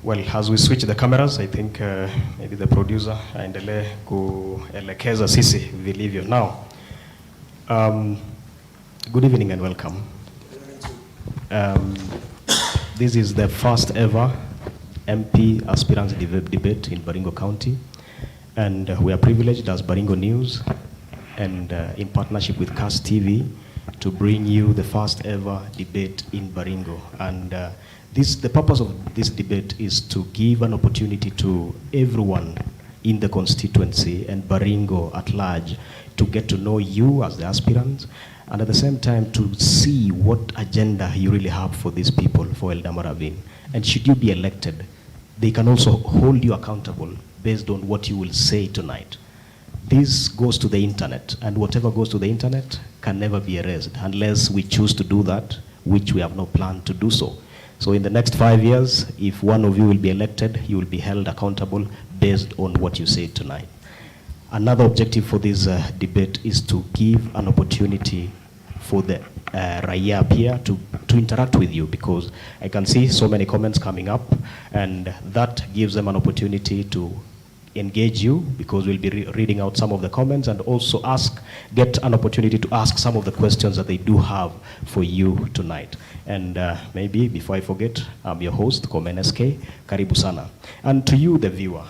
Well, as we switch the cameras, I think maybe the producer aendelee kuelekeza sisi vilivyo. Now, good evening and welcome. This is the first ever MP Aspirants debate in Baringo County, and we are privileged as Baringo News and in partnership with CAS TV to bring you the first ever debate in Baringo. And the purpose of this debate is to give an opportunity to everyone in the constituency and Baringo at large to get to know you as the aspirants, and at the same time to see what agenda you really have for these people, for Eldama Ravine. And should you be elected, they can also hold you accountable based on what you will say tonight. This goes to the internet, and whatever goes to the internet can never be erased unless we choose to do that, which we have no plan to do so. So in the next 5 years, if one of you will be elected, you will be held accountable based on what you say tonight. Another objective for this debate is to give an opportunity for the Raya up here to interact with you, because I can see so many comments coming up, and that gives them an opportunity to engage you, because we'll be reading out some of the comments, and also get an opportunity to ask some of the questions that they do have for you tonight. And maybe before I forget, I'm your host, Komen SK, Karibu Sana. And to you, the viewer,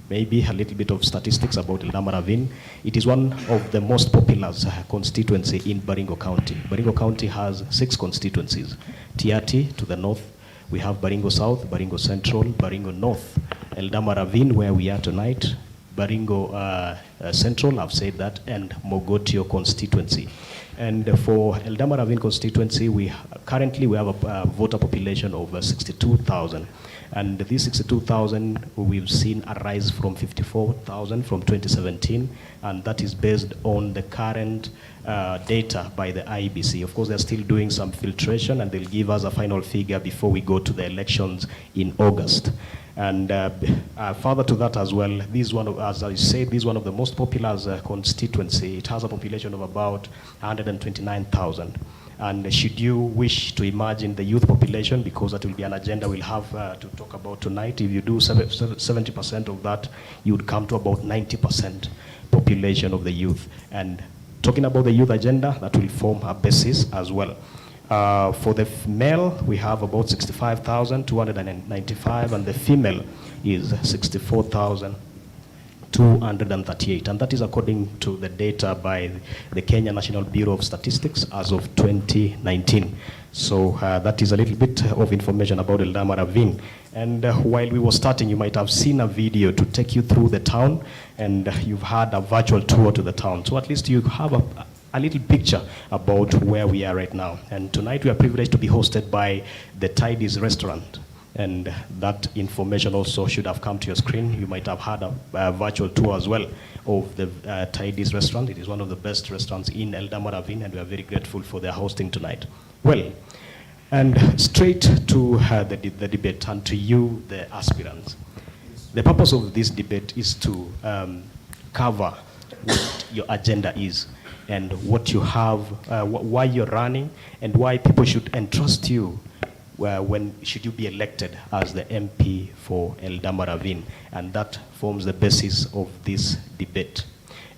maybe a little bit of statistics about Eldama Ravine. It is one of the most populous constituency in Baringo County. Baringo County has 6 constituencies. Tiati to the north, we have Baringo South, Baringo Central, Baringo North, Eldama Ravine, where we are tonight, Baringo Central, I've said that, and Mogotio constituency. And for Eldama Ravine constituency, currently we have a voter population of 62,000. And these 62,000 we've seen a rise from 54,000 from 2017, and that is based on the current data by the IEBC. Of course, they're still doing some filtration, and they'll give us a final figure before we go to the elections in August. And further to that as well, as I said, this is one of the most populous constituency. It has a population of about 129,000. And should you wish to imagine the youth population, because that will be an agenda we'll have to talk about tonight, if you do 70% of that, you would come to about 90% population of the youth. And talking about the youth agenda, that will form a basis as well. For the male, we have about 65,295, and the female is 64,238, and that is according to the data by the Kenya National Bureau of Statistics as of 2019. So that is a little bit of information about Eldama Ravine. And while we were starting, you might have seen a video to take you through the town, and you've had a virtual tour to the town. So at least you have a little picture about where we are right now. And tonight we are privileged to be hosted by the Tidy's restaurant. And that information also should have come to your screen. You might have had a virtual tour as well of the Tidy's restaurant. It is one of the best restaurants in Eldama Ravine, and we are very grateful for their hosting tonight. Well, and straight to the debate, and to you, the aspirants. The purpose of this debate is to cover what your agenda is, and what you have, why you're running, and why people should entrust you should you be elected as the MP for Eldama Ravine. And that forms the basis of this debate.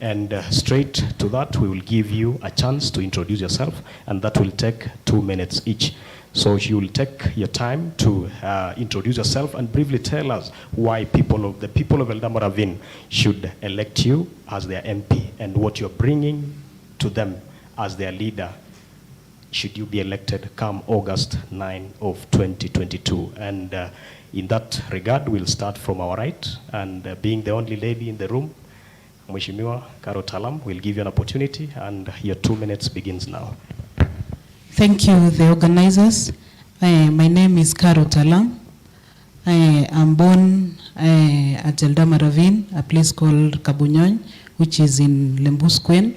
And straight to that, we will give you a chance to introduce yourself, and that will take 2 minutes each. So you will take your time to introduce yourself and briefly tell us why the people of Eldama Ravine should elect you as their MP, and what you're bringing to them as their leader should you be elected come August 9 of 2022. And in that regard, we'll start from our right, and being the only lady in the room, Mheshimiwa Karo Talam, will give you an opportunity, and your 2 minutes begins now. Thank you, the organizers. My name is Karo Talam. I'm born at Eldama Ravine, a place called Kabunyony, which is in Lembusquen,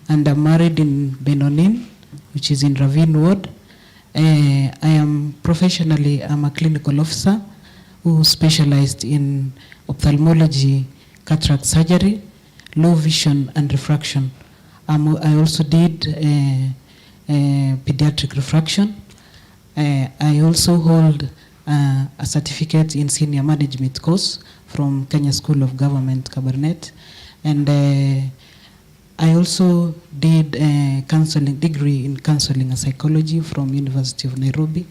and I'm married in Benonin, which is in Ravine Ward. I am professionally, I'm a clinical officer who specialized in ophthalmology, cataract surgery, low vision and refraction. I also did pediatric refraction, I also hold a certificate in senior management course from Kenya School of Government, Kabarnet, and I also did a counseling degree in counseling and psychology from University of Nairobi.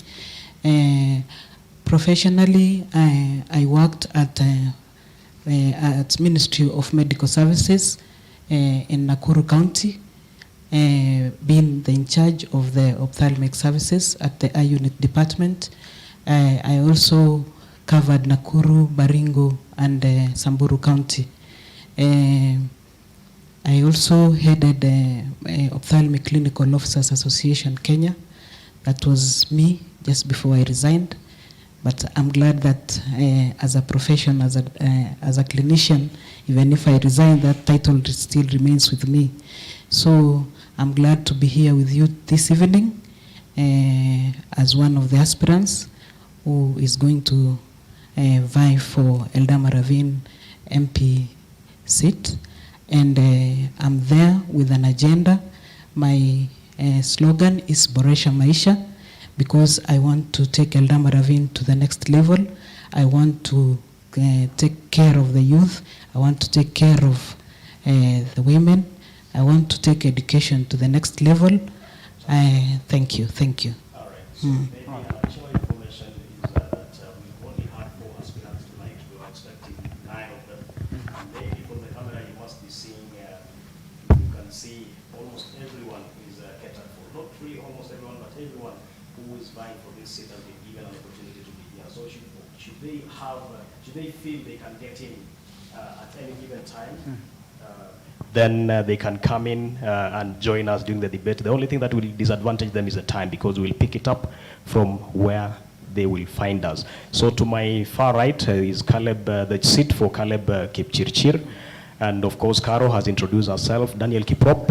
Professionally, I worked at Ministry of Medical Services in Nakuru County, being in charge of the ophthalmic services at the eye unit department. I also covered Nakuru, Baringo, and Samburu County. I also headed Ophthalmic Clinical Officers Association Kenya. That was me just before I resigned. But I'm glad that as a profession, as a clinician, even if I resign, that title still remains with me. So I'm glad to be here with you this evening as one of the aspirants who is going to vie for Eldama Ravine MP seat. And I'm there with an agenda. My slogan is Boresha Maisha, because I want to take Eldama Ravine to the next level. I want to take care of the youth. I want to take care of the women. I want to take education to the next level. Thank you. Thank you. All right. So maybe additional information is that we've only had 4 aspirants tonight. We were expecting 9 of them. And maybe from the camera you must be seeing, you can see almost everyone is catered for. Not really almost everyone, but everyone who is vying for this seat has been given an opportunity to be here. So should they feel they can get in at any given time, then they can come in and join us during the debate. The only thing that will disadvantage them is the time, because we'll pick it up from where they will find us. So to my far right is Caleb, the seat for Caleb Kipchirchir. And of course, Caro has introduced herself, Daniel Kiprop,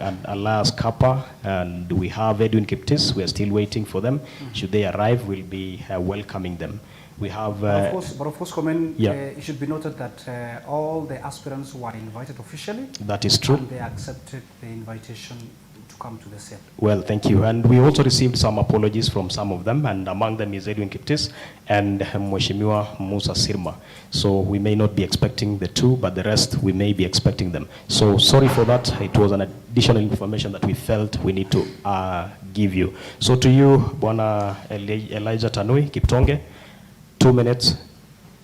and Alas Kappa, and we have Edwin Kiptis. We are still waiting for them. Should they arrive, we'll be welcoming them. We have... but of course, it should be noted that all the aspirants were invited officially. That is true. And they accepted the invitation to come to the set. Well, thank you. And we also received some apologies from some of them, and among them is Edwin Kiptis and Mheshimiwa Musa Sirma. So we may not be expecting the 2, but the rest we may be expecting them. So sorry for that. It was an additional information that we felt we need to give you. So to you, Bwana Elijah Tanui Kiptonge, 2 minutes.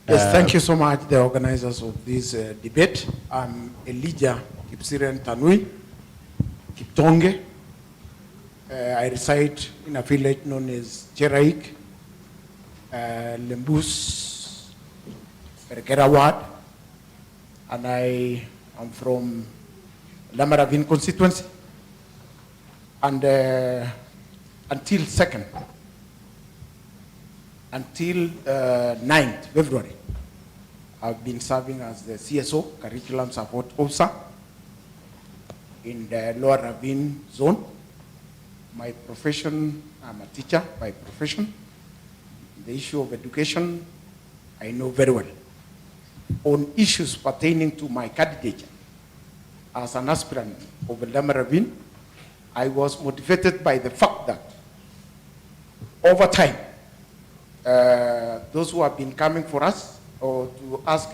Yes, thank you so much, the organizers of this debate. I'm Elijah Kipsiren Tanui Kiptonge. I reside in a village known as Cheraik, Lembus, Perkera Ward, and I am from Eldama Ravine Constituency. And until 9th February, I've been serving as the CSO, Curriculum Support Officer, in the Lower Ravine Zone. My profession, I'm a teacher by profession. The issue of education, I know very well. On issues pertaining to my candidature as an aspirant of Eldama Ravine, I was motivated by the fact that over time, those who have been coming for us or to ask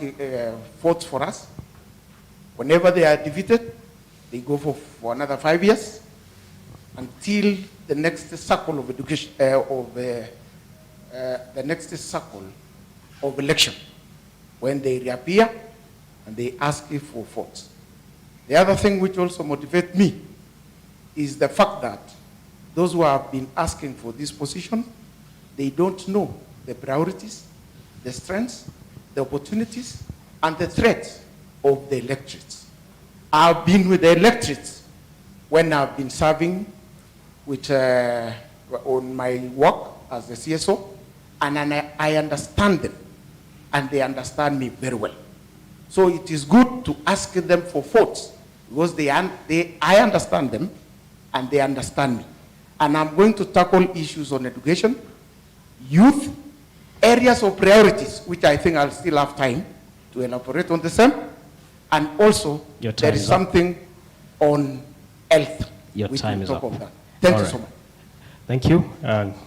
votes for us, whenever they are defeated, they go for another 5 years until the next cycle of education, the next cycle of election, when they reappear and they ask for votes. The other thing which also motivates me is the fact that those who have been asking for this position, they don't know the priorities, the strengths, the opportunities, and the threats of the electorates. I've been with the electorates when I've been serving with, on my work as the CSO, and I understand them, and they understand me very well. So it is good to ask them for votes, because I understand them, and they understand me. And I'm going to tackle issues on education, youth, areas of priorities, which I think I'll still have time to elaborate on the same. And also, there is something on health. Your time is up. Thank you right. so much. Thank you,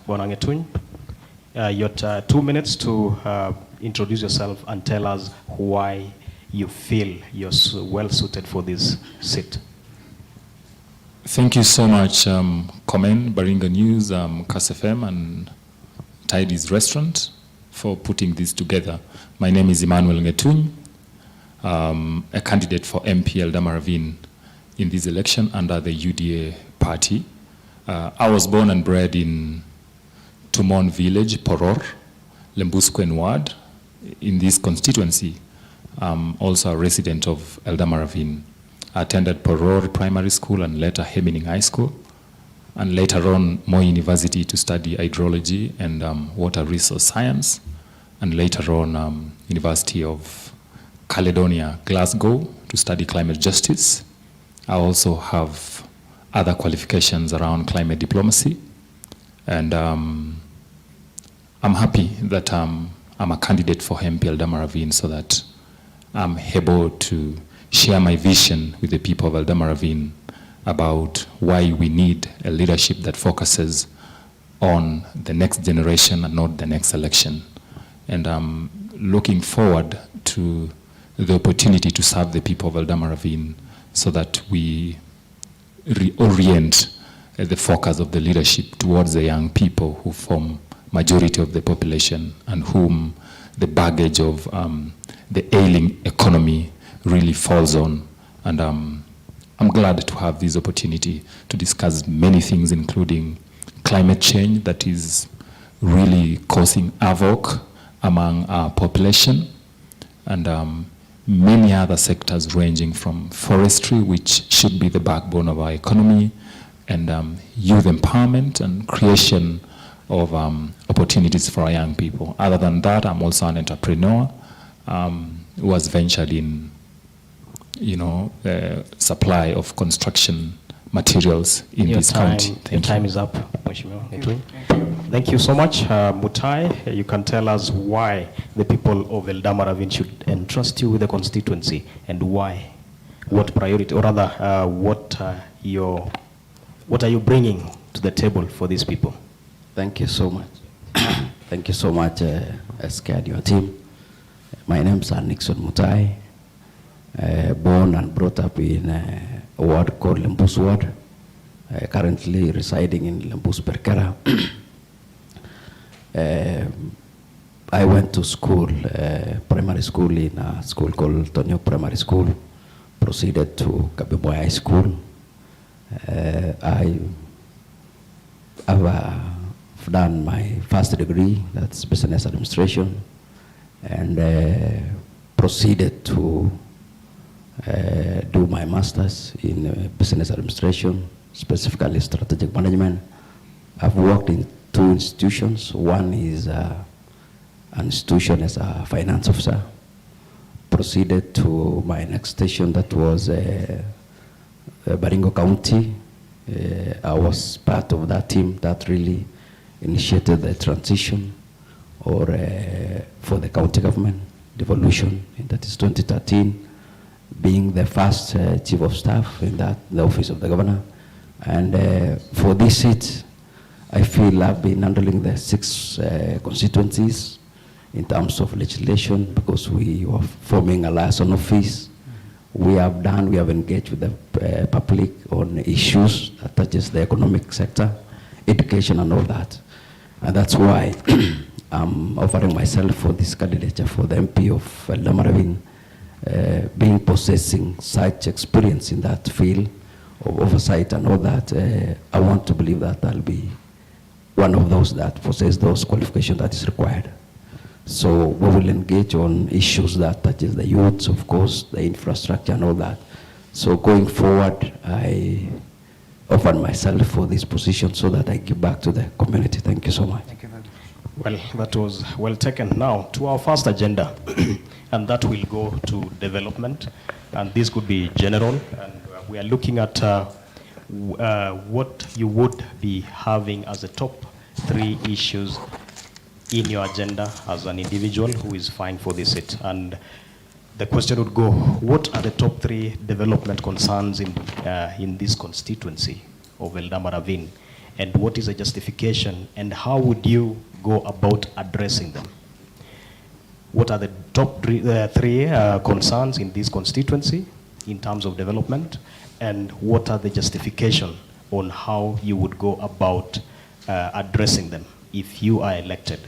Bonangetuny. You have 2 minutes to introduce yourself and tell us why you feel you're well suited for this seat. Thank you so much, Komen, Baringo News, Kass FM, and Tidy's Restaurant for putting this together. My name is Emmanuel Ngetuny, a candidate for MP Eldama Ravine in this election under the UDA party. I was born and bred in Tumon village, Poror, Lembusquen ward, in this constituency. I'm also a resident of Eldama Ravine. I attended Poror Primary School and later Hemining High School, and later on Moi University to study hydrology and water resource science, and later on University of Caledonia, Glasgow, to study climate justice. I also have other qualifications around climate diplomacy, and I'm happy that I'm a candidate for MP Eldama Ravine so that I'm able to share my vision with the people of Eldama Ravine about why we need a leadership that focuses on the next generation and not the next election. And I'm looking forward to the opportunity to serve the people of Eldama Ravine so that we reorient the focus of the leadership towards the young people who form majority of the population and whom the baggage of the ailing economy really falls on. And I'm glad to have this opportunity to discuss many things, including climate change that is really causing havoc among our population, and many other sectors ranging from forestry, which should be the backbone of our economy, and youth empowerment and creation of opportunities for our young people. Other than that, I'm also an entrepreneur who has ventured in supply of construction materials in this county. Your time is up, Mheshimiwa Ngetuny. Thank you so much. Mutai, you can tell us why the people of Eldama Ravine should entrust you with the constituency, and why, what priority, or rather, what are you bringing to the table for these people? Thank you so much. Thank you so much, SK and your team. My name is Nixon Mutai. Born and brought up in a ward called Lembus Ward, currently residing in Lembus Perkara. I went to school, primary school, in a school called Tonyo Primary School, proceeded to Kabimboy High School. I have done my first degree, that's business administration, and proceeded to do my master's in business administration, specifically strategic management. I've worked in 2 institutions. One is an institution as a finance officer. Proceeded to my next station, that was Baringo County. I was part of that team that really initiated the transition for the county government devolution, and that is 2013, being the first chief of staff in the office of the governor. And for this seat, I feel I've been handling the 6 constituencies in terms of legislation, because we were forming a liaison office. We have engaged with the public on issues that touches the economic sector, education and all that. And that's why I'm offering myself for this candidature for the MP of Eldama Ravine, being possessing such experience in that field of oversight and all that. I want to believe that I'll be one of those that possess those qualifications that is required. So we will engage on issues that touches the youths, of course, the infrastructure and all that. So going forward, I offer myself for this position so that I give back to the community. Thank you so much. Thank you very much. Well, that was well taken. Now to our first agenda, and that will go to development, and this could be general, and we are looking at what you would be having as the top 3 issues in your agenda as an individual who is vying for this seat. And the question would go, what are the top 3 development concerns in this constituency of Eldama Ravine? and what is the justification, and how would you go about addressing them? What are the top three concerns in this constituency in terms of development, and what are the justification on how you would go about addressing them if you are elected?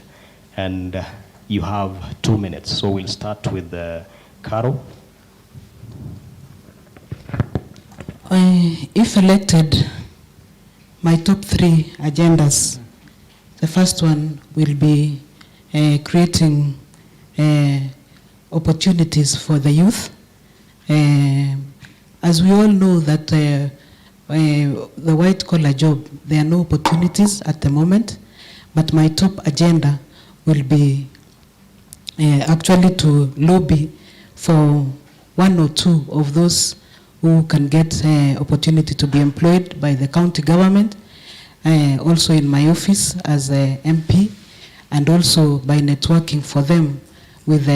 And you have 2 minutes, so we'll start with Carol. If elected, my top 3 agendas, the first one will be creating opportunities for the youth. As we all know that the white collar job, there are no opportunities at the moment, but my top agenda will be actually to lobby for 1 or 2 of those who can get opportunity to be employed by the county government, also in my office as a MP, and also by networking for them with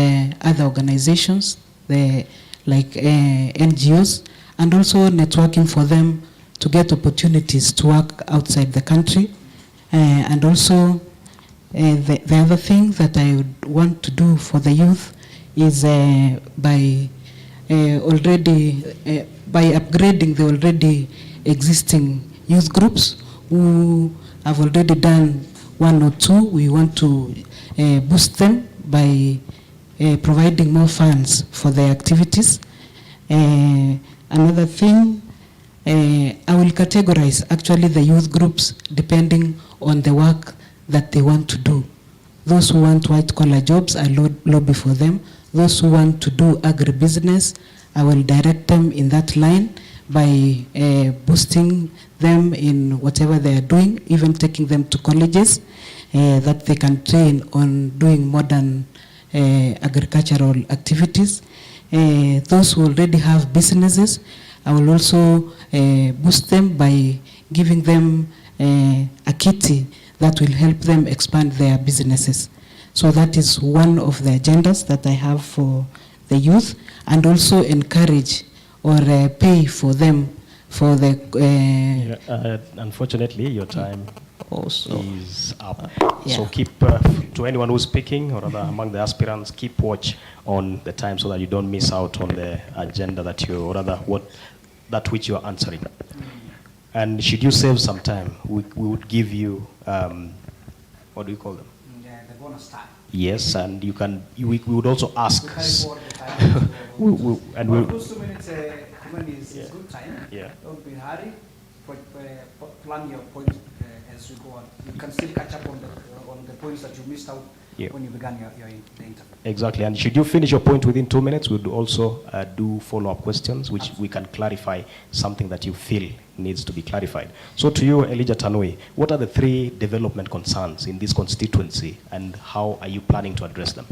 other organizations, like NGOs, and also networking for them to get opportunities to work outside the country. And also, the other thing that I would want to do for the youth is by upgrading the already existing youth groups who have already done 1 or 2. We want to boost them by providing more funds for their activities. Another thing, I will categorize actually the youth groups depending on the work that they want to do. Those who want white collar jobs, I lobby for them. Those who want to do agribusiness, I will direct them in that line by boosting them in whatever they are doing, even taking them to colleges that they can train on doing modern agricultural activities. Those who already have businesses, I will also boost them by giving them a kitty that will help them expand their businesses. So that is one of the agendas that I have for the youth, and also encourage or pay for them for the... unfortunately, your time also is up. Yeah. So keep, to anyone who's speaking, or rather among the aspirants, keep watch on the time so that you don't miss out on the agenda that you, or rather that which you are answering. And should you save some time, we would give you, what do you call them? The bonus time. Yes, and you can, we would also ask. And those 2 minutes is good time. Yeah. Don't be in a hurry. Plan your points as we go on. You can still catch up on the points that you missed out when you began the interview. Exactly, and should you finish your point within 2 minutes, we'll also do follow-up questions, which we can clarify something that you feel needs to be clarified. So to you, Elijah Tanui, what are the 3 development concerns in this constituency, and how are you planning to address them?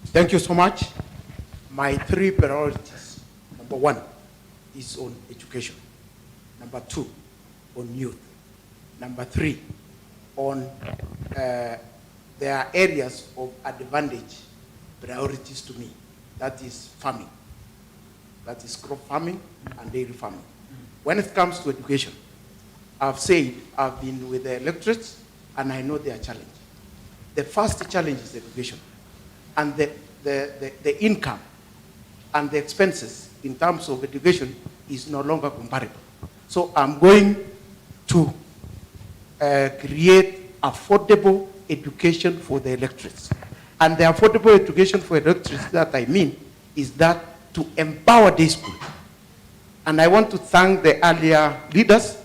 Thank you so much. My 3 priorities, number 1 is on education. Number 2, on youth. Number 3, on there are areas of advantage, priorities to me. That is farming. That is crop farming and dairy farming. When it comes to education, I've said I've been with the electorates and I know their challenge. The first challenge is education. And the income and the expenses in terms of education is no longer comparable. So I'm going to create affordable education for the electorates. And the affordable education for electorates that I mean is that to empower day school. And I want to thank the earlier leaders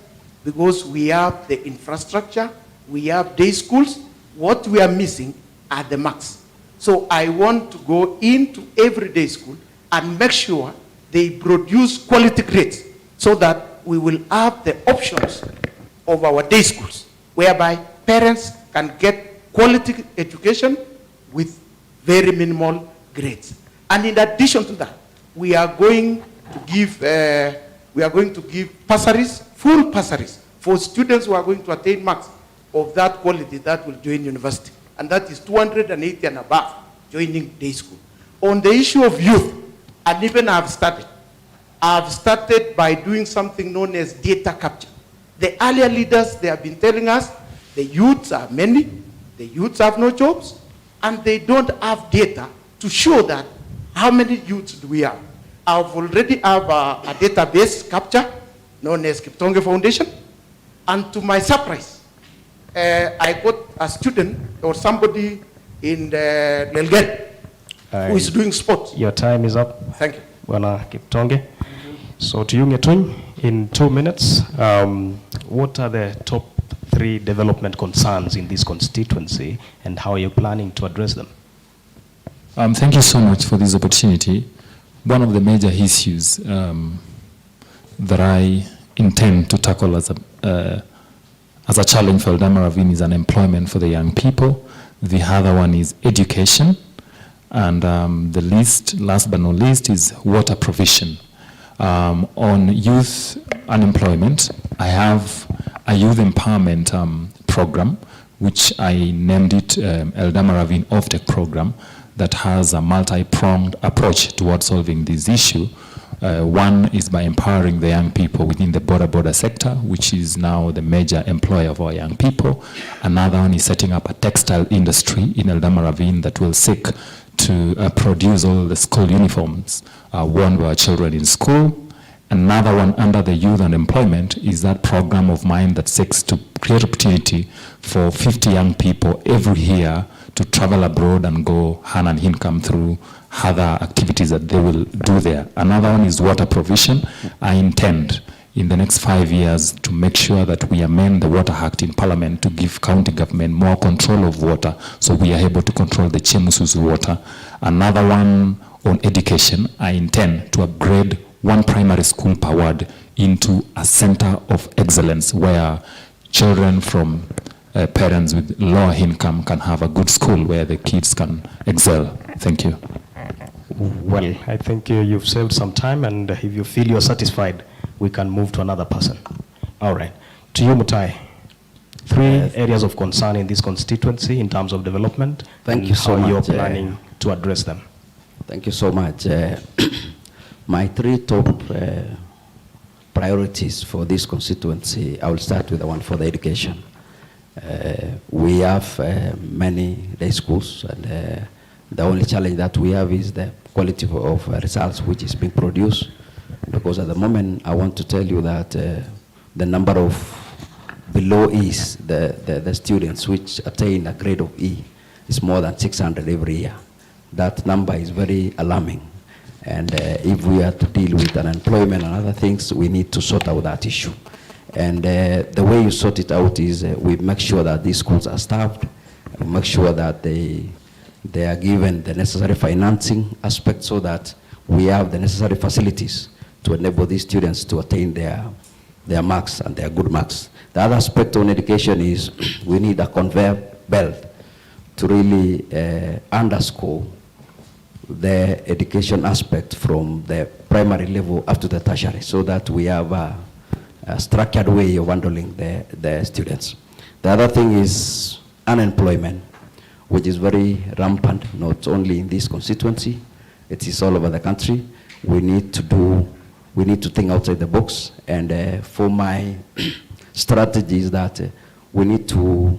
because we have the infrastructure, we have day schools. What we are missing are the marks. So I want to go into every day school and make sure they produce quality grades so that we will have the options of our day schools, whereby parents can get quality education with very minimal grades. And in addition to that, we are going to give bursaries, full bursaries, for students who are going to attain marks of that quality that will join university. And that is 280 and above joining day school. On the issue of youth, and even I've started by doing something known as data capture. The earlier leaders, they have been telling us the youths are many, the youths have no jobs, and they don't have data to show that how many youths do we have. I've already have a database capture known as Kiptonge Foundation, and to my surprise, I got a student or somebody in the Elgeyo who is doing sports. Your time is up. Thank you. Bwana Kiptonge. So to you, Ngetuny, in 2 minutes, what are the top 3 development concerns in this constituency, and how are you planning to address them? Thank you so much for this opportunity. One of the major issues that I intend to tackle as a challenge for Eldama Ravine is unemployment for the young people. The other one is education. And the last but not least, is water provision. On youth unemployment, I have a youth empowerment program, which I named it Eldama Ravine Offtake Program, that has a multi-pronged approach towards solving this issue. One is by empowering the young people within the border sector, which is now the major employer of our young people. Another one is setting up a textile industry in Eldama Ravine that will seek to produce all the school uniforms worn by our children in school. Another one under the youth and employment is that program of mine that seeks to create opportunity for 50 young people every year to travel abroad and go earn an income through other activities that they will do there. Another one is water provision. I intend in the next 5 years to make sure that we amend the Water Act in Parliament to give county government more control of water, so we are able to control the Chemusu's water. Another one on education, I intend to upgrade 1 primary school per ward into a center of excellence where children from parents with lower income can have a good school where the kids can excel. Thank you. Well, I think you've saved some time, and if you feel you're satisfied, we can move to another person. All right. To you, Mutai. 3 areas of concern in this constituency in terms of development. Thank you so much. How you're planning to address them. Thank you so much. My 3 top priorities for this constituency, I will start with the one for the education. We have many day schools, and the only challenge that we have is the quality of results which is being produced. Because at the moment, I want to tell you that the number of below E's, the students which attain a grade of E, is more than 600 every year. That number is very alarming. And if we are to deal with unemployment and other things, we need to sort out that issue. And the way you sort it out is we make sure that these schools are staffed, we make sure that they are given the necessary financing aspect so that we have the necessary facilities to enable these students to attain their marks and their good marks. The other aspect on education is we need a conveyor belt to really underscore the education aspect from the primary level up to the tertiary, so that we have a structured way of handling the students. The other thing is unemployment, which is very rampant, not only in this constituency, it is all over the country. We need to think outside the box, and for my strategy is that we need to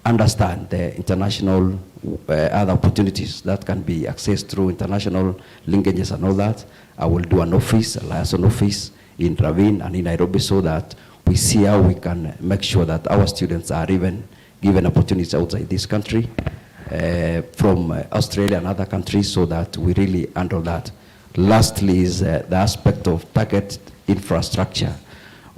understand the international other opportunities that can be accessed through international linkages and all that. I will do an office, a liaison office in Ravine and in Nairobi, so that we see how we can make sure that our students are even given opportunities outside this country, from Australia and other countries, so that we really handle that. Lastly is the aspect of target infrastructure.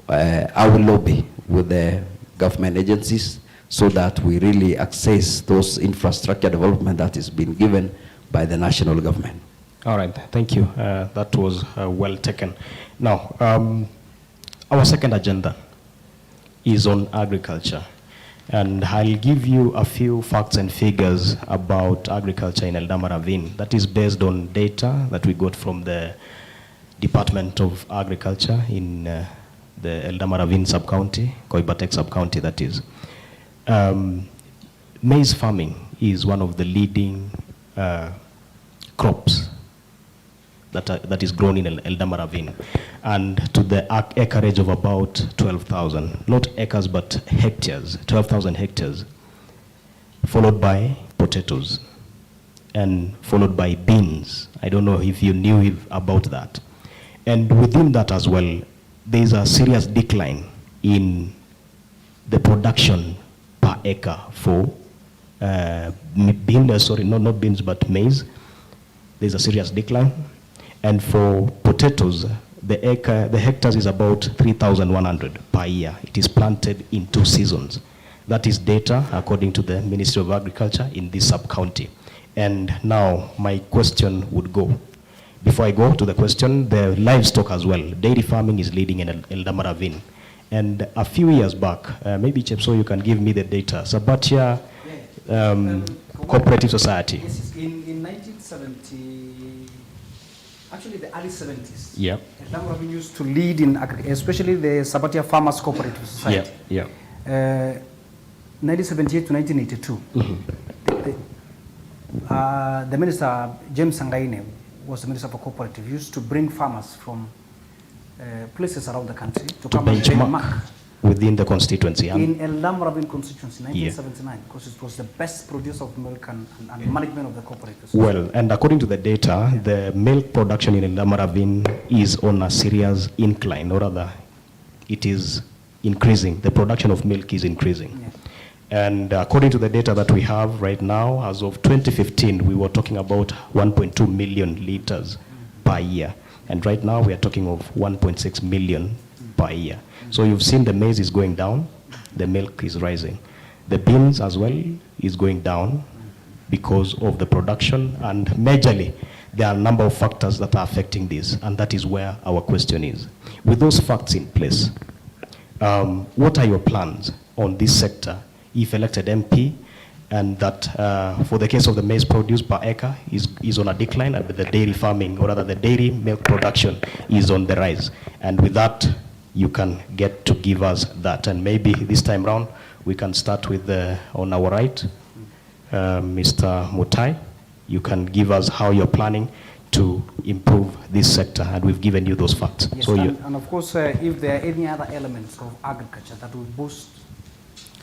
I will lobby with the government agencies so that we really access those infrastructure development that is being given by the national government. All right, thank you. That was well taken. Now, our second agenda is on agriculture. And I'll give you a few facts and figures about agriculture in Eldama Ravine. That is based on data that we got from the Department of Agriculture in the Eldama Ravine sub-county, Koibatek sub-county that is. Maize farming is one of the leading crops that is grown in Eldama Ravine, and to the acreage of about 12,000, not acres but hectares, 12,000 hectares, followed by potatoes, and followed by beans. I don't know if you knew about that. And within that as well, there is a serious decline in the production per acre for beans, sorry, not beans, but maize. There's a serious decline. And for potatoes, the hectares is about 3,100 per year. It is planted in 2 seasons. That is data according to the Ministry of Agriculture in this sub-county. And now my question would go. Before I go to the question, the livestock as well. Dairy farming is leading in Eldama Ravine. And a few years back, maybe Chepso, you can give me the data. Sabatia Cooperative Society. Yes, in 1970, actually the early 70s. Yeah. Eldama Ravine used to lead in, especially the Sabatia Farmers Cooperative Society. Yeah. 1978 to 1982. The minister, James Sangaine, was the minister for cooperative, used to bring farmers from places around the country to come and benchmark within the constituency. In Eldama Ravine Constituency, 1979, because it was the best producer of milk and management of the cooperatives. Well, and according to the data, the milk production in Eldama Ravine is on a serious incline, or rather, it is increasing. The production of milk is increasing. Yeah. And according to the data that we have right now, as of 2015, we were talking about 1.2 million liters per year. And right now, we are talking of 1.6 million per year. So you've seen the maize is going down, the milk is rising. The beans as well is going down because of the production, and majorly, there are a number of factors that are affecting this, and that is where our question is. With those facts in place, what are your plans on this sector if elected MP, and that for the case of the maize produce per acre is on a decline, and the dairy farming, or rather the dairy milk production is on the rise? And with that, you can get to give us that. And maybe this time round, we can start with on our right, Mr. Mutai. You can give us how you're planning to improve this sector, and we've given you those facts. Yes, so and of course, if there are any other elements of agriculture that will boost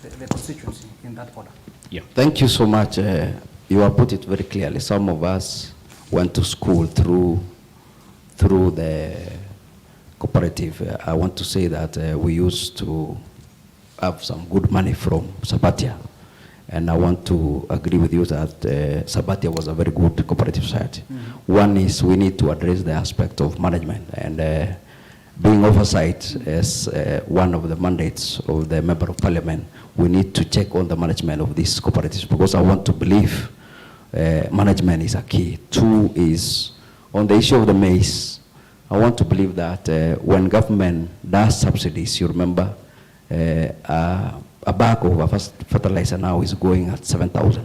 the constituency in that order. Yeah. Thank you so much. You have put it very clearly. Some of us went to school through the cooperative. I want to say that we used to have some good money from Sabatia. And I want to agree with you that Sabatia was a very good cooperative society. Mm-hmm. One is we need to address the aspect of management, and being oversight as one of the mandates of the Member of Parliament, we need to check on the management of these cooperatives, because I want to believe management is a key. Two is on the issue of the maize. I want to believe that when government does subsidies, you remember, a bag of a fertilizer now is going at 7,000.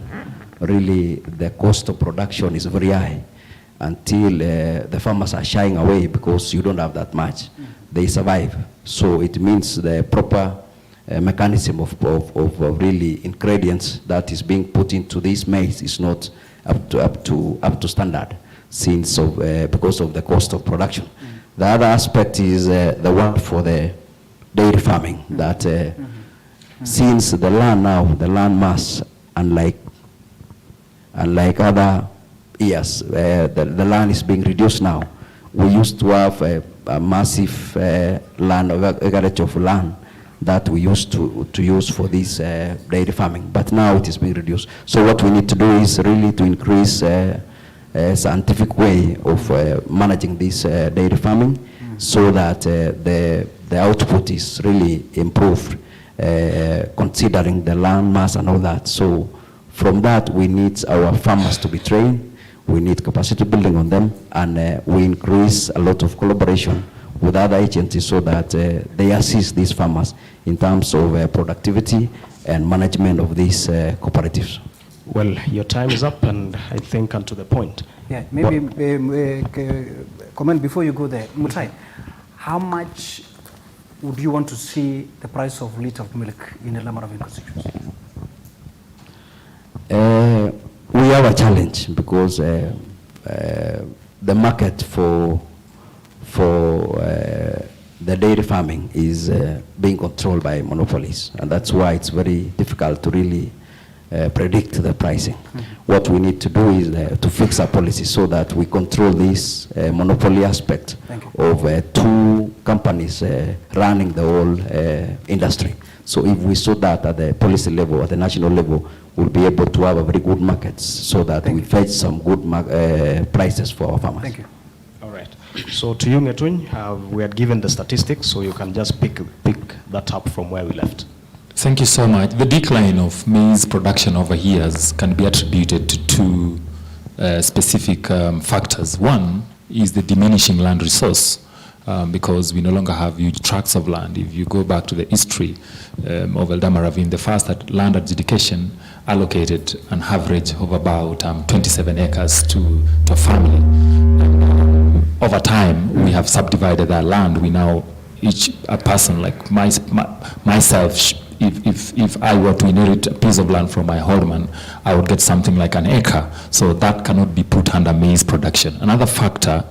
Really, the cost of production is very high until the farmers are shying away because you don't have that much. They survive. So it means the proper mechanism of really ingredients that is being put into this maize is not up to standard, since because of the cost of production. The other aspect is the one for the dairy farming, that since the land now, the land mass, unlike other years, the land is being reduced now. We used to have a massive acreage of land that we used to use for this dairy farming, but now it is being reduced. So what we need to do is really to increase a scientific way of managing this dairy farming, so that the output is really improved, considering the land mass and all that. So from that, we need our farmers to be trained, we need capacity building on them, and we increase a lot of collaboration with other agencies so that they assist these farmers in terms of productivity and management of these cooperatives. Well, your time is up, and I think and to the point. Yeah, maybe comment before you go there. Mutai, how much would you want to see the price of liter of milk in the Eldama Ravine constituency? We have a challenge because the market for the dairy farming is being controlled by monopolies, and that's why it's very difficult to really predict the pricing. What we need to do is to fix our policy so that we control this monopoly aspect of two companies running the whole industry. So if we saw that at the policy level, at the national level, we'll be able to have a very good markets so that we fetch some good prices for our farmers. Thank you. All right. So to you, Ngetuny, we had given the statistics, so you can just pick that up from where we left. Thank you so much. The decline of maize production over years can be attributed to two specific factors. One is the diminishing land resource, because we no longer have huge tracts of land. If you go back to the history of Eldama Ravine, the first land adjudication allocated an average of about 27 acres to a family. And, over time, we have subdivided that land. We now, a person like myself, if I were to inherit a piece of land from my husband, I would get something like an acre. So that cannot be put under maize production. Another factor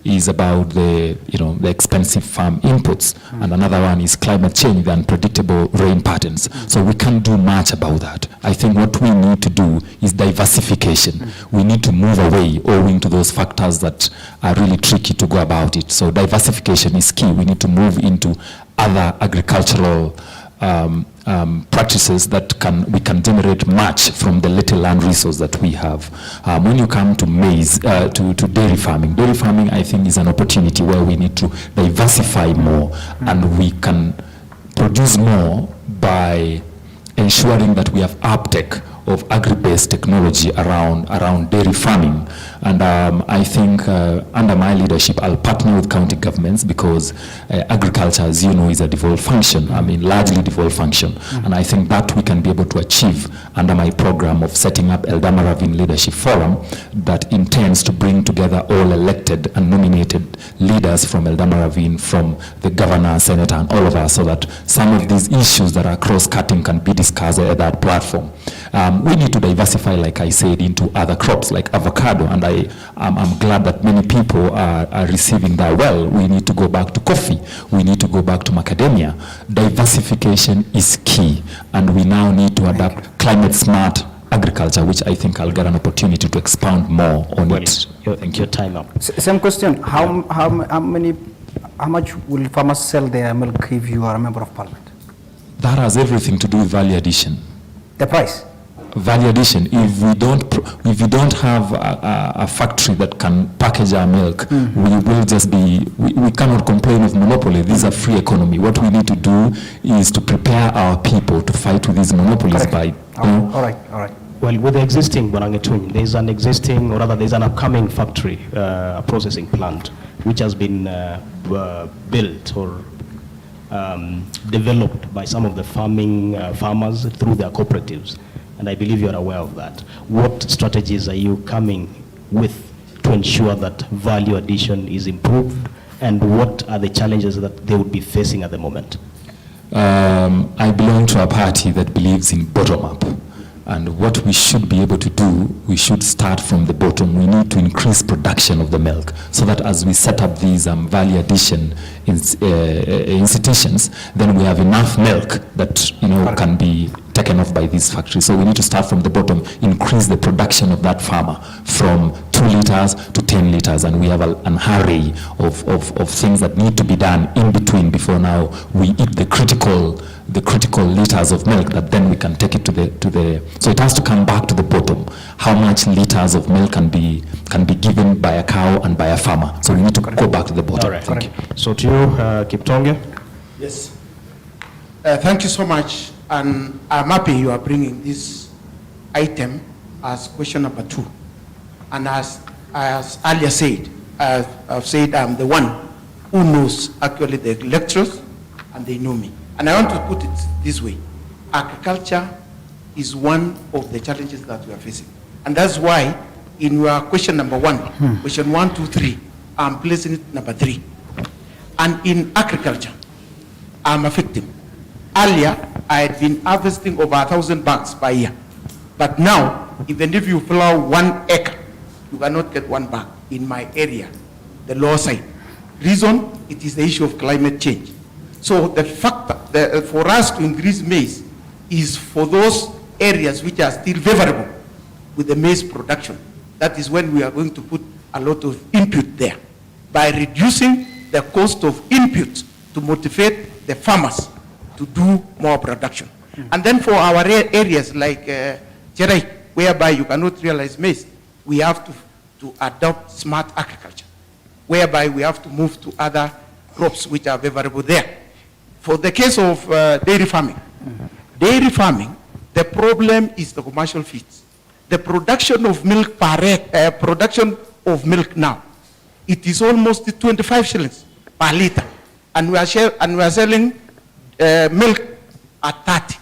is about the expensive farm inputs, and another one is climate change, the unpredictable rain patterns. So we can't do much about that. I think what we need to do is diversification. We need to move away owing to those factors that are really tricky to go about it. So diversification is key. We need to move into other agricultural practices that we can generate much from the little land resource that we have. When you come to maize, to dairy farming I think is an opportunity where we need to diversify more, and we can produce more by ensuring that we have uptake of agri-based technology around dairy farming. And I think under my leadership, I'll partner with county governments, because agriculture, as you know, is a devolved function. I mean, largely devolved function. And I think that we can be able to achieve under my program of setting up Eldama Ravine Leadership Forum that intends to bring together all elected and nominated leaders from Eldama Ravine, from the governor, senator, and all of us, so that some of these issues that are cross-cutting can be discussed at that platform. We need to diversify, like I said, into other crops like avocado, and I'm glad that many people are receiving that well. We need to go back to coffee. We need to go back to macadamia. Diversification is key, and we now need to adapt climate-smart agriculture, which I think I'll get an opportunity to expound more on it. Thank you. Your time up. Same question. How much will farmers sell their milk if you are a member of parliament? That has everything to do with value addition. The price? Value addition. If we don't have a factory that can package our milk, we will just be, we cannot complain of monopoly. This is a free economy. What we need to do is to prepare our people to fight with these monopolies. Correct. All right. Well, with the existing Ngetuny, there's an existing, or rather there's an upcoming factory, processing plant, which has been built or developed by some of the farmers through their cooperatives. And I believe you're aware of that. What strategies are you coming with to ensure that value addition is improved, and what are the challenges that they would be facing at the moment? I belong to a party that believes in bottom-up. And what we should be able to do, we should start from the bottom. We need to increase production of the milk, so that as we set up these value addition institutions, then we have enough milk that can be taken off by these factories. So we need to start from the bottom, increase the production of that farmer from 2 liters to 10 liters, and we have an array of things that need to be done in between before now we eat the critical liters of milk that then we can take it to the so it has to come back to the bottom. How much liters of milk can be given by a cow and by a farmer? So we need to go back to the bottom. All right. Thank you. So to you, Kiptonge. Yes. Thank you so much. And I'm happy you are bringing this item as question number 2. And as earlier said, I've said I'm the one who knows actually the lecturers, and they know me. And I want to put it this way. Agriculture is one of the challenges that we are facing. And that's why in your question number 1, question 1, 2, 3, I'm placing it number 3. And in agriculture, I'm a victim. Earlier, I had been harvesting over 1,000 bags per year. But now, even if you plow 1 acre, you cannot get 1 bag. in my area, the lower side. Reason, it is the issue of climate change. So the factor for us to increase maize is for those areas which are still favorable with the maize production. That is when we are going to put a lot of input there by reducing the cost of input to motivate the farmers to do more production. And then for our areas like Cherai, whereby you cannot realize maize, we have to adopt smart agriculture, whereby we have to move to other crops which are favorable there. For the case of dairy farming, the problem is the commercial feeds. The production of milk production of milk now, it is almost 25 shillings per liter, and we are selling milk at 30.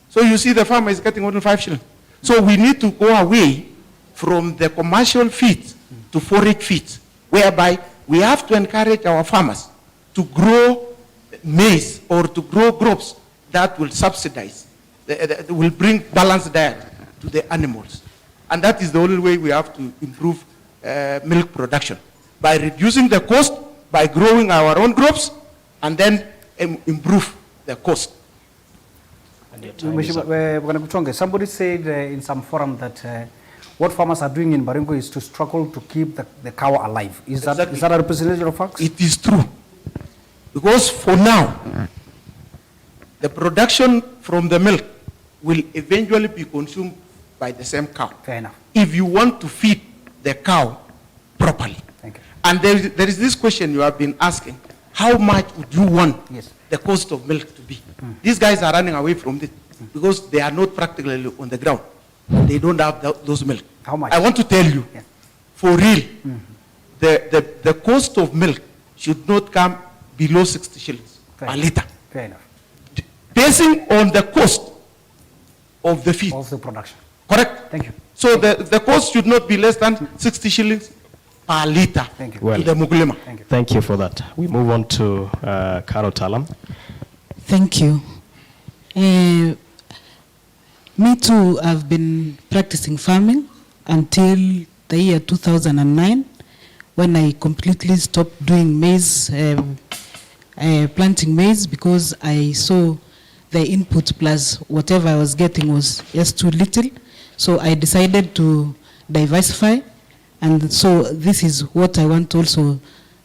So you see the farmer is getting only 5 shillings. So we need to go away from the commercial feeds to forage feeds, whereby we have to encourage our farmers to grow maize or to grow crops that will subsidize, will bring balanced diet to the animals. And that is the only way we have to improve milk production, by reducing the cost, by growing our own crops, and then improve the cost. Somebody said in some forum that what farmers are doing in Baringo is to struggle to keep the cow alive. Is that a representation of facts? It is true. Because for now, the production from the milk will eventually be consumed by the same cow. Fair enough. If you want to feed the cow properly. Thank you. And there is this question you have been asking, how much would you want the cost of milk to be? These guys are running away from it because they are not practically on the ground. They don't have those milk. How much? I want to tell you, for real, the cost of milk should not come below 60 shillings per liter. Fair enough. Basing on the cost of the feed. Of the production. Correct? Thank you. So the cost should not be less than 60 shillings per liter to the Mukulima. Thank you. Thank you for that. We move on to Carol Talam. Thank you. Me too, I've been practicing farming until the year 2009, when I completely stopped doing maize, planting maize, because I saw the input plus whatever I was getting was just too little. So I decided to diversify, and so this is what I want also,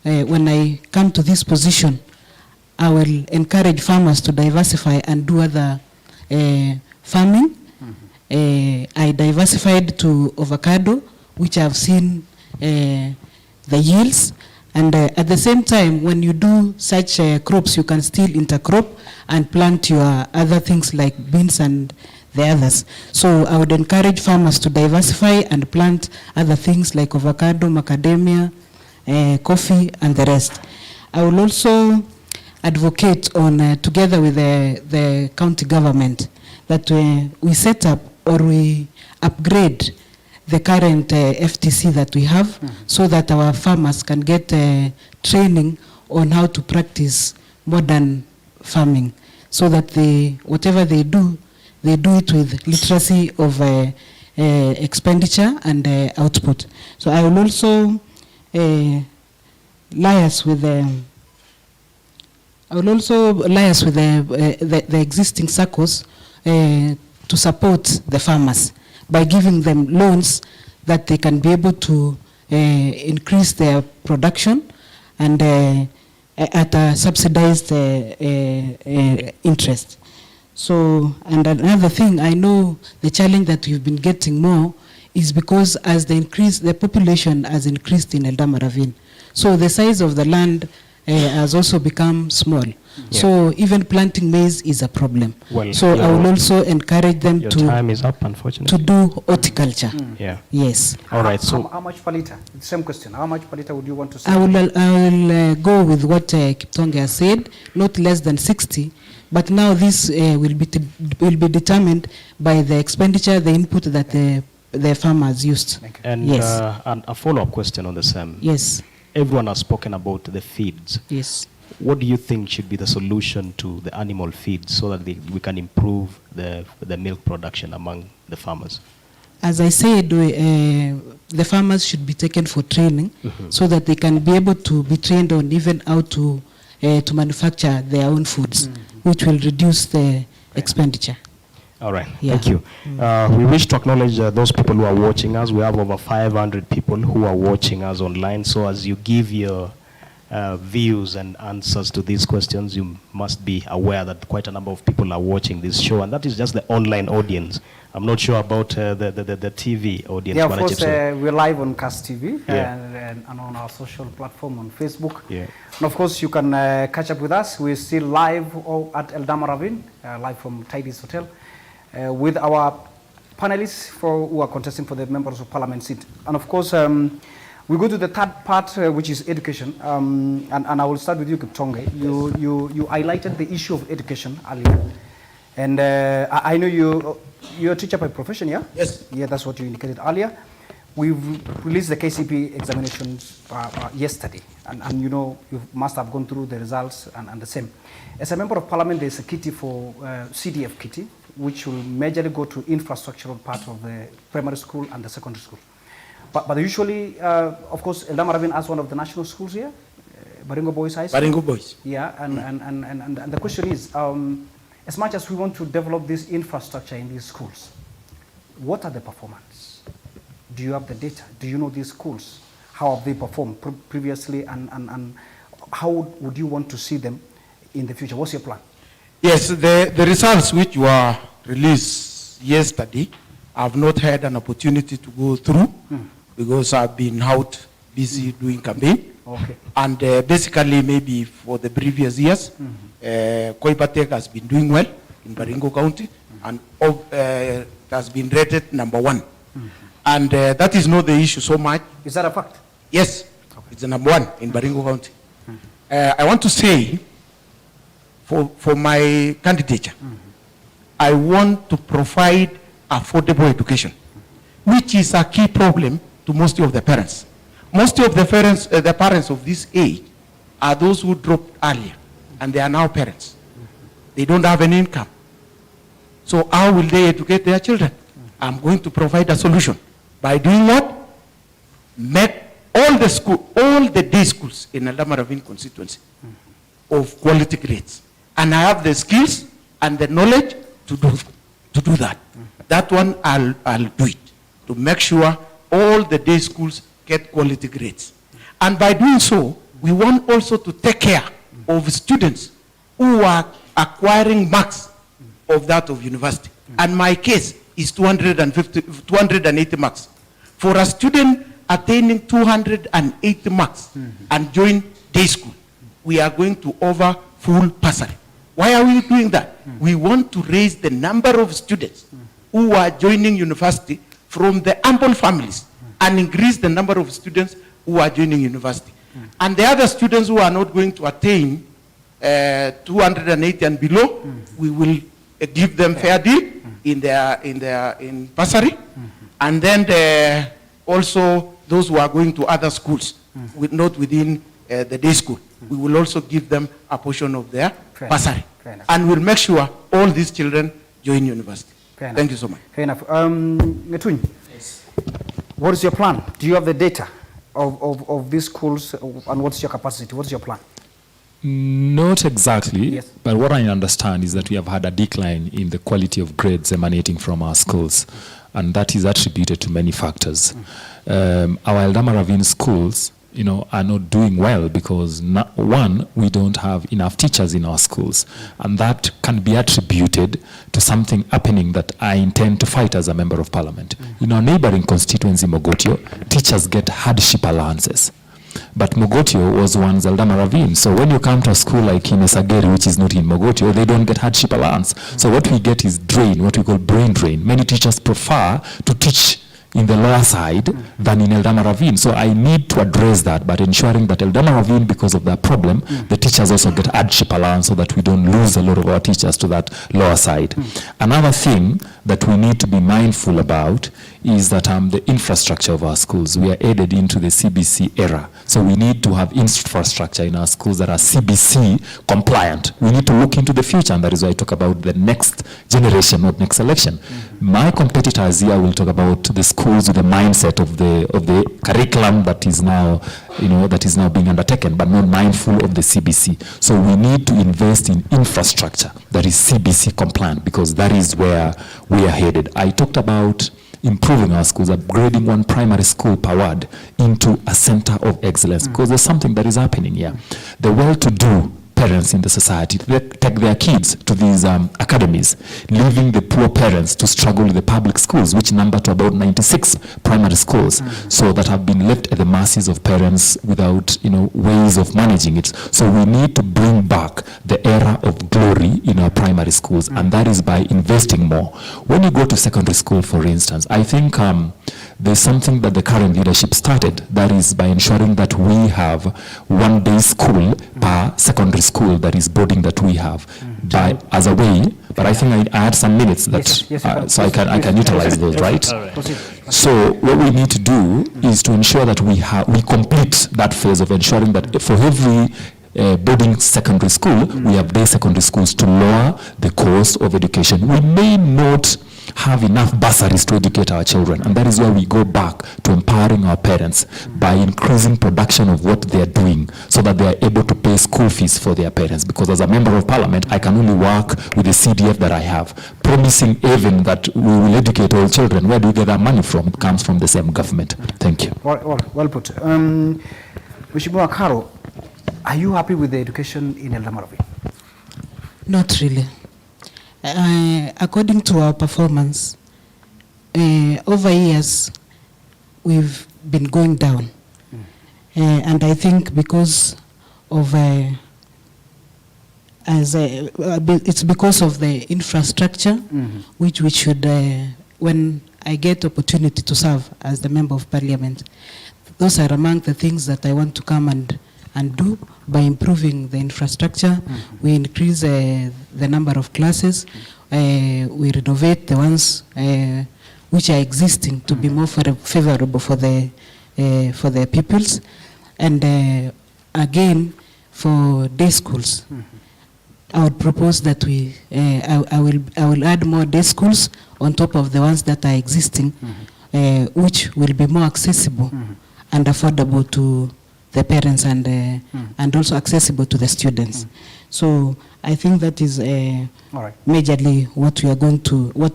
when I come to this position, I will encourage farmers to diversify and do other farming. I diversified to avocado, which I've seen the yields, and at the same time, when you do such crops, you can still intercrop and plant your other things like beans and the others. So I would encourage farmers to diversify and plant other things like avocado, macadamia, coffee, and the rest. I will also advocate on, together with the county government, that we set up or we upgrade the current FTC that we have, so that our farmers can get training on how to practice modern farming, so that whatever they do it with literacy of expenditure and output. So I will also liaise with the existing SACCOs to support the farmers by giving them loans that they can be able to increase their production and at a subsidized interest. So, and another thing, I know the challenge that we've been getting more is because as the population has increased in Eldama Ravine, so the size of the land has also become small. So even planting maize is a problem. Well, so I will also encourage them your time is up, unfortunately. to do horticulture. Yeah. Yes. All right. So How much per liter? Same question. How much per liter would you want to say? I will go with what Kiptonge has said, not less than 60. But now this will be determined by the expenditure, the input that the farmers used. and Yes. and a follow-up question on the same. Yes. Everyone has spoken about the feeds. Yes. What do you think should be the solution to the animal feed so that we can improve the milk production among the farmers? As I said, the farmers should be taken for training so that they can be able to be trained on even how to manufacture their own foods, which will reduce the expenditure. All right, Yeah. thank you. We wish to acknowledge those people who are watching us. We have over 500 people who are watching us online. So as you give your views and answers to these questions, you must be aware that quite a number of people are watching this show, and that is just the online audience. I'm not sure about the TV audience. Yeah, of course, we're live on Cast TV Yeah. and on our social platform on Facebook. Yeah. And of course, you can catch up with us. We're still live at Eldama Ravine, live from Tidy's Hotel, with our panelists who are contesting for the members of parliament seat. And of course, we go to the third part, which is education. And I will start with you, Kiptonge. You highlighted the issue of education earlier. And I know you're a teacher by profession, yeah? Yes. Yeah, that's what you indicated earlier. We've released the KCP examinations yesterday. And you know, you must have gone through the results and the same. As a member of parliament, there's a kitty for CDF kitty, which will majorly go to infrastructural part of the primary school and the secondary school. But usually, of course, Eldama Ravine has one of the national schools here, Baringo Boys High School. Baringo Boys. Yeah, and the question is, as much as we want to develop this infrastructure in these schools, what are the performance? Do you have the data? Do you know these schools? How have they performed previously, and how would you want to see them in the future? What's your plan? Yes, the results which were released yesterday, I've not had an opportunity to go through because I've been out busy doing campaign. Okay. And basically, maybe for the previous years, Koipatek has been doing well in Baringo County, and it has been rated #1. And that is not the issue so much. Is that a fact? Yes, it's the #1 in Baringo County. I want to say, for my candidature, I want to provide affordable education, which is a key problem to most of the parents. Most of the parents of this age are those who dropped earlier, and they are now parents. They don't have any income. So how will they educate their children? I'm going to provide a solution. By doing what? Make all the day schools in Eldama Ravine Constituency of quality grades. And I have the skills and the knowledge to do that. That one, I'll do it, to make sure all the day schools get quality grades. And by doing so, we want also to take care of students who are acquiring marks of that of university. And my case is 280 marks. For a student attaining 280 marks and join day school, we are going to offer full bursary. Why are we doing that? We want to raise the number of students who are joining university from the humble families and increase the number of students who are joining university. And the other students who are not going to attain 280 and below, we will give them fair deal in bursary. And then also those who are going to other schools, not within the day school, we will also give them a portion of their bursary. And we'll make sure all these children join university. Thank you so much. Fair enough. Ngetuny, what is your plan? Do you have the data of these schools, and what's your capacity? What's your plan? Not exactly, Yes. but what I understand is that we have had a decline in the quality of grades emanating from our schools, and that is attributed to many factors. Our Eldama Ravine schools, are not doing well because one, we don't have enough teachers in our schools, and that can be attributed to something happening that I intend to fight as a member of parliament. In our neighboring constituency, Mogotio, teachers get hardship allowances. But Mogotio was once Eldama Ravine. So when you come to a school like in Esageri, which is not in Mogotio, they don't get hardship allowance. So what we get is drain, what we call brain drain. Many teachers prefer to teach in the lower side than in Eldama Ravine. So I need to address that, but ensuring that Eldama Ravine, because of that problem, the teachers also get hardship allowance so that we don't lose a lot of our teachers to that lower side. Another thing that we need to be mindful about is that the infrastructure of our schools, we are headed into the CBC era. So we need to have infrastructure in our schools that are CBC compliant. We need to look into the future, and that is why I talk about the next generation, not next election. My competitors here will talk about the schools with the mindset of the curriculum that is now, that is now being undertaken, but not mindful of the CBC. So we need to invest in infrastructure that is CBC compliant, because that is where we are headed. I talked about improving our schools, upgrading one primary school per ward into a center of excellence, because there's something that is happening here. The well-to-do parents in the society take their kids to these academies, leaving the poor parents to struggle with the public schools, which number to about 96 primary schools, so that have been left at the mercies of parents without ways of managing it. So we need to bring back the era of glory in our primary schools, and that is by investing more. When you go to secondary school, for instance, I think there's something that the current leadership started, that is by ensuring that we have one day school per secondary school, that is boarding that we have, as a way. But I think I had some minutes that so I can utilize those, right? So what we need to do is to ensure that we complete that phase of ensuring that for every boarding secondary school, we have day secondary schools to lower the cost of education. We may not have enough bursaries to educate our children, and that is where we go back to empowering our parents by increasing production of what they are doing, so that they are able to pay school fees for their parents. Because as a member of parliament, I can only work with the CDF that I have, promising even that we will educate all children. Where do we get that money from? It comes from the same government. Thank you. Well put. Mheshimiwa Karo, are you happy with the education in Eldama Ravine? Not really. According to our performance, over years, we've been going down. And I think because of, it's because of the infrastructure, which we should, when I get opportunity to serve as the Member of Parliament, those are among the things that I want to come and do by improving the infrastructure. We increase the number of classes. We renovate the ones which are existing to be more favorable for the pupils. And again, for day schools, I would propose that I will add more day schools on top of the ones that are existing, which will be more accessible and affordable to the parents and also accessible to the students. So I think that is majorly what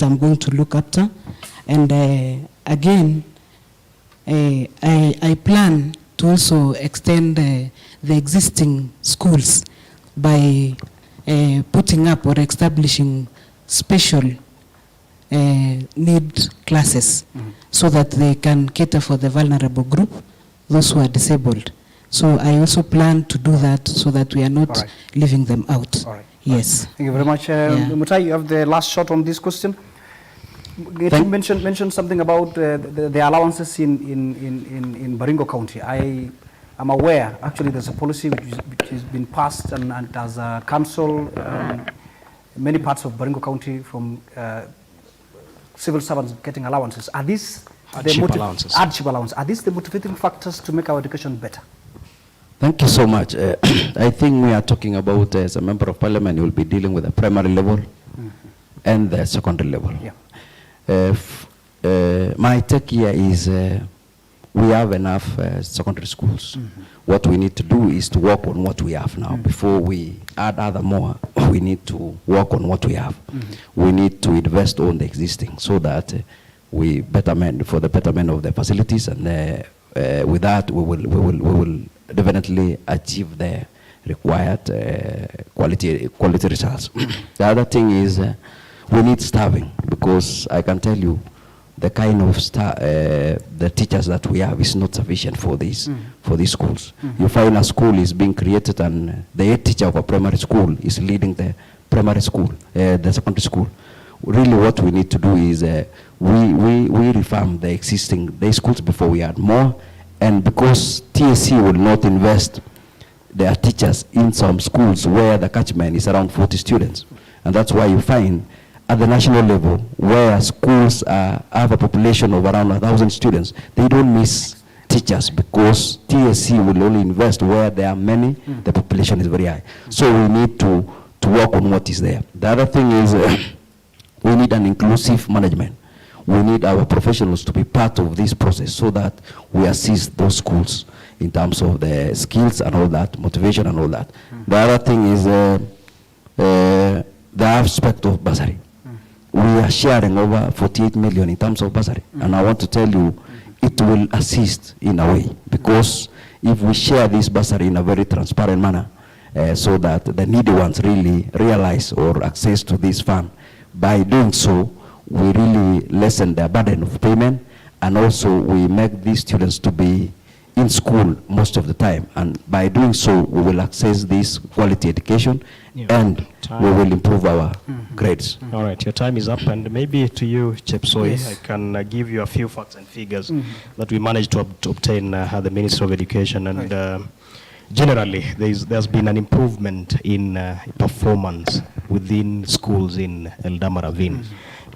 I'm going to look after. And again, I plan to also extend the existing schools by putting up or establishing special need classes so that they can cater for the vulnerable group, those who are disabled. So I also plan to do that so that we are not leaving them out. Yes. Thank you very much. Mutai, you have the last shot on this question. You mentioned something about the allowances in Baringo County. I am aware, actually, there's a policy which has been passed and as a council, many parts of Baringo County from civil servants getting allowances. Are these hardship allowances? Are these the motivating factors to make our education better? Thank you so much. I think we are talking about, as a member of parliament, you will be dealing with the primary level and the secondary level. My take here is we have enough secondary schools. What we need to do is to work on what we have now. Before we add other more, we need to work on what we have. We need to invest on the existing so that we betterment for the betterment of the facilities, and with that we will definitely achieve the required quality results. The other thing is we need staffing, because I can tell you the kind of the teachers that we have is not sufficient for these schools. You find a school is being created and the head teacher of a primary school is leading the primary school, the secondary school. Really what we need to do is we reform the existing day schools before we add more. And because TSC will not invest their teachers in some schools where the catchment is around 40 students. And that's why you find at the national level, where schools have a population of around 1,000 students, they don't miss teachers because TSC will only invest where there are many, the population is very high. So we need to work on what is there. The other thing is we need an inclusive management. We need our professionals to be part of this process so that we assist those schools in terms of the skills and all that, motivation and all that. The other thing is the aspect of bursary. We are sharing over 48 million in terms of bursary. And I want to tell you, it will assist in a way, because if we share this bursary in a very transparent manner, so that the needy ones really realize or access to this fund, by doing so, we really lessen their burden of payment, and also we make these students to be in school most of the time, and by doing so we will access this quality education, and we will improve our grades. All right, your time is up, and maybe to you, Chepsoi, Yes. I can give you a few facts and figures that we managed to obtain at the Ministry of Education, and generally there's been an improvement in performance within schools in Eldama Ravine.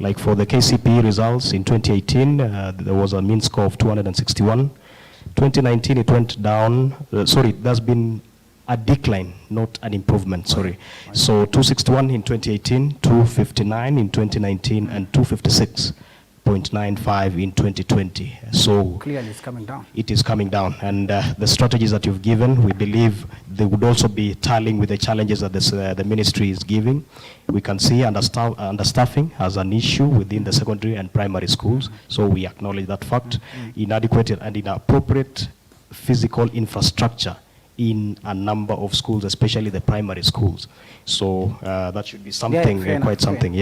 Like for the KCPE results in 2018, there was a mean score of 261. 2019 it went down, there's been a decline, not an improvement, sorry. So 261 in 2018, 259 in 2019, and 256.95 in 2020. So Clearly it's coming down. it is coming down, and the strategies that you've given, we believe they would also be tallying with the challenges that the ministry is giving. We can see understaffing as an issue within the secondary and primary schools, so we acknowledge that fact. Inadequate and inappropriate physical infrastructure in a number of schools, especially the primary schools. So that should be something, quite something,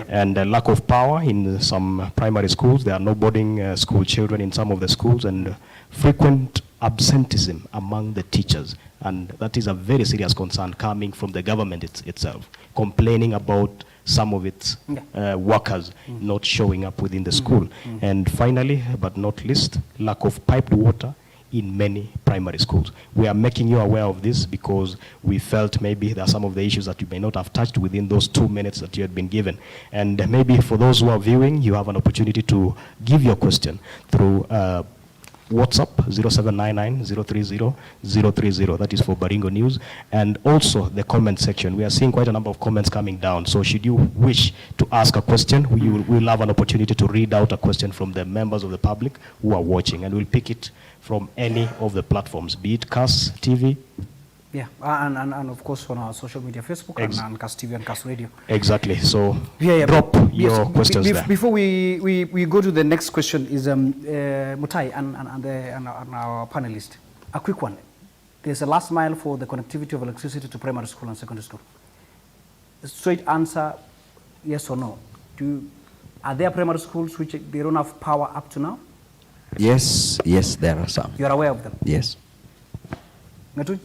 And lack of power in some primary schools. There are no boarding school children in some of the schools, and frequent absenteeism among the teachers. And that is a very serious concern coming from the government itself, complaining about some of its workers not showing up within the school. And finally, but not least, lack of piped water in many primary schools. We are making you aware of this because we felt maybe there are some of the issues that you may not have touched within those 2 minutes that you had been given. And maybe for those who are viewing, you have an opportunity to give your question through WhatsApp 0799-030-030. That is for Baringo News. And also the comment section. We are seeing quite a number of comments coming down. So should you wish to ask a question, we will have an opportunity to read out a question from the members of the public who are watching. And we'll pick it from any of the platforms, be it CAS TV. Yeah, and of course on our social media, Facebook and CAS TV and CAS Radio. Exactly. So drop your questions there. Before we go to the next question is Mutai and our panelist. A quick one. There's a last mile for the connectivity of electricity to primary school and secondary school. Straight answer, yes or no. Are there primary schools which they don't have power up to now? Yes, there are some. You are aware of them? Yes. Ngatu?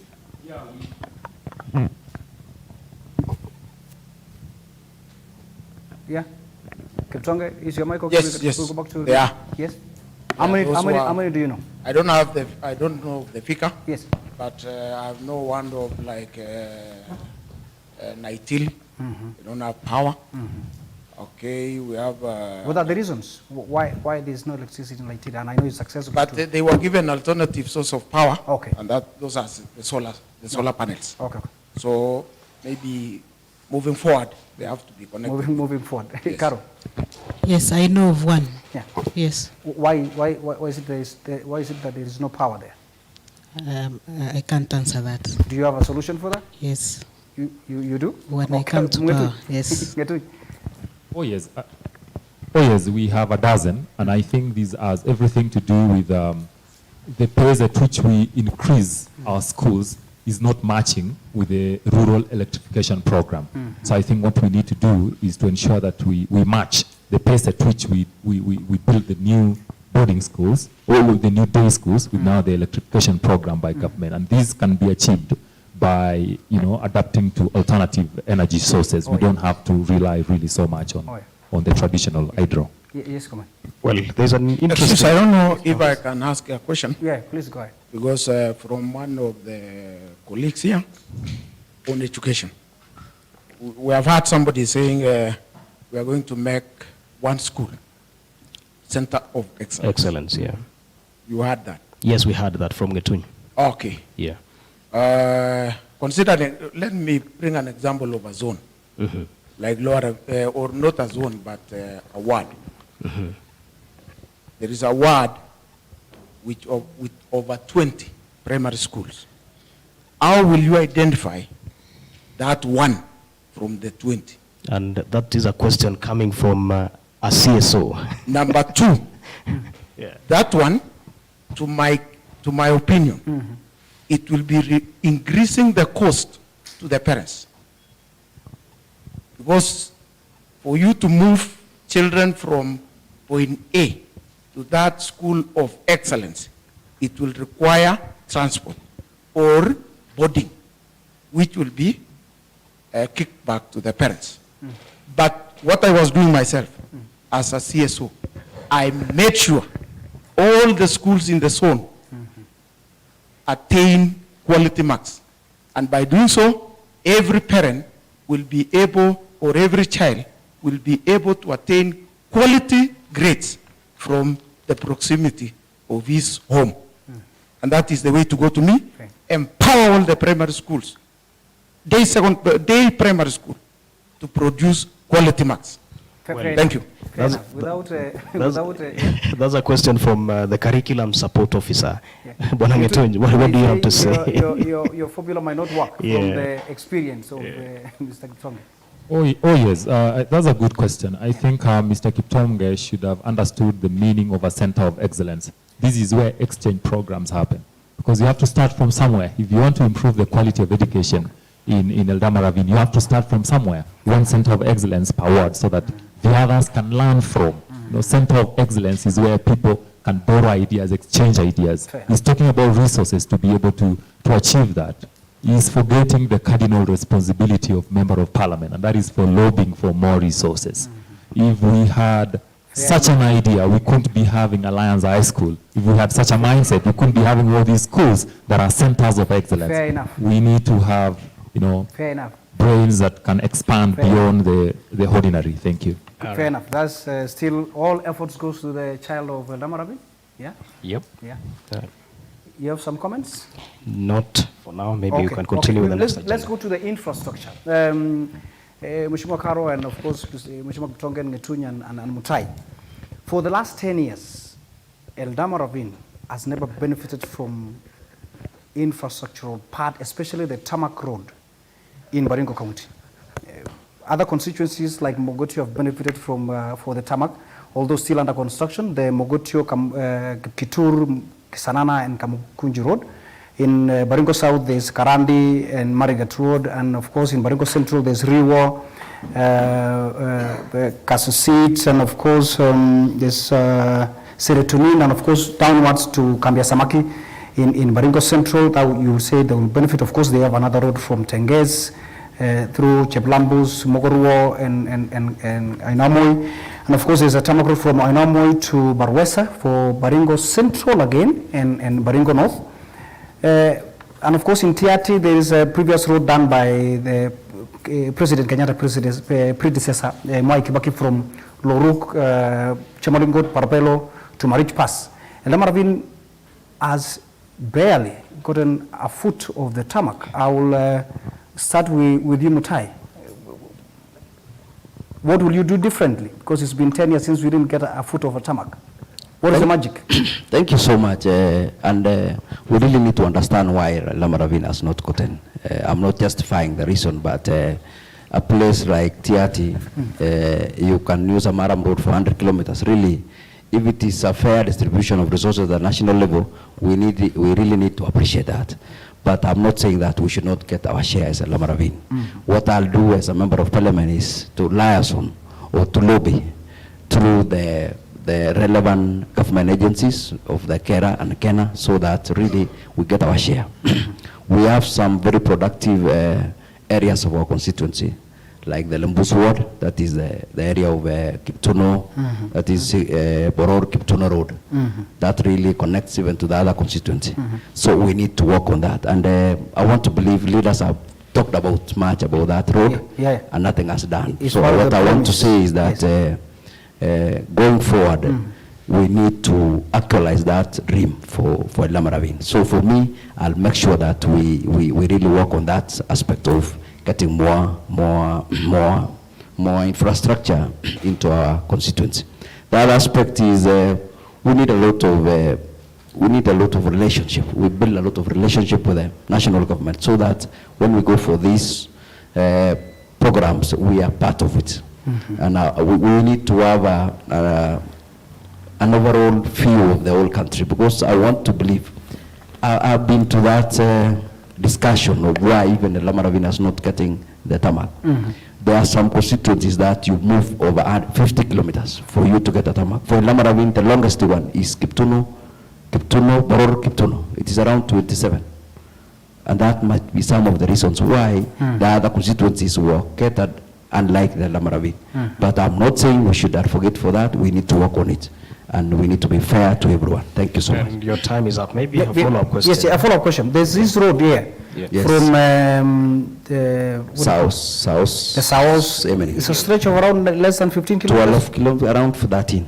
Yeah. Kiptonge, is your mic okay? Yes. We'll go back to Yeah. Yes. How many do you know? I don't know the figure. Yes. But I know one of like Naitil. They don't have power. Okay, we have. What are the reasons why there's no electricity in Laikipia? And I know it's accessible. But they were given alternative source of power. Okay. And those are the solar panels. Okay. So maybe moving forward, they have to be connected. Moving forward. Yes. Carol. Yes, I know of one. Yeah. Yes. Why is it that there is no power there? I can't answer that. Do you have a solution for that? Yes. You do? When I come to power, yes. Oh yes, we have a dozen, and I think these has everything to do with the pace at which we increase our schools is not matching with the rural electrification program. So I think what we need to do is to ensure that we match the pace at which we build the new boarding schools or the new day schools with now the electrification program by government, and this can be achieved by adapting to alternative energy sources. We don't have to rely really so much on the traditional hydro. Yes, come on. Well, there's an interesting. I don't know if I can ask a question. Yeah, please go ahead. Because from one of the colleagues here on education, we have had somebody saying we are going to make one school, Center of Excellence. Excellence, yeah. You heard that? Yes, we heard that from Getuny. Okay. Yeah. Considering, let me bring an example of a zone, like lower, or not a zone, but a ward. There is a ward with over 20 primary schools. How will you identify that one from the 20? And that is a question coming from a CSO. Number two, that one, to my opinion, it will be increasing the cost to the parents. Because for you to move children from point A to that school of excellence, it will require transport or boarding, which will be kicked back to the parents. But what I was doing myself as a CSO, I made sure all the schools in the zone attain quality marks. And by doing so, every parent will be able, or every child will be able to attain quality grades from the proximity of his home. And that is the way to go to me. Okay. Empower all the primary schools, day primary school, to produce quality marks. Thank you. That's a question from the curriculum support officer. Bwana Ngetuny, what do you have to say? Your formula might not work from the experience of Mr. Kiptonge. Oh yes, that's a good question. I think Mr. Kiptonge should have understood the meaning of a center of excellence. This is where exchange programs happen, because you have to start from somewhere. If you want to improve the quality of education in Eldama Ravine, you have to start from somewhere. One center of excellence per ward, so that the others can learn from. You know, center of excellence is where people can borrow ideas, exchange ideas. Fair. He's talking about resources to be able to achieve that. He's forgetting the cardinal responsibility of member of parliament, and that is for lobbying for more resources. If we had such an idea, we couldn't be having Alliance High School. If we had such a mindset, we couldn't be having all these schools that are centers of excellence. Fair enough. We need to have, you know, Fair enough. brains that can expand beyond the ordinary. Thank you. Fair enough. That's still all efforts goes to the child of Eldama Ravine? Yeah? Yep. Yeah. You have some comments? Not for now. Maybe you can continue with the next agenda. Let's go to the infrastructure. Mheshimiwa Karo and of course Mheshimiwa Kiptonge, Ngetuny and Mutai. For the last 10 years, Eldama Ravine has never benefited from infrastructural part, especially the tarmac road in Baringo County. Other constituencies like Mogotio have benefited from for the tarmac, although still under construction. The Mogotio, Kitur, Sanana and Kamukunji Road. In Baringo South, there's Karandi and Marigat Road, and of course in Baringo Central, there's Riwo, Kasusit, and of course there's Serotonin, and of course downwards to Kambia Samaki in Baringo Central. That you say they will benefit. Of course, they have another road from Tenges through Cheplambus, Mogoruo, and Ainamoi. And of course, there's a tarmac road from Ainamoi to Barwesa for Baringo Central again, and Baringo North. And of course, in Tiati, there is a previous road done by the President Kenyatta predecessor, Mwai Kibaki, from Loruk, Chemalingot, Parpelo to Marich Pass. Eldama Ravine has barely gotten a foot of the tarmac. I will start with you, Mutai. What will you do differently? Because it's been 10 years since we didn't get a foot of a tarmac. What is the magic? Thank you so much. We really need to understand why Eldama Ravine has not gotten. I'm not justifying the reason, but a place like Tiati, you can use a Maram road for 100 kilometers. Really, if it is a fair distribution of resources at the national level, we really need to appreciate that. But I'm not saying that we should not get our share as Eldama Ravine. What I'll do as a member of parliament is to liaison or to lobby through the relevant government agencies of the Kera and Kena, so that really we get our share. We have some very productive areas of our constituency, like the Lembus ward, that is the area of Kiptuno, that is Boror Kiptuno Road. That really connects even to the other constituency. So we need to work on that. And I want to believe leaders are talked about much about that road, Yeah. and nothing has done. It's So one of what the I want to promises. say is that going forward, we need to actualize that dream for Eldama Ravine. So for me, I'll make sure that we really work on that aspect of getting more infrastructure into our constituency. The other aspect is we need a lot of relationship. We build a lot of relationship with the national government so that when we go for these programs, we are part of it. And we need to have an overall view of the whole country, because I want to believe, I've been to that discussion of why even the Eldama Ravine is not getting the tarmac. There are some constituencies that you move over 50 kilometers for you to get a tarmac. For Eldama Ravine, the longest one is Kiptuno, Boror, Kiptuno. It is around 27. And that might be some of the reasons why the other constituencies were catered unlike the Eldama Ravine. But I'm not saying we should advocate for that. We need to work on it. And we need to be fair to everyone. Thank you so much. And your time is up. Maybe a follow-up question. Yes, a follow-up question. There's this road here Yes. from the South. The south. Emily. It's a stretch of around less than 15 kilometers. 12 kilometers, around 13.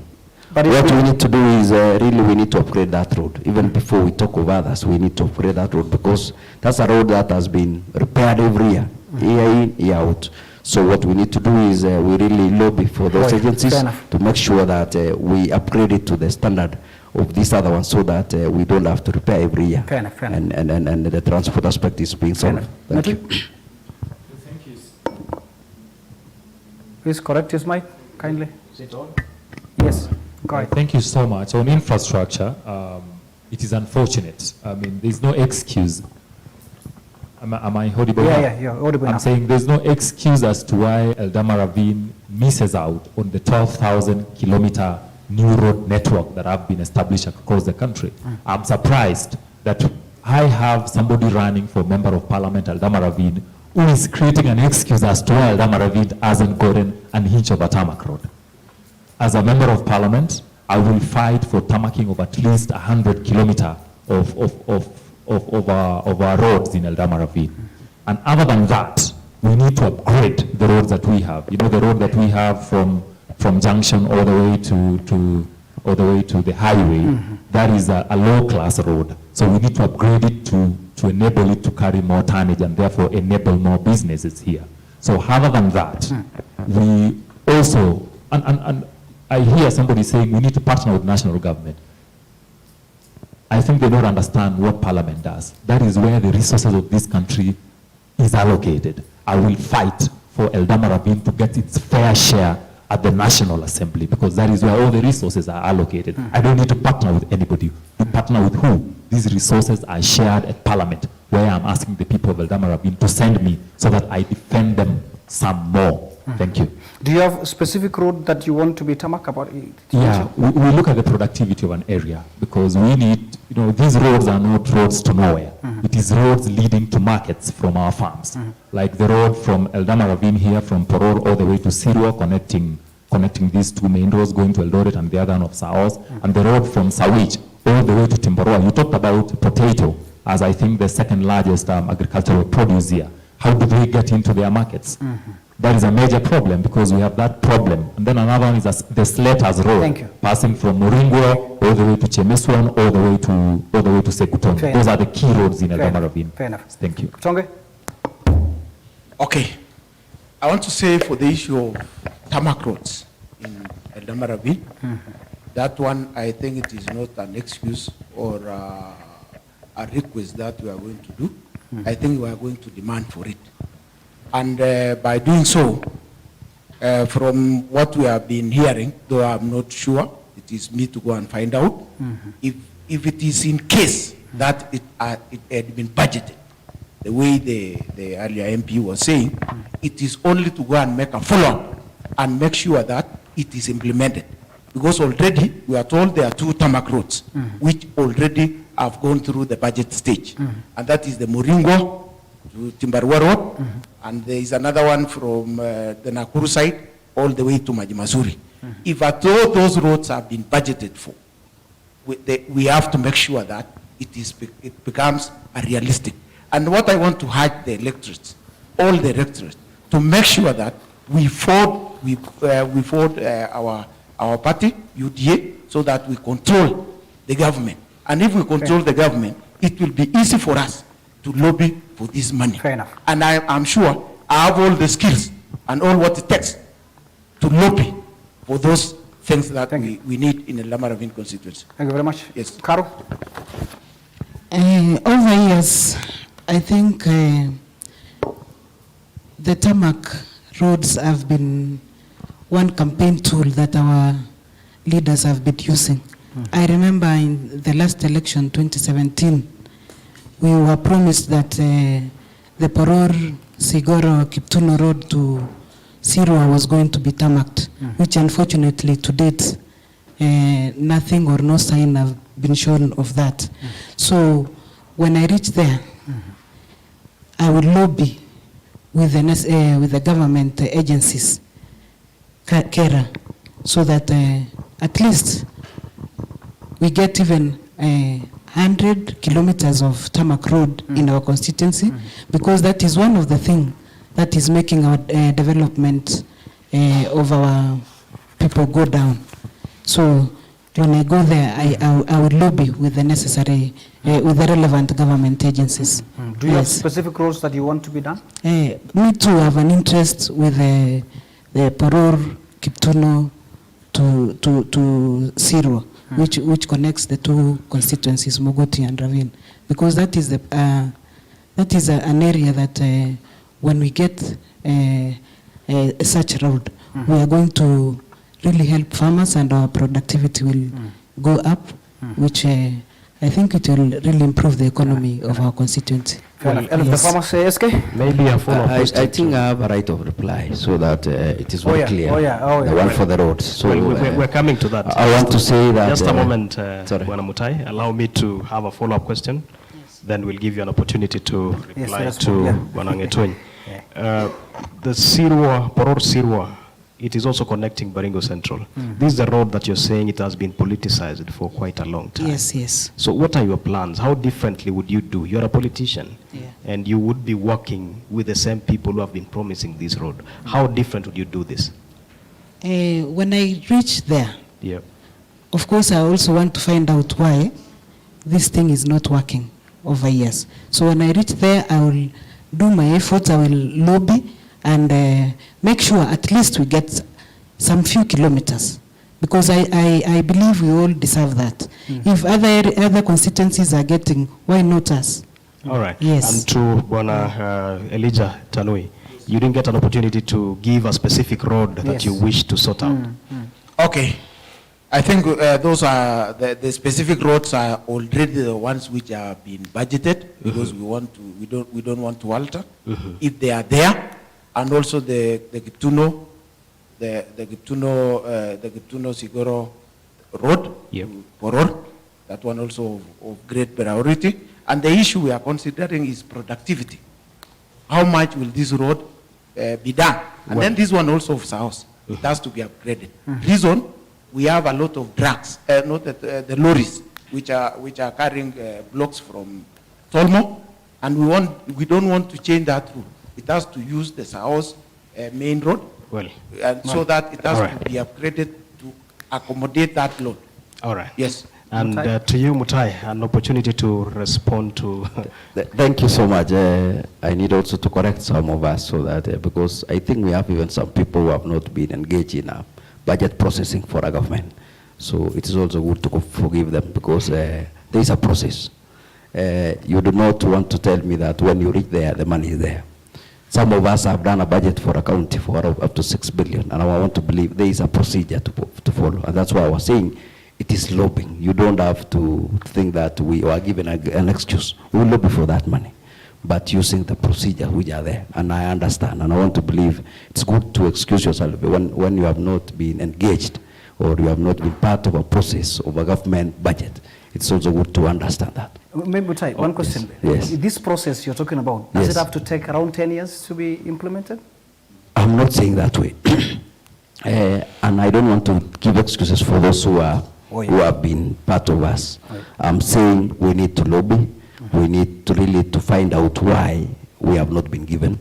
But What we need to do is really we need to upgrade that road. Even before we talk of others, we need to upgrade that road, because that's a road that has been repaired every year, year in, year out. So what we need to do is we really lobby for those Right. agencies Fair enough. to make sure that we upgrade it to the standard of these other ones, so that we don't have to repair every year. Fair enough, fair enough. And the transport aspect is being Fair solved. enough. Thank you. Please correct his mic, kindly. Is it on? Yes, go ahead. Thank you so much. On infrastructure, it is unfortunate. I mean, there's no excuse. Am I audible? Yeah, you're audible I'm now. saying there's no excuse as to why Eldama Ravine misses out on the 12,000 kilometer new road network that have been established across the country. I'm surprised that I have somebody running for member of parliament, Eldama Ravine, who is creating an excuse as to why Eldama Ravine hasn't gotten an inch of a tarmac road. As a member of parliament, I will fight for tarmacking of at least 100 kilometers of our roads in Eldama Ravine. And other than that, we need to upgrade the roads that we have. You know, the road that we have from Junction all the way to the highway, that is a low-class road. So we need to upgrade it to enable it to carry more tonnage and therefore enable more businesses here. So other than that, we also, and I hear somebody saying we need to partner with national government. I think they don't understand what parliament does. That is where the resources of this country is allocated. I will fight for Eldama Ravine to get its fair share at the National Assembly, because that is where all the resources are allocated. I don't need to partner with anybody. To partner with who? These resources are shared at Parliament, where I'm asking the people of Eldama Ravine to send me so that I defend them some more. Thank you. Do you have a specific road that you want to be tarmac about? Yeah, we look at the productivity of an area, because we need, you know, these roads are not roads to nowhere. It is roads leading to markets from our farms. Like the road from Eldama Ravine here, from Poror all the way to Sirwa, connecting these two main roads, going to Eldoret and the other one of Saos, and the road from Sawich all the way to Timborwa. You talked about potato as, I think, the second largest agricultural produce here. How do they get into their markets? That is a major problem, because we have that problem. And then another one is the Slaters Road. Thank you. Passing from Moringo all the way to Chemeswan, all the way to Sekutoni. Fair Those enough. are the key roads in Fair Eldama enough. Ravine. Fair enough. Thank you. Tonge? Okay. I want to say for the issue of tarmac roads in Eldama Ravine, that one, I think it is not an excuse or a request that we are going to do. I think we are going to demand for it. And by doing so, from what we have been hearing, though I'm not sure, it is me to go and find out, if it is in case that it had been budgeted, the way the earlier MP was saying, it is only to go and make a follow-up and make sure that it is implemented. Because already we are told there are 2 tarmac roads, which already have gone through the budget stage. And that is the Moringo to Timbarwa Road, and there is another one from the Nakuru side all the way to Majimazuri. If at all those roads have been budgeted for, we have to make sure that it becomes a realistic. And what I want to urge the electorates all the electorate to make sure that we fought our party, UDA, so that we control the government. And if we control the government, it will be easy for us to lobby for this money. Fair enough. And I'm sure I have all the skills and all what it takes to lobby for those things that we need in the Eldama Ravine constituency. Thank you very much. Yes. Caro? Over years, I think the tarmac roads have been one campaign tool that our leaders have been using. I remember in the last election, 2017, we were promised that the Poror, Sigoro, Kiptuno road to Sirwa was going to be tarmacked, which unfortunately to date, nothing or no sign have been shown of that. So when I reach there, I will lobby with the government agencies, Kera, so that at least we get even 100 kilometers of tarmac road in our constituency, because that is one of the things that is making our development of our people go down. So when I go there, I will lobby with the necessary, with the relevant government agencies. Do you have specific roads that you want to be done? Me too have an interest with the Poror, Kiptuno to Sirwa, which connects the two constituencies, Mogoti and Ravine, because that is an area that when we get such road, we are going to really help farmers and our productivity will go up, which I think it will really improve the economy of our constituency. The farmers say, SK? Maybe a follow-up question. I think I have a right of reply so that it is very clear. The one for the roads. So we're coming to that. I want to say that... Just a moment, Bwana Mutai. Allow me to have a follow-up question. Then we'll give you an opportunity to reply to Bwana Ngetuny. The Sirwa, Poror Sirwa, it is also connecting Baringo Central. This is the road that you're saying it has been politicized for quite a long time. Yes. So what are your plans? How differently would you do? You're a politician, and you would be working with the same people who have been promising this road. How different would you do this? When I reach there, of course, I also want to find out why this thing is not working over years. So when I reach there, I will do my efforts, I will lobby and make sure at least we get some few kilometers, because I believe we all deserve that. If other constituencies are getting, why not us? All right. Yes. And to Bwana Elijah Tanui, you didn't get an opportunity to give a specific road that you wish to sort out. Okay. I think those are the specific roads are already the ones which are being budgeted, because we don't want to alter if they are there, and also the Kiptuno, the Kiptuno Sigoro road, Poror, that one also of great priority. And the issue we are considering is productivity. How much will this road be done? And then this one also of South, it has to be upgraded. Reason, we have a lot of drugs, not the lorries, which are carrying blocks from Tolmo, and we don't want to change that route. It has to use the South main road, so that it has to be upgraded to accommodate that load. All right. Yes. And to you, Mutai, an opportunity to respond to... Thank you so much. I need also to correct some of us, so that because I think we have even some people who have not been engaged in budget processing for a government. So it is also good to forgive them, because there is a process. You do not want to tell me that when you reach there, the money is there. Some of us have done a budget for a county for up to 6 billion, and I want to believe there is a procedure to follow. And that's why I was saying it is lobbying. You don't have to think that we are given an excuse. We will lobby for that money, but using the procedure which are there. And I understand, and I want to believe it's good to excuse yourself when you have not been engaged, or you have not been part of a process of a government budget. It's also good to understand that. Maybe one question. Yes. This process you're talking about, does it have to take around 10 years to be implemented? I'm not saying that way. And I don't want to give excuses for those who have been part of us. I'm saying we need to lobby. We need to really find out why we have not been given.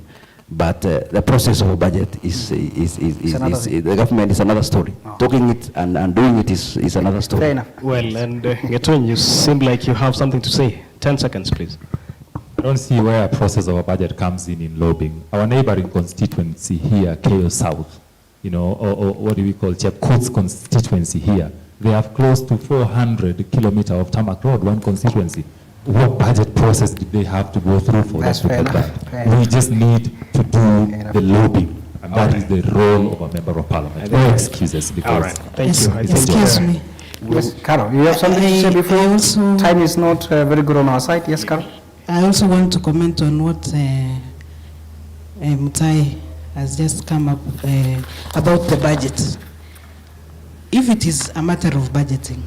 But the process of a budget the government is another story. Oh. Talking it and doing it is another story. Fair enough. Well, and Getun, you seem like you have something to say. 10 seconds, please. I don't see where a process of a budget comes in lobbying. Our neighboring constituency here, Elgeyo South, you know, or what do we call Chepkot's constituency here, they have close to 400 kilometers of tarmac road, one constituency. What budget process did they have to go through for That's that to fair get enough. that? Fair enough. We just need to do enough. the lobbying, and that is Okay. the role of a member of parliament. No excuses, because All right. Thank you. I think, Excuse me. Yes, Carol, you have something to say I before? also- Time is not very good on our side. Yes, Carol? I also want to comment on what Mutai has just come up about the budget. If it is a matter of budgeting,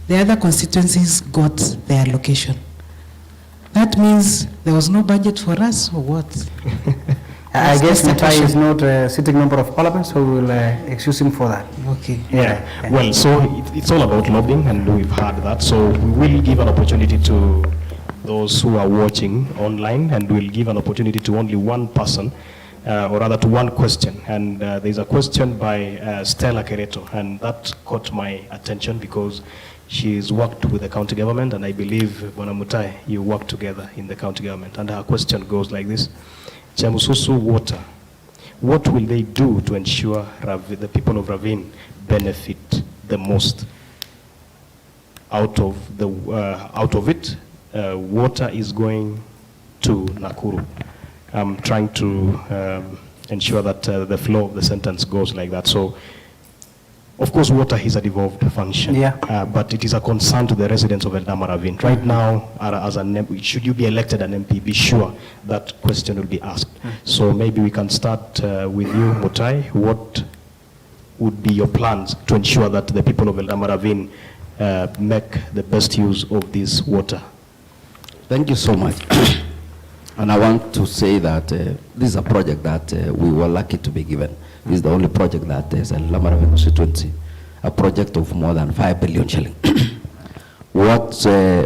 the other constituencies got their allocation. That means there was no budget for us, or what? I That's guess the Mutai question. is not a sitting member of parliament, so we will excuse him for that. Okay. yeah. Well, so it's all about lobbying, and we've heard that. So we will give an opportunity to those who are watching online, and we'll give an opportunity to only one person, or rather to one question. And there's a question by Stella Kericho, and that caught my attention because she's worked with the county government, and I believe, Bwana Mutai, you work together in the county government. And her question goes like this: Chemususu water, what will they do to ensure the people of Ravine benefit the most out of it? Water is going to Nakuru. I'm trying to ensure that the flow of the sentence goes like that. So, of course, water is a devolved function. Yeah. But it is a concern to the residents of Eldama Ravine. Right now, as should you be elected an MP, be sure that question will be asked. So maybe we can start with you, Mutai. What would be your plans to ensure that the people of Eldama Ravine make the best use of this water? Thank you so much. And I want to say that this is a project that we were lucky to be given. This is the only project that is a Eldama Ravine Constituency, a project of more than 5 billion shilling. What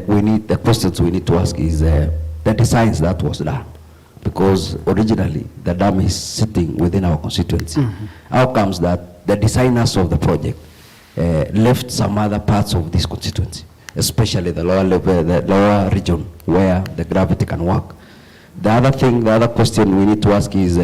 we need, the questions we need to ask is the designs that was done. Because originally the dam is sitting within our constituency. How comes that the designers of the project left some other parts of this constituency, especially the lower level, the lower region where the gravity can work? The other question we need to ask is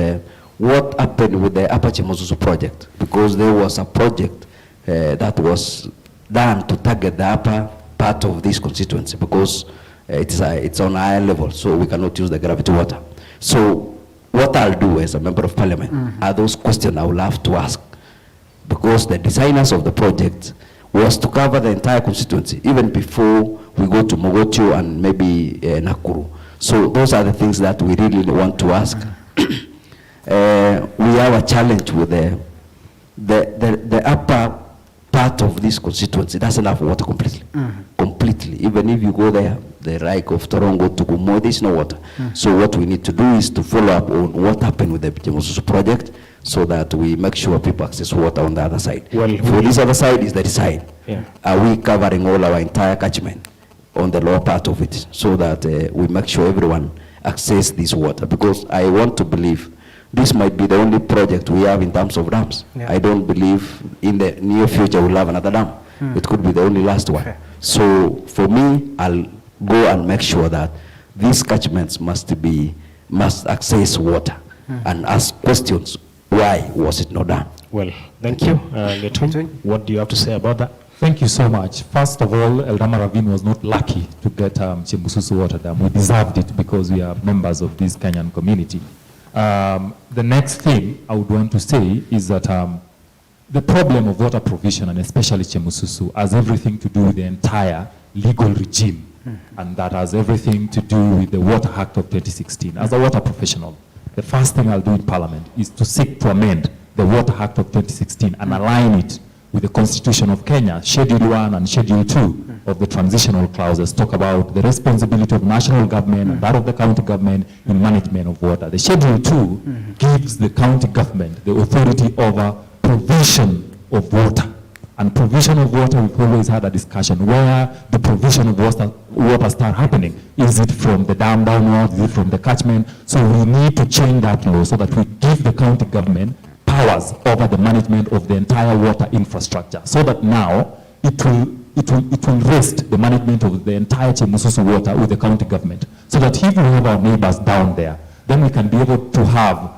what happened with the Upper Chemususu project? Because there was a project that was done to target the upper part of this constituency, because it's on a higher level, so we cannot use the gravity water. So what I'll do as a member of parliament are those questions I will have to ask, because the designers of the project was to cover the entire constituency, even before we go to Mogotio and maybe Nakuru. So those are the things that we really want to ask. We have a challenge with the upper part of this constituency. Doesn't have water completely. Completely. Even if you go there, the right of Torongo, Tuko, there's no water. So what we need to do is to follow up on what happened with the Chemususu project, so that we make sure people access water on the other side. Well, for this other side is the design. Yeah. Are we covering all our entire catchment on the lower part of it, so that we make sure everyone access this water? Because I want to believe this might be the only project we have in terms of dams. Yeah. I don't believe in the near future we'll have another dam. It could be the only last one. Fair. So for me, I'll go and make sure that these catchments must access water and ask questions. Why was it not done? Well, thank you. Getun, what do you have to say about that? Thank you so much. First of all, Eldama Ravine was not lucky to get Chemususu water dam. We deserved it because we are members of this Kenyan community. The next thing I would want to say is that the problem of water provision, and especially Chemususu, has everything to do with the entire legal regime, and that has everything to do with the Water Act of 2016. As a water professional, the first thing I'll do in Parliament is to seek to amend the Water Act of 2016 and align it with the Constitution of Kenya. Schedule 1 and Schedule 2 of the transitional clauses talk about the responsibility of national government and that of the county government in management of water. The Schedule 2 gives the county government the authority over provision of water. And provision of water, we've always had a discussion where the provision of water start happening. Is it from the dam downwards? Is it from the catchment? So we need to change that law so that we give the county government powers over the management of the entire water infrastructure, so that now it will rest the management of the entire Chemususu water with the county government, so that if we have our neighbors down there, then we can be able to have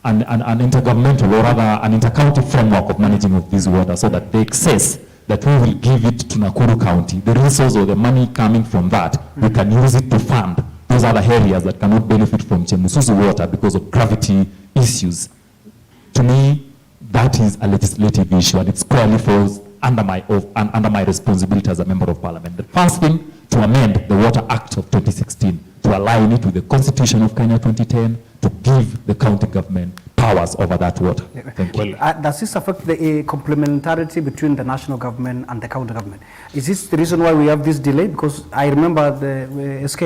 an intergovernmental, or rather an inter-county framework of managing of this water, so that the excess that we will give it to Nakuru County, the resource or the money coming from that, we can use it to fund those other areas that cannot benefit from Chemususu water because of gravity issues. To me, that is a legislative issue, and it squarely falls under my responsibility as a member of parliament. The first thing, to amend the Water Act of 2016, to align it with the Constitution of Kenya 2010, to give the county government powers over that water. Thank you. Does this affect the complementarity between the national government and the county government? Is this the reason why we have this delay? Because I remember the SK,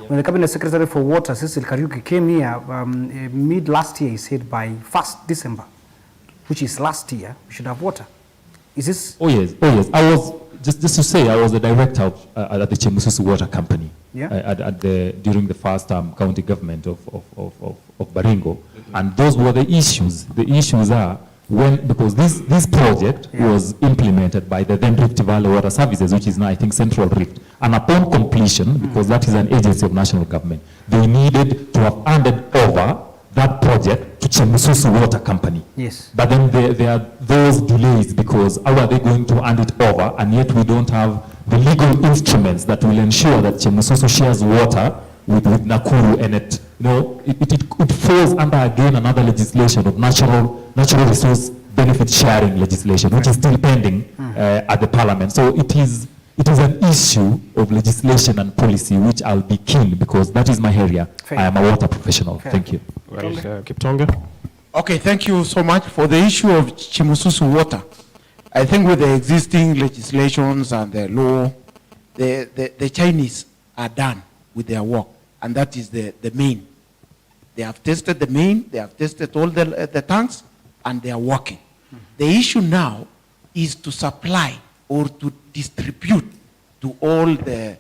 when the Cabinet Secretary for Water, Cecil Kariuki, came here mid last year, he said by 1st December, which is last year, we should have water. Is this? Oh yes. I was, just to say, I was the director at the Chemususu Water Company during the first county government of Baringo. And those were the issues. The issues are, because this project was implemented by the then Rift Valley Water Services, which is now, I think, Central Rift. And upon completion, because that is an agency of national government, they needed to have handed over that project to Chemususu Water Company. Yes. But then there are those delays, because how are they going to hand it over, and yet we don't have the legal instruments that will ensure that Chemususu shares water with Nakuru, and it falls under again another legislation of natural resource benefit sharing legislation, which is still pending at the parliament. So it is an issue of legislation and policy, which I'll be keen, because that is my area. I am a water professional. Thank you. Well, Kiptonga. Okay, thank you so much. For the issue of Chemususu water, I think with the existing legislations and the law, the Chinese are done with their work, and that is the main. They have tested the main, they have tested all the tanks, and they are working. The issue now is to supply or to distribute to all the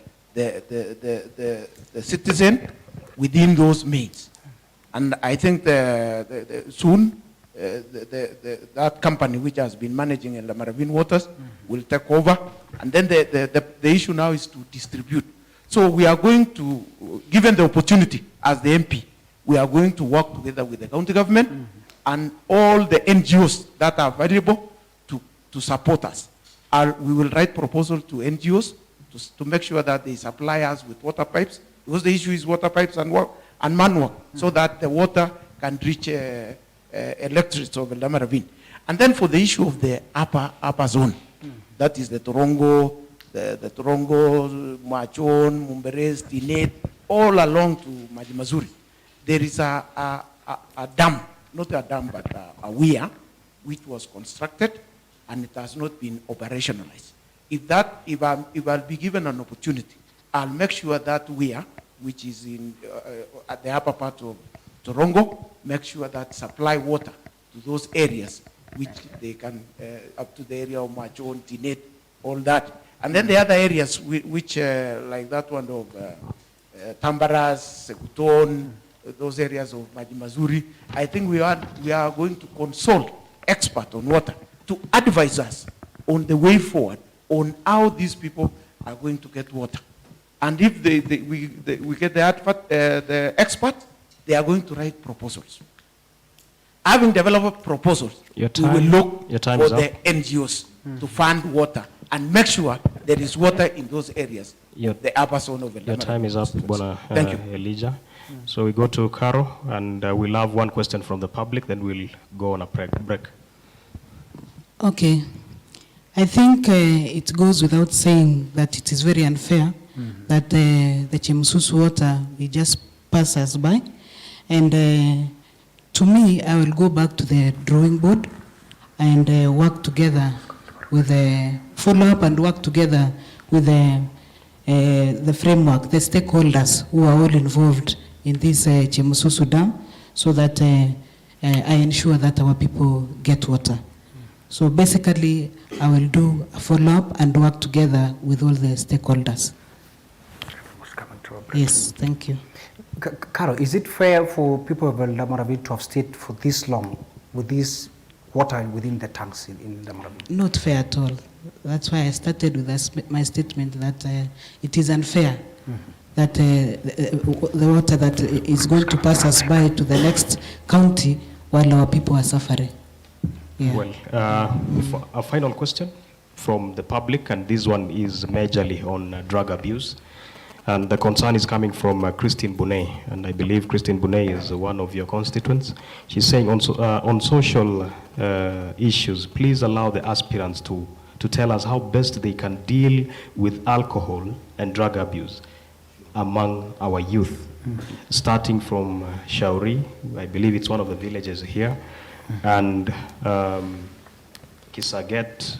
citizen within those mains. And I think soon that company which has been managing Eldama Ravine waters will take over, and then the issue now is to distribute. So we are going to, given the opportunity as the MP, we are going to work together with the county government and all the NGOs that are available to support us. We will write proposal to NGOs to make sure that they supply us with water pipes, because the issue is water pipes and manwork, so that the water can reach electorates of Eldama Ravine. And then for the issue of the upper zone, that is the Torongo, the Torongo, Machon, Mumberes, Tinet, all along to Majimazuri, there is a dam, not a dam, but a weir, which was constructed, and it has not been operationalized. If I'll be given an opportunity, I'll make sure that weir, which is at the upper part of Torongo, make sure that supply water to those areas, which they can, up to the area of Machon, Tinet, all that. And then the other areas which like that one of Tambaras, Sekuton, those areas of Majimazuri, I think we are going to consult experts on water to advise us on the way forward, on how these people are going to get water. And if we get the expert, they are going to write proposals. Having developed proposals, we will look for the NGOs to fund water and make sure there is water in those areas, the upper zone of Eldama. Your time is up, Bona Thank you. Elijah. So we go to Caro, and we'll have one question from the public, then we'll go on a break. Okay. I think it goes without saying that it is very unfair that the Chemususu water will just pass us by. And to me, I will go back to the drawing board and work together with follow up and work together with the framework, the stakeholders who are all involved in this Chemususu dam, so that I ensure that our people get water. So basically, I will do a follow-up and work together with all the stakeholders. Yes, thank you. Carol, is it fair for people of Eldama Ravine to have stayed for this long with this water within the tanks in Eldama Ravine? Not fair at all. That's why I started with my statement that it is unfair that the water that is going to pass us by to the next county while our people are suffering. Yeah. Well, a final question from the public, and this one is majorly on drug abuse. And the concern is coming from Christine Bonet, and I believe Christine Bonet is one of your constituents. She's saying on social issues, please allow the aspirants to tell us how best they can deal with alcohol and drug abuse among our youth, starting from Shauri, I believe it's one of the villages here, and Kisaget,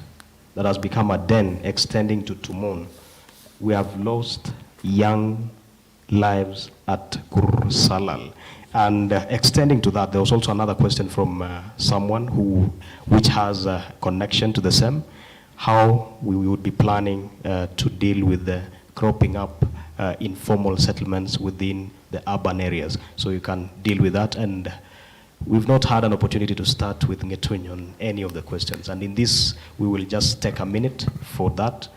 that has become a den extending to Tumon. We have lost young lives at Kursalal. And extending to that, there was also another question from someone which has a connection to the same, how we would be planning to deal with the cropping up informal settlements within the urban areas. So you can deal with that. And we've not had an opportunity to start with Ngetuny on any of the questions. And in this, we will just take a minute for that.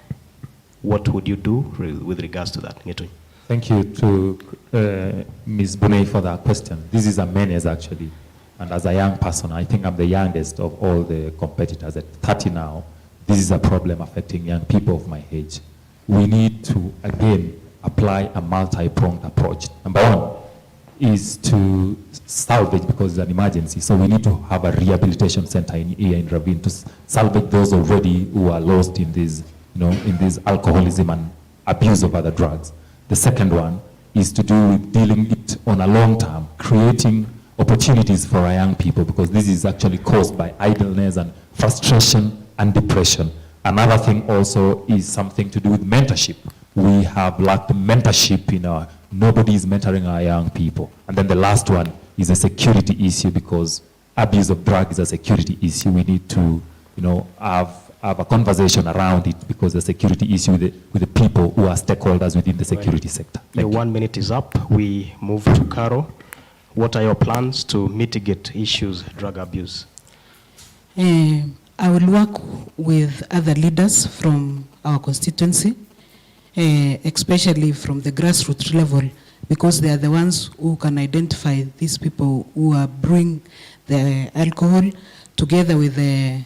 What would you do with regards to that, Ngetuny? Thank you to Ms. Bonet for that question. This is a menace, actually. And as a young person, I think I'm the youngest of all the competitors at 30 now. This is a problem affecting young people of my age. We need to, again, apply a multi-pronged approach. Number one is to salvage, because it's an emergency. So we need to have a rehabilitation center here in Ravine to salvage those already who are lost in this, in this alcoholism and abuse of other drugs. The second one is to do with dealing it on a long term, creating opportunities for our young people, because this is actually caused by idleness and frustration and depression. Another thing also is something to do with mentorship. We have lacked mentorship nobody is mentoring our young people. And then the last one is a security issue, because abuse of drugs is a security issue. We need to, have a conversation around it, because the security issue with the people who are stakeholders within the security sector. Your 1 minute is up. We move to Caro. What are your plans to mitigate issues, drug abuse? I will work with other leaders from our constituency, especially from the grassroots level, because they are the ones who can identify these people who are brewing the alcohol. Together with the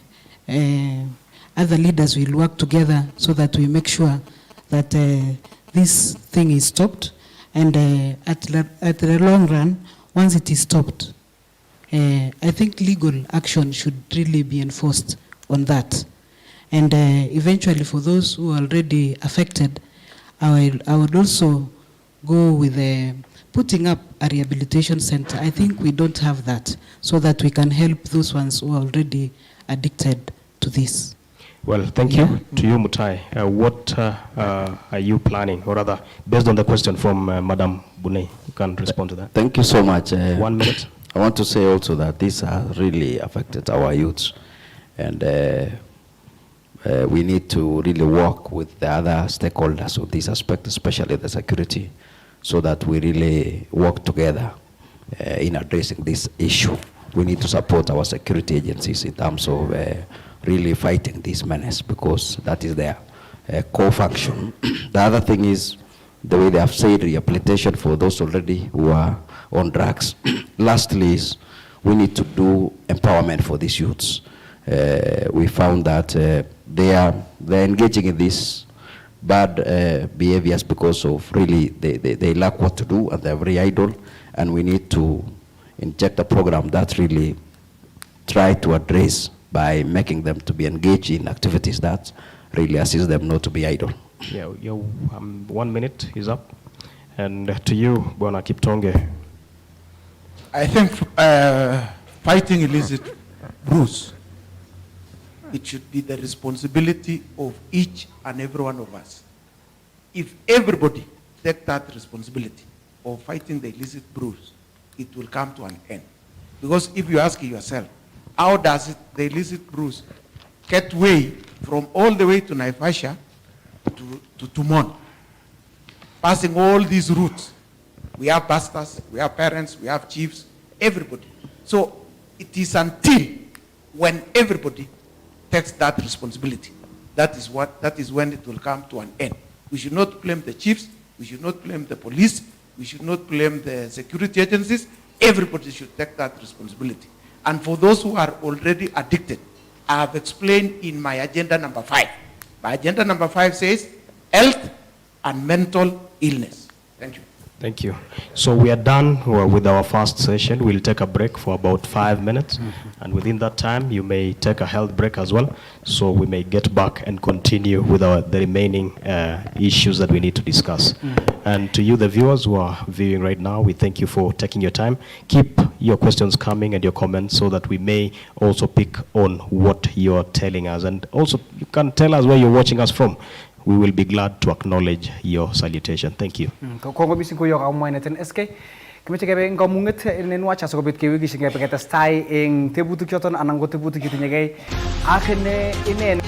other leaders, will work together so that we make sure that this thing is stopped. And at the long run, once it is stopped, I think legal action should really be enforced on that. And eventually, for those who are already affected, I would also go with putting up a rehabilitation center. I think we don't have that, so that we can help those ones who are already addicted to this. Well, thank you to you, Mutai. What are you planning, or rather, based on the question from Madam Bonet, you can respond to that. Thank you so much. 1 minute. I want to say also that this has really affected our youths, and we need to really work with the other stakeholders of this aspect, especially the security, so that we really work together in addressing this issue. We need to support our security agencies in terms of really fighting this menace, because that is their core function. The other thing is the way they have said rehabilitation for those already who are on drugs. Lastly is we need to do empowerment for these youths. We found that they're engaging in this bad behaviors because of really they lack what to do, and they're very idle, and we need to inject a program that really try to address by making them to be engaged in activities that really assist them not to be idle. Yeah, your 1 minute is up. And to you, Bwana Kiptonge. I think fighting illicit brews, it should be the responsibility of each and every one of us. If everybody take that responsibility of fighting the illicit brews, it will come to an end. Because if you ask yourself, how does the illicit brews get way from all the way to Naivasha to Tumon, passing all these routes. We have pastors, we have parents, we have chiefs, everybody. So it is until when everybody takes that responsibility, that is when it will come to an end. We should not blame the chiefs, we should not blame the police, we should not blame the security agencies. Everybody should take that responsibility. And for those who are already addicted, I have explained in my agenda number 5. My agenda number 5 says health and mental illness. Thank you. Thank you. So we are done with our first session. We'll take a break for about 5 minutes. And within that time, you may take a health break as well. So we may get back and continue with the remaining issues that we need to discuss. And to you, the viewers who are viewing right now, we thank you for taking your time. Keep your questions coming and your comments so that we may also pick on what you're telling us. And also, you can tell us where you're watching us from. We will be glad to acknowledge your salutation. Thank you. Kongo bising ko yung kamuainatan SK. Kami cakap engkau mungut inen wacha sokobit kewi gising kaya pakai testai eng tebutu kyoton anang go tebutu gitu nyagai. Akhirnya inen.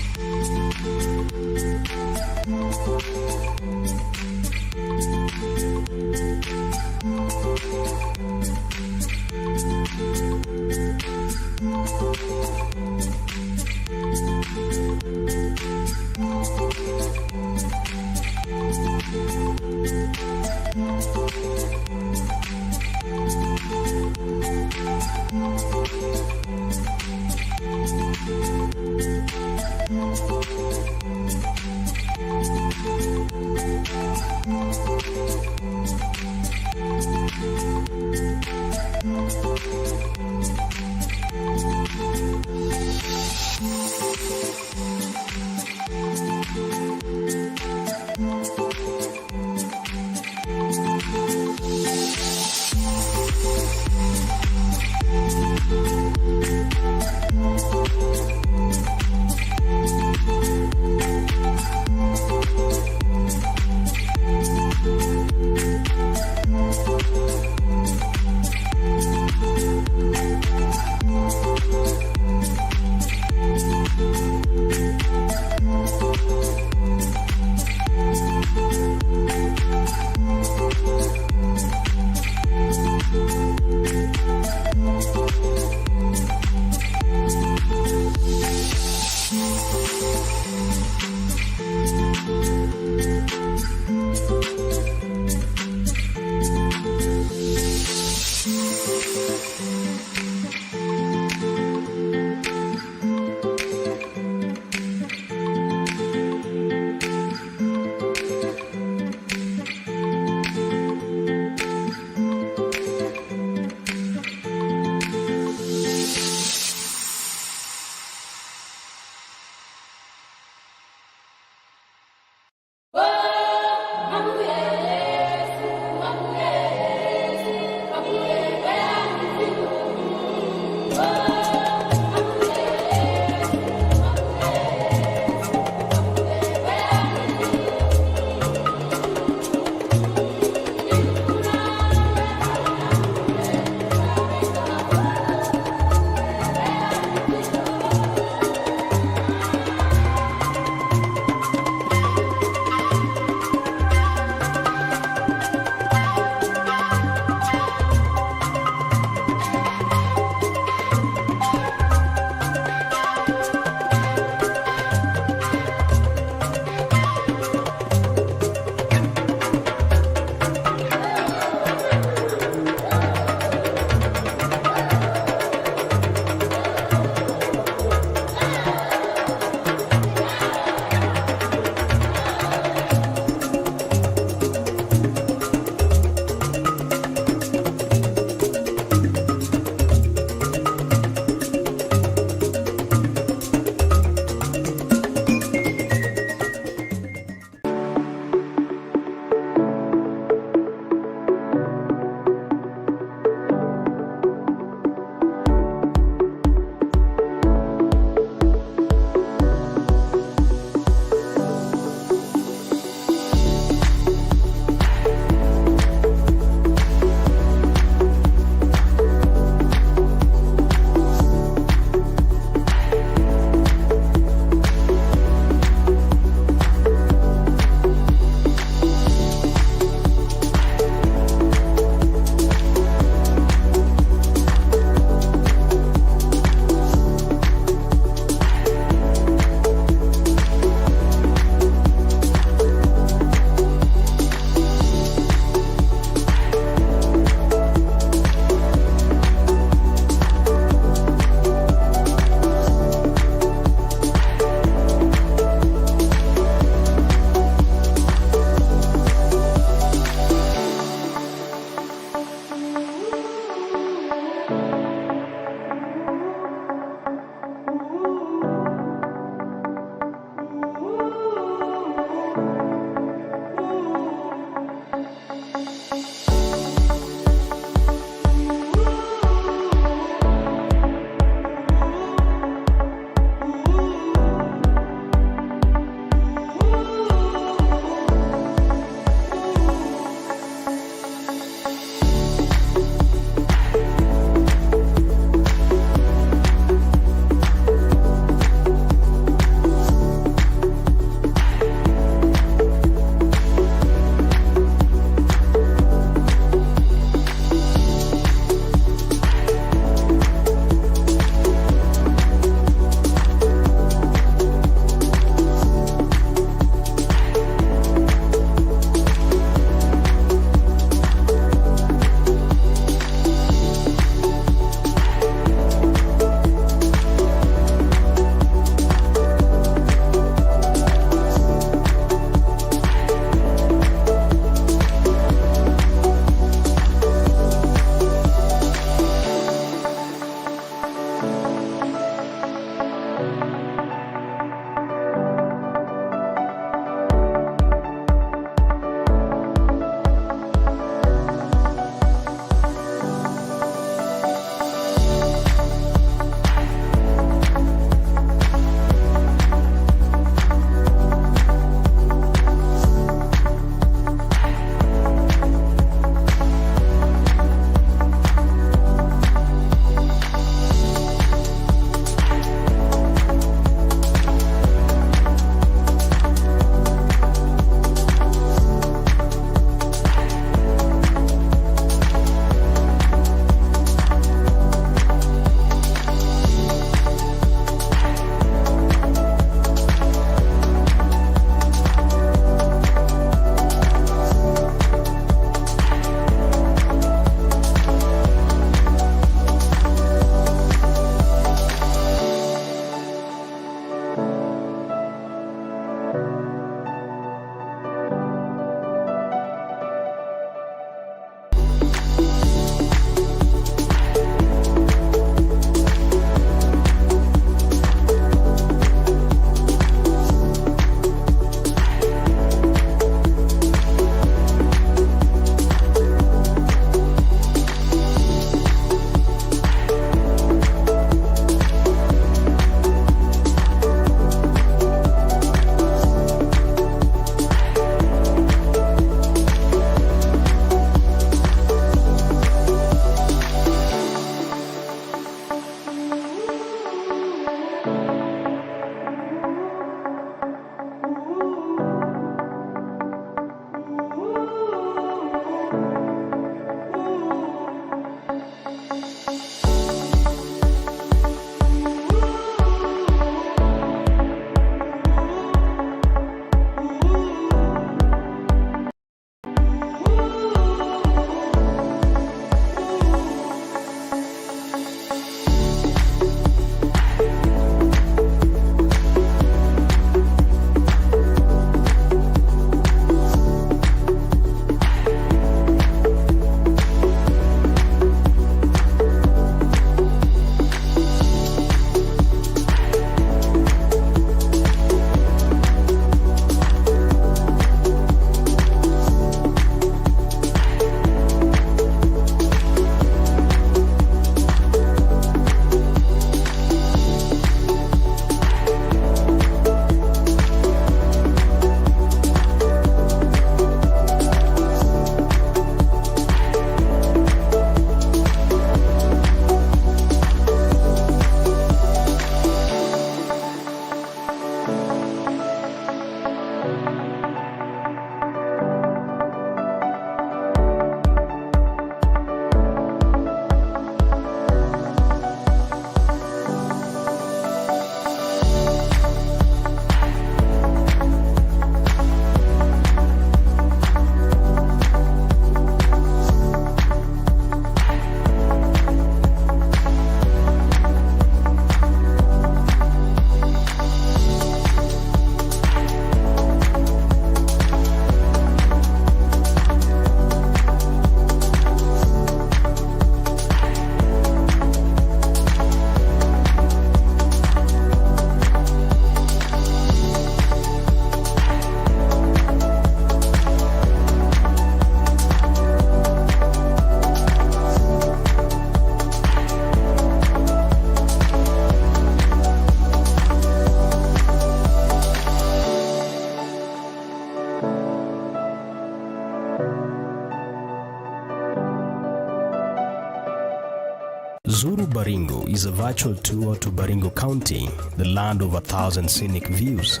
is a virtual tour to Baringo County, the land of 1,000 scenic views.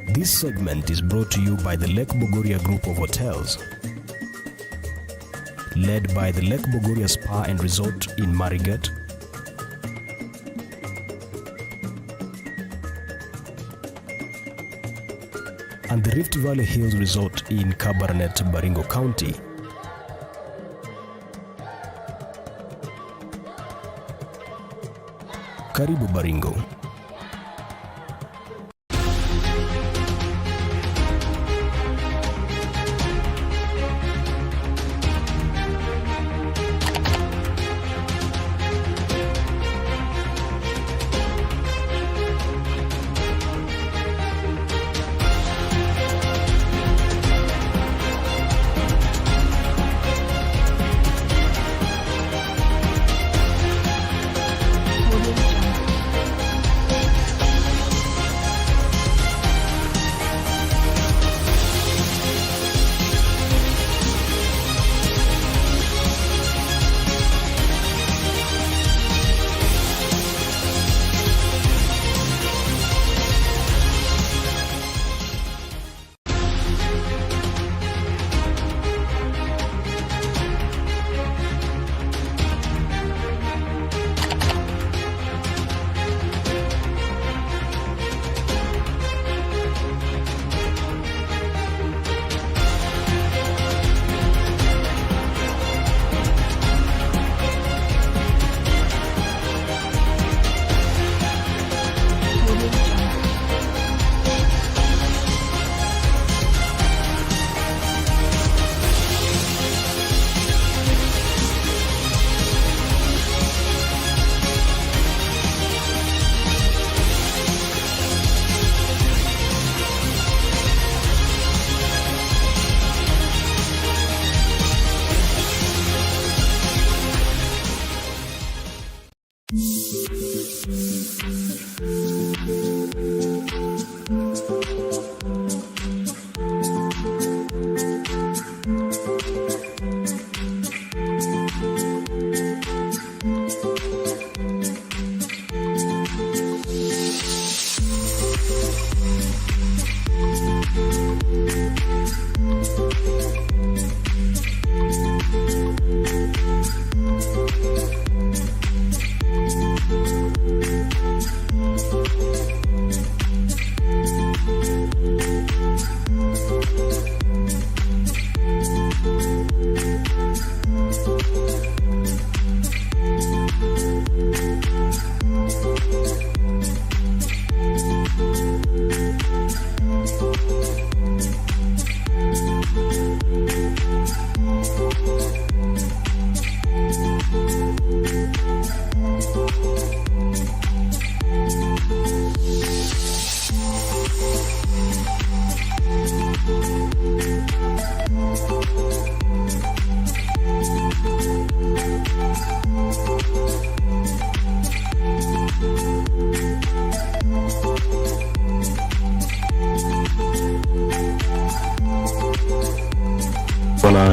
This segment is brought to you by the Lake Bogoria Group of Hotels, led by the Lake Bogoria Spa and Resort in Marakwet, and the Rift Valley Hills Resort in Kabarnet, Baringo County. Karibu Baringo.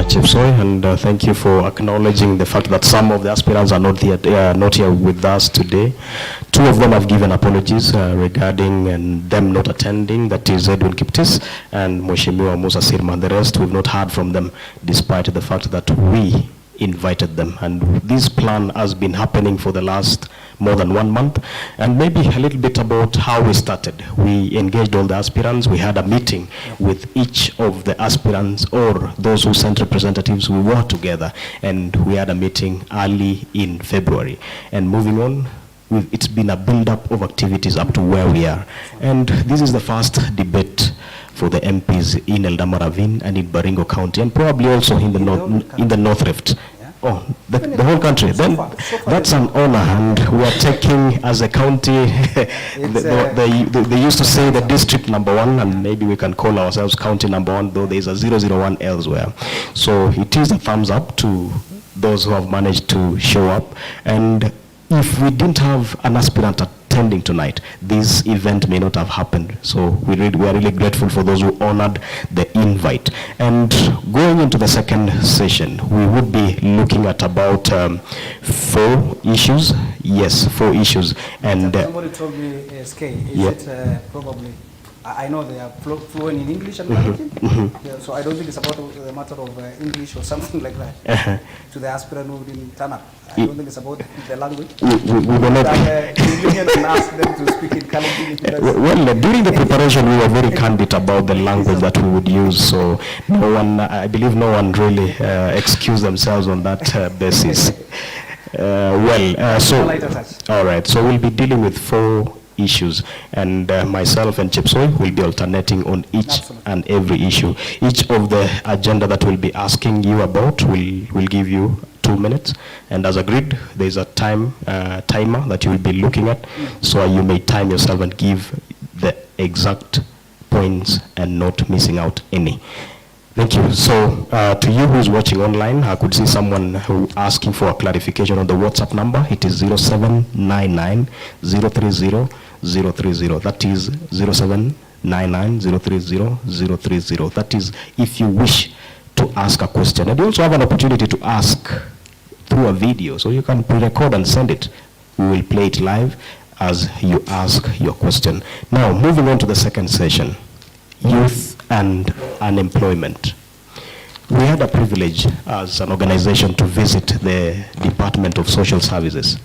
Chipsoy, and thank you for acknowledging the fact that some of the aspirants are not here with us today. Two of them have given apologies regarding them not attending, that is Edwin Kiptis and Mheshimiwa Musa Sirma. The rest we've not heard from them, despite the fact that we invited them. And this plan has been happening for the last more than 1 month. And maybe a little bit about how we started. We engaged all the aspirants. We had a meeting with each of the aspirants or those who sent representatives. We were together and we had a meeting early in February. And moving on, it's been a build-up of activities up to where we are. And this is the first debate for the MPs in Eldama Ravine and in Baringo County, and probably also in the North Rift. Yeah. Oh, the whole country. So then that's an honor, and we are taking as a county. They used to say the district #1, and maybe we can call ourselves county #1, though there is a 001 elsewhere. So it is a thumbs up to those who have managed to show up. And if we didn't have an aspirant attending tonight, this event may not have happened. So we are really grateful for those who honored the invite. And going into the second session, we would be looking at about 4 issues. Yes, 4 issues. And somebody told me, SK, is it probably, I know they are fluent in English and American, yeah, so I don't think it's about the matter of English or something like that. To the aspirant who didn't turn up, I don't think it's about the language. We will not. Union and ask them to speak in Kalenjin. Well, during the preparation, we were very candid about the language that we would use. So no one, I believe, no one really excused themselves on that basis. All right. So we'll be dealing with 4 issues, and myself and Chepsoi will be alternating on each and every issue. Each of the agenda that we'll be asking you about will give you 2 minutes, and as agreed, there's a timer that you will be looking at, so you may time yourself and give the exact points and not missing out any. Thank you. So to you who's watching online, I could see someone who asking for a clarification on the WhatsApp number. It is 0799 030 030. That is 0799 030 030. That is if you wish to ask a question. And you also have an opportunity to ask through a video. So you can pre-record and send it. We will play it live as you ask your question. Now, moving on to the second session, youth and unemployment. We had a privilege as an organization to visit the Department of Social Services,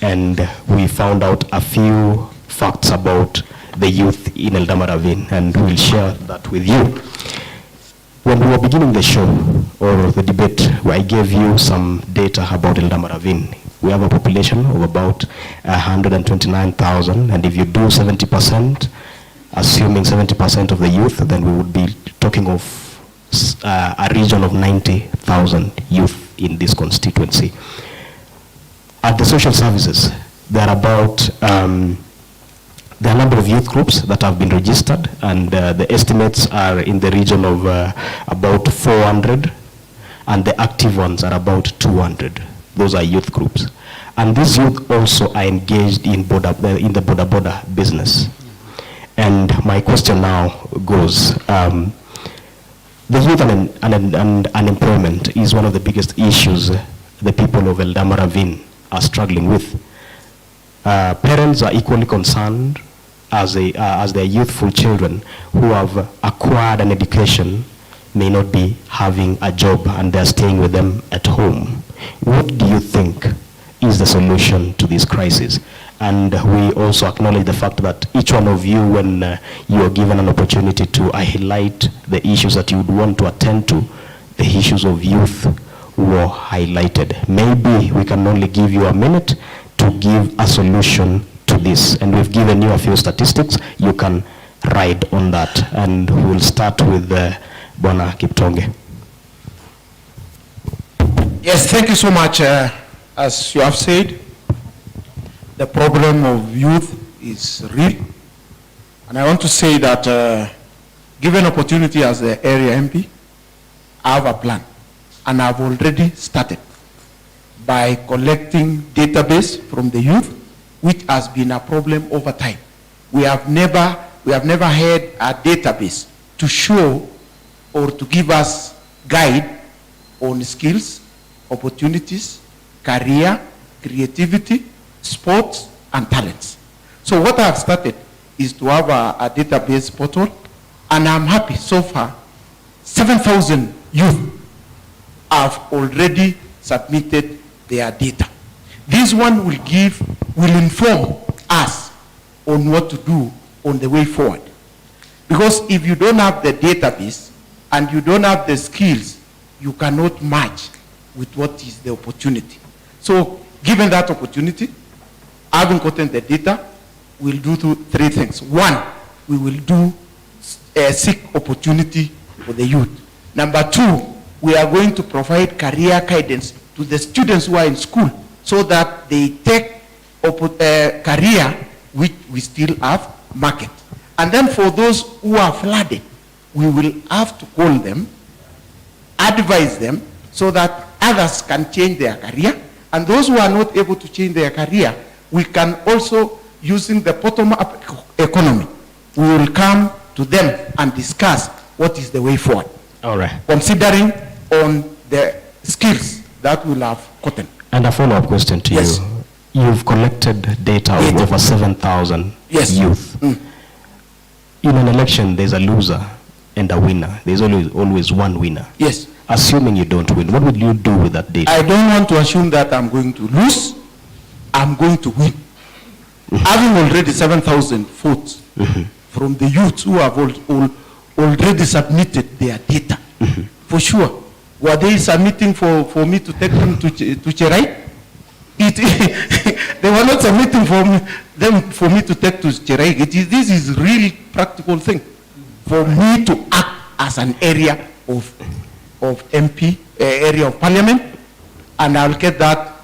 and we found out a few facts about the youth in Eldama Ravine, and we'll share that with you. When we were beginning the show, or the debate, I gave you some data about Eldama Ravine. We have a population of about 129,000, and if you do 70%, assuming 70% of the youth, then we would be talking of a region of 90,000 youth in this constituency. At the social services, there are about there are a number of youth groups that have been registered, and the estimates are in the region of about 400, and the active ones are about 200. Those are youth groups, and these youth also are engaged in the border business. And my question now goes, the youth and unemployment is one of the biggest issues the people of Eldama Ravine are struggling with. Parents are equally concerned as their youthful children who have acquired an education may not be having a job and they're staying with them at home. What do you think is the solution to this crisis? And we also acknowledge the fact that each one of you, when you are given an opportunity to highlight the issues that you would want to attend to, the issues of youth were highlighted. Maybe we can only give you a minute to give a solution to this. And we've given you a few statistics. You can ride on that. And we'll start with Bwana Kiptonge. Yes, thank you so much. As you have said, the problem of youth is real. And I want to say that given opportunity as the area MP, I have a plan. And I've already started by collecting database from the youth, which has been a problem over time. We have never had a database to show or to give us guide on skills, opportunities, career, creativity, sports, and talents. So what I have started is to have a database portal, and I'm happy so far, 7,000 youth have already submitted their data. This one will inform us on what to do on the way forward. Because if you don't have the database and you don't have the skills, you cannot match with what is the opportunity. So given that opportunity, having gotten the data, we'll do 3 things. 1, we will do seek opportunity for the youth. Number 2, we are going to provide career guidance to the students who are in school so that they take career which we still have market. And then for those who are flooded, we will have to call them, advise them so that others can change their career. And those who are not able to change their career, we can also using the bottom-up economy. We will come to them and discuss what is the way forward. All right. Considering on the skills that we'll have gotten. And a follow-up question to Yes. you. You've collected data of over 7,000 Yes. youth. In an election, there's a loser and a winner. There's always one winner. Yes. Assuming you don't win, what will you do with that data? I don't want to assume that I'm going to lose. I'm going to win. Having already 7,000 votes from the youths who have already submitted their data, for sure. Were they submitting for me to take them to Cherai? They were not submitting for me to take to Cherai. This is really practical thing for me to act as an area of MP, area of parliament, and I'll get that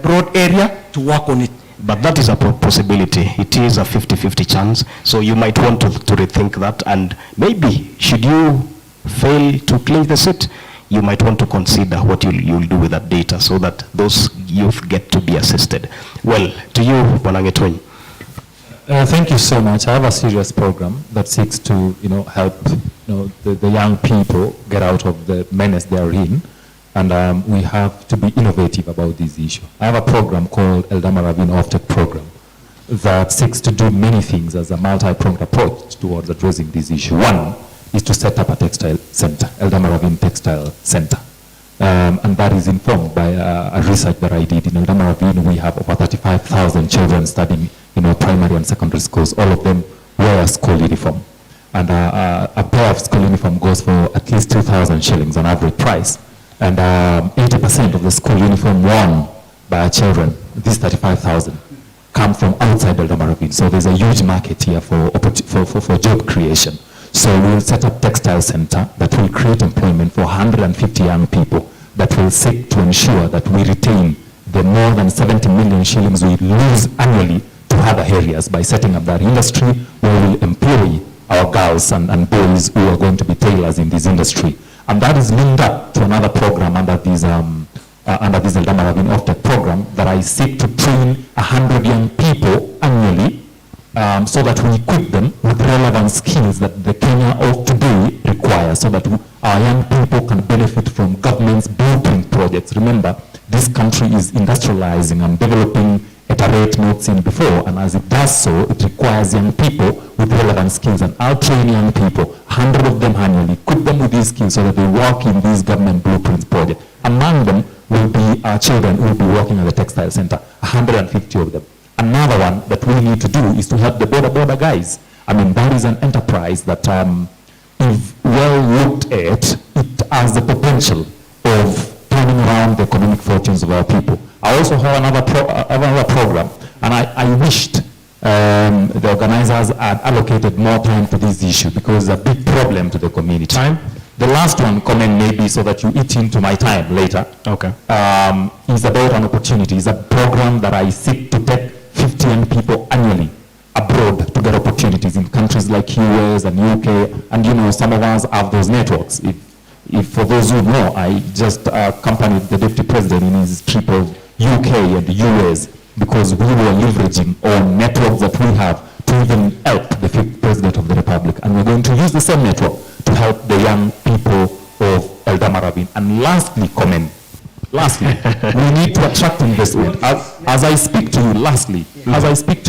broad area to work on it. But that is a possibility. It is a 50-50 chance. So you might want to rethink that. And maybe, should you fail to clinch the seat, you might want to consider what you'll do with that data so that those youth get to be assisted. Well, to you, Wanangetony. Thank you so much. I have a serious program that seeks to, help, the young people get out of the menace they are in, and we have to be innovative about this issue. I have a program called Eldama Ravine Offtake Program that seeks to do many things as a multi-pronged approach towards addressing this issue. One is to set up a textile center, Eldama Ravine Textile Center. And that is informed by a research that I did. In Eldama Ravine, we have over 35,000 children studying, primary and secondary schools. All of them wear a school uniform. And a pair of school uniform goes for at least 2,000 shillings on average price. And 80% of the school uniform worn by our children, these 35,000, come from outside Eldama Ravine. So there's a huge market here for job creation. So we'll set up textile center that will create employment for 150 young people that will seek to ensure that we retain the more than 70 million shillings we lose annually to other areas by setting up that industry where we'll employ our girls and boys who are going to be tailors in this industry. And that is linked up to another program under this Eldama Ravine Offtake program that I seek to train 100 young people annually so that we equip them with relevant skills that the Kenya of today requires, so that our young people can benefit from government's blueprint projects. Remember, this country is industrializing and developing at a rate not seen before, and as it does so, it requires young people with relevant skills, and I'll train young people, 100 of them annually, equip them with these skills so that they work in these government blueprints projects. Among them will be our children who will be working at the textile center, 150 of them. Another one that we need to do is to help the border guys. I mean, that is an enterprise that, if well looked at, it has the potential of turning around the economic fortunes of our people. I also have another program, and I wished the organizers had allocated more time to this issue because it's a big problem to the community. Time? The last one, comment maybe so that you eat into my time later. Okay. Is about an opportunity. It's a program that I seek to take 50 young people annually abroad to get opportunities in countries like US and UK, and some of us have those networks. If for those who know, I just accompanied the deputy president in his trip of UK and the US because we were leveraging on networks that we have to even help the fifth president of the republic, and we're going to use the same network to help the young people of Eldama Ravine. And lastly, we need to attract investment. As I speak to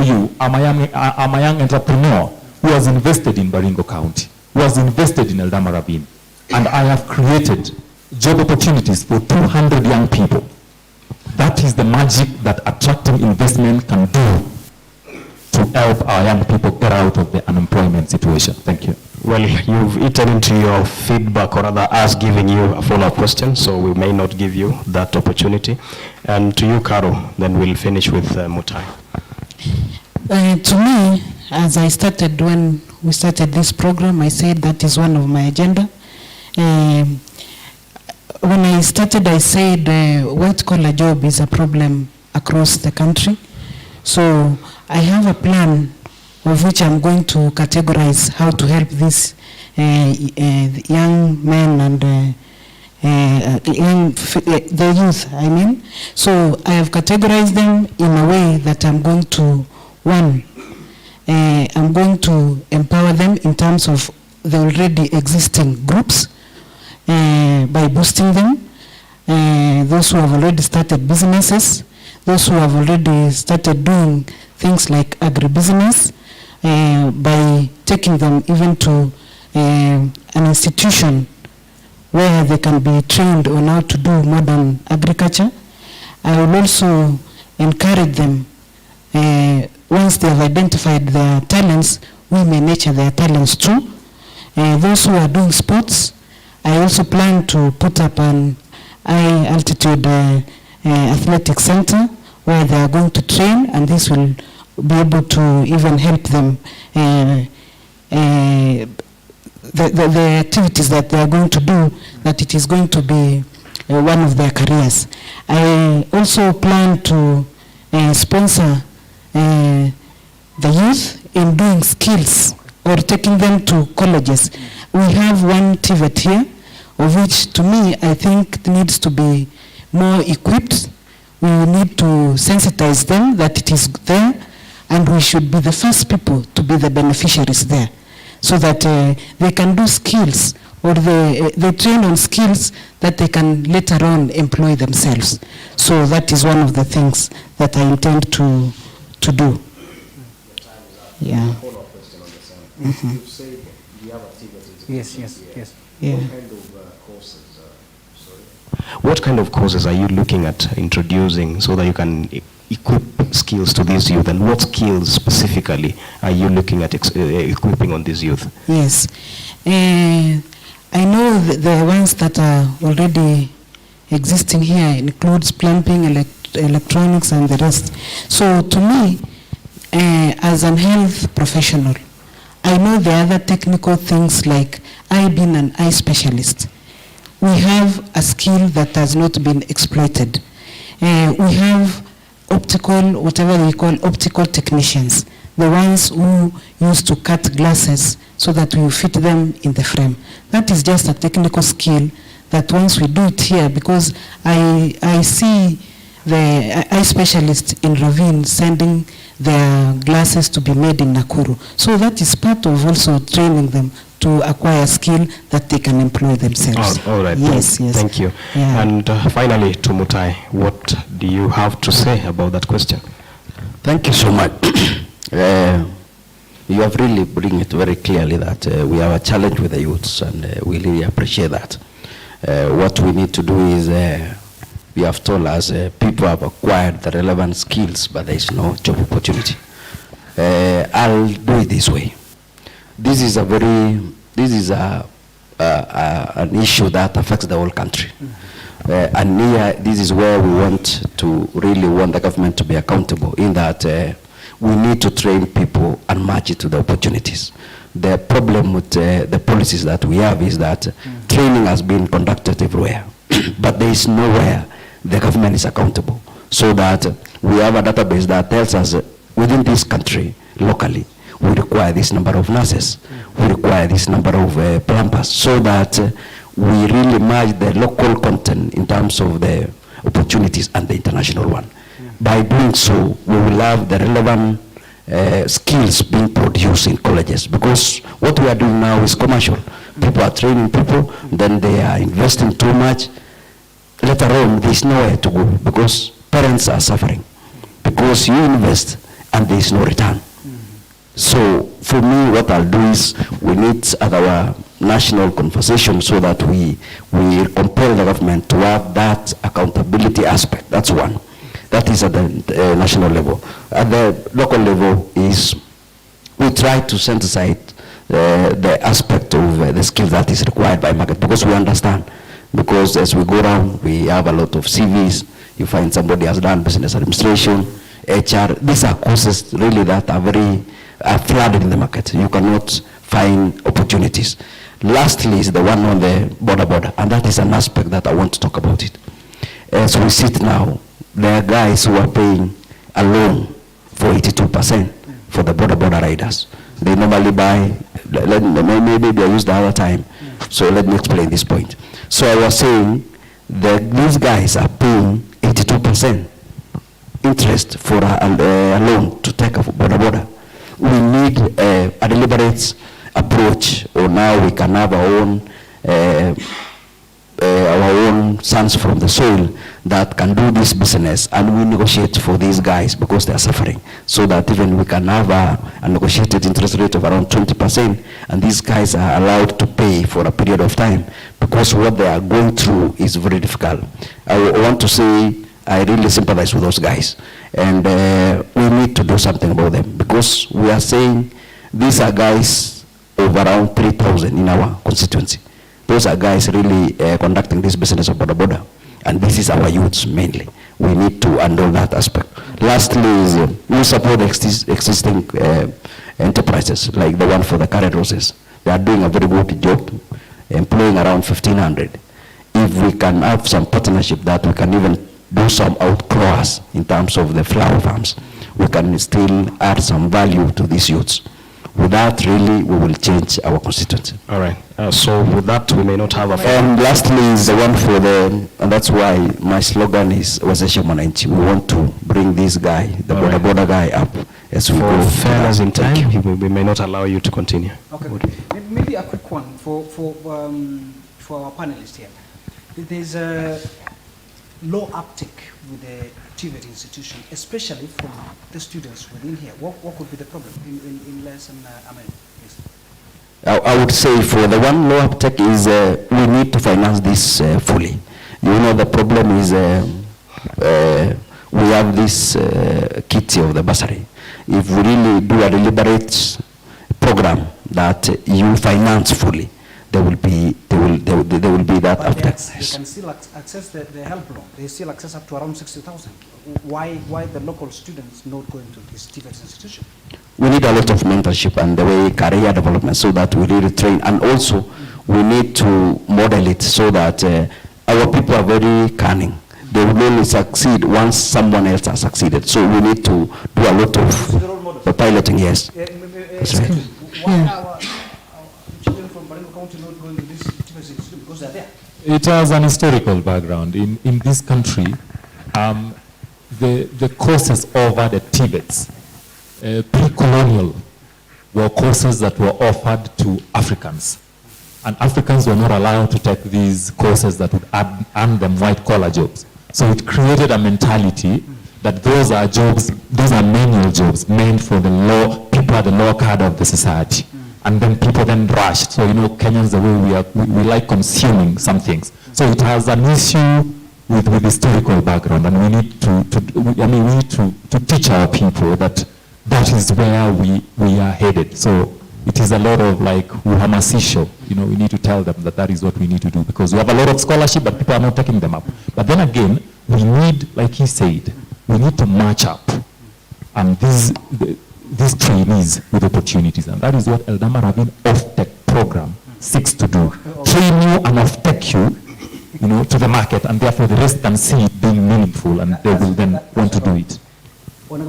you, I'm a young entrepreneur who has invested in Baringo County, who has invested in Eldama Ravine, and I have created job opportunities for 200 young people. That is the magic that attracting investment can do to help our young people get out of the unemployment situation. Thank you. Well, you've eaten into your feedback, or rather us giving you a follow-up question, so we may not give you that opportunity. And to you, Caro, then we'll finish with Mutai. To me, as I started, when we started this program, I said that is one of my agenda. When I started, I said white-collar job is a problem across the country. So I have a plan of which I'm going to categorize how to help these young men and the youth, I mean. So I have categorized them in a way that I'm going to One, I'm going to empower them in terms of the already existing groups by boosting them. Those who have already started businesses, those who have already started doing things like agribusiness, by taking them even to an institution where they can be trained on how to do modern agriculture. I will also encourage them, once they have identified their talents, we may nurture their talents too. Those who are doing sports, I also plan to put up an high altitude athletic center where they are going to train, and this will be able to even help them the activities that they are going to do, that it is going to be one of their careers. I also plan to sponsor the youth in doing skills or taking them to colleges. We have one TVET here, of which to me I think needs to be more equipped. We need to sensitize them that it is there, and we should be the first people to be the beneficiaries there, so that they can do skills, or they train on skills that they can later on employ themselves. So that is one of the things that I intend to do. Yeah. Mm-hmm. You've said you have activities. Yes. Yeah. What kind of courses? What kind of courses are you looking at introducing so that you can equip skills to these youth, and what skills specifically are you looking at equipping on these youth? Yes, I know the ones that are already existing here includes plumbing, electronics, and the rest. So to me, as an health professional, I know the other technical things, like I being an eye specialist. We have a skill that has not been exploited. We have optical, whatever we call optical technicians, the ones who used to cut glasses so that we fit them in the frame. That is just a technical skill that once we do it here, because I see the eye specialists in Ravine sending their glasses to be made in Nakuru. So that is part of also training them to acquire a skill that they can employ themselves. All right. Yes. Thank you. Yeah. And finally, to Mutai, what do you have to say about that question? Thank you so much. You have really bring it very clearly that we have a challenge with the youths, and we really appreciate that. What we need to do is, you have told us people have acquired the relevant skills, but there is no job opportunity. I'll do it this way. This is an issue that affects the whole country. And here, this is where we want the government to be accountable, in that we need to train people and match it to the opportunities. The problem with the policies that we have is that training has been conducted everywhere, but there is nowhere the government is accountable, so that we have a database that tells us within this country, locally, we require this number of nurses, we require this number of plumbers, so that we really match the local content in terms of the opportunities and the international one. By doing so, we will have the relevant skills being produced in colleges, because what we are doing now is commercial. People are training people, then they are investing too much. Later on, there is nowhere to go, because parents are suffering, because you invest and there is no return. So for me, what I'll do is, we need our national conversation so that we compel the government to have that accountability aspect. That's one. That is at the national level. At the local level is, we try to synthesize the aspect of the skill that is required by market, because we understand. Because as we go around, we have a lot of CVs. You find somebody has done business administration, HR. These are courses really that are flooded in the market. You cannot find opportunities. Lastly is the one on the border, and that is an aspect that I want to talk about it. As we sit now, there are guys who are paying a loan for 82% for the border riders. They normally buy, maybe they use the other time. So let me explain this point. So I was saying that these guys are paying 82% interest for a loan to take a border. We need a deliberate approach, or now we can have our own sons from the soil that can do this business, and we negotiate for these guys because they are suffering, so that even we can have a negotiated interest rate of around 20%, and these guys are allowed to pay for a period of time, because what they are going through is very difficult. I want to say I really sympathize with those guys, and we need to do something about them, because we are saying these are guys of around 3,000 in our constituency. Those are guys really conducting this business of border, and this is our youths mainly. We need to handle that aspect. Lastly is we support existing enterprises, like the one for the carrot roses. They are doing a very good job, employing around 1,500. If we can have some partnership that we can even do some outcross in terms of the flower farms, we can still add some value to these youths. With that, really, we will change our constituency. All right. So with that, we may not have a... And lastly is the one for the, and that's why my slogan is Wazesha Mwananchi. We want to bring this guy, the border guy, up as we go. For fairness in time, we may not allow you to continue. Okay. Maybe a quick one for our panelists here. There's a low uptick with the TVET institution, especially from the students within here. What could be the problem in less than please? I would say for the one low uptake is we need to finance this fully. You know, the problem is we have this kitty of the bursary. If we really do a deliberate program that you finance fully, there will be that but after. They can still access the help loan. They still access up to around 60,000. Why the local students not going to this TVET institution? We need a lot of mentorship and the way career development, so that we really train, and also we need to model it so that our people are very cunning. They will only succeed once someone else has succeeded. So we need to do a lot of piloting. Yes. That's right. Why our children from Baringo County not going to this TVET institution? Because they're there. It has an historical background. In this country, the courses over the TVETs, pre-colonial, were courses that were offered to Africans. And Africans were not allowed to take these courses that would earn them white-collar jobs. So it created a mentality that those are jobs, those are manual jobs meant for the people at the lower cadre of the society. And then people then rushed. So, you know, Kenyans, the way we like consuming some things. So it has an issue with historical background, and we need to teach our people that is where we are headed. So it is a lot of like uhamasisho. You know, we need to tell them that is what we need to do, because we have a lot of scholarship, but people are not taking them up. But then again, we need, like he said, we need to match up these trainees with opportunities, and that is what Eldama Ravine Off-Tech program seeks to do. Train you and off-tech you know, to the market, and therefore the rest can see it being meaningful, and they will then want to do it. Well,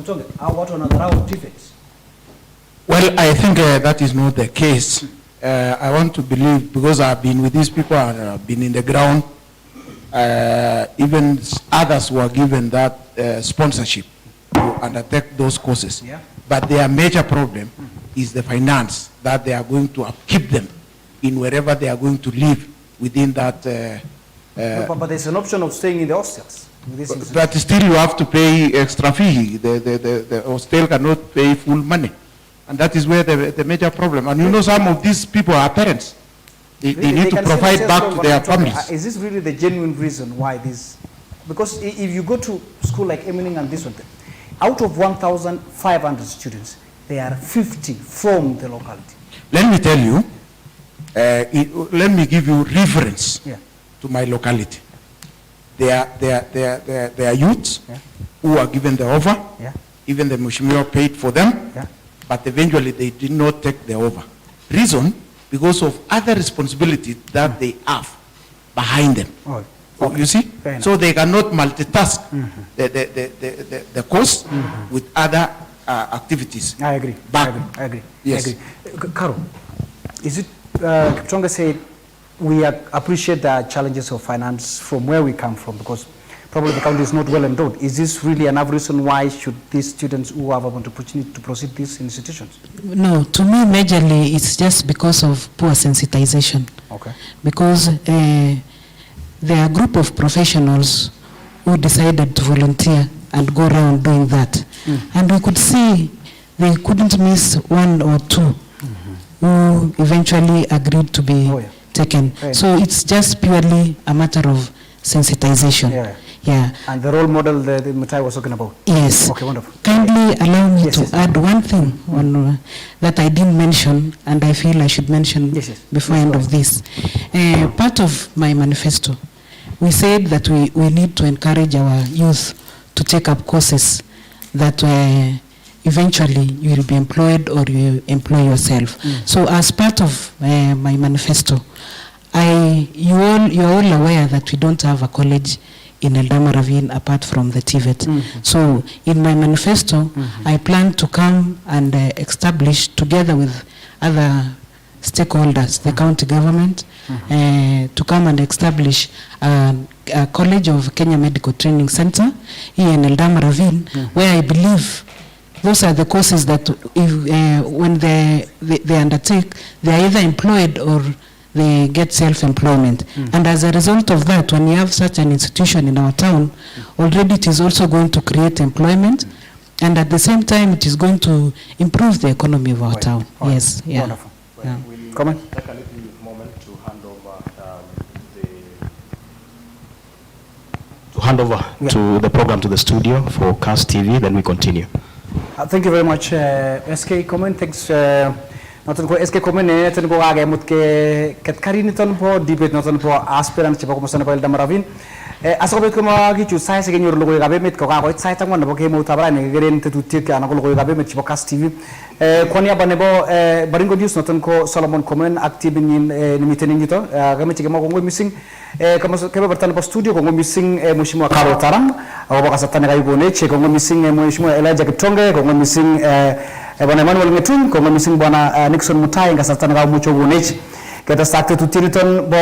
I think that is not the case. I want to believe, because I've been with these people and I've been in the ground, even others were given that sponsorship to undertake those courses. Yeah. But their major problem is the finance, that they are going to upkeep them in wherever they are going to live within that. But there's an option of staying in the hostels. But still you have to pay extra fee. The hostel cannot pay full money. And that is where the major problem. And you know, some of these people are parents. They need to provide back to their families. Is this really the genuine reason why this? Because if you go to school like Eminem and this one, out of 1,500 students, there are 50 from the locality. Let me tell you, let me give you reference to my locality. They are youths who are given the offer. Even the Mheshimiwa paid for them, but eventually they did not take the offer. Reason, because of other responsibilities that they have behind them. You see? So they cannot multitask the course with other activities. I agree. I agree. Yes. I agree. Carol, is it, Kipchonga said, we appreciate the challenges of finance from where we come from, because probably the county is not well endowed. Is this really enough reason why should these students who have an opportunity to proceed these institutions? No, to me, majorly, it's just because of poor sensitization. Okay. Because there are a group of professionals who decided to volunteer and go around doing that. And we could see they couldn't miss one or two who eventually agreed to be taken. Right. So it's just purely a matter of sensitization. Yeah. And the role model that Mutai was talking about? Yes. Okay, wonderful. Kindly allow me to add one thing on, that I didn't mention, and I feel I should mention before end of this. Part of my manifesto, we said that we need to encourage our youth to take up courses that eventually you will be employed or you employ yourself. So as part of my manifesto, you're all aware that we don't have a college in Eldama Ravine apart from the TVET. So in my manifesto, I plan to come and establish together with other stakeholders, the county government, to come and establish a College of Kenya Medical Training Center here in Eldama Ravine, where I believe those are the courses that when they undertake, they are either employed or they get self-employment. And as a result of that, when you have such an institution in our town, already it is also going to create employment, and at the same time it is going to improve the economy of our town. Yes. Yeah. Wonderful. Yeah. We'll Comment? take a little moment to hand over to the program to the studio for Cast TV, then we continue. Thank you very much, SK Comment. Thanks. Noton ko SK Comment ne ten ko age mut ke kari niton po debate noton po aspirants po ko sana po Eldama Ravine. Asokobet ko magi chu sai se genyor logo gabe met ko ka ko sai tangwan bo ke mo tabra ne geren te tutti ke anako logo gabe met po Cast TV. Konya banebo Baringo News noton ko Solomon Comment active in meeting nito game chike mo ko missing kama kebe bertan po studio ko missing Mheshimiwa Karo Taram au baka satana ga yugone che ko missing Mheshimiwa Elijah Kitonge ko missing Bwana Emmanuel Ngetun ko missing Bwana Nixon Mutai nga satana ga mucho gonech keta sakte tutiriton bo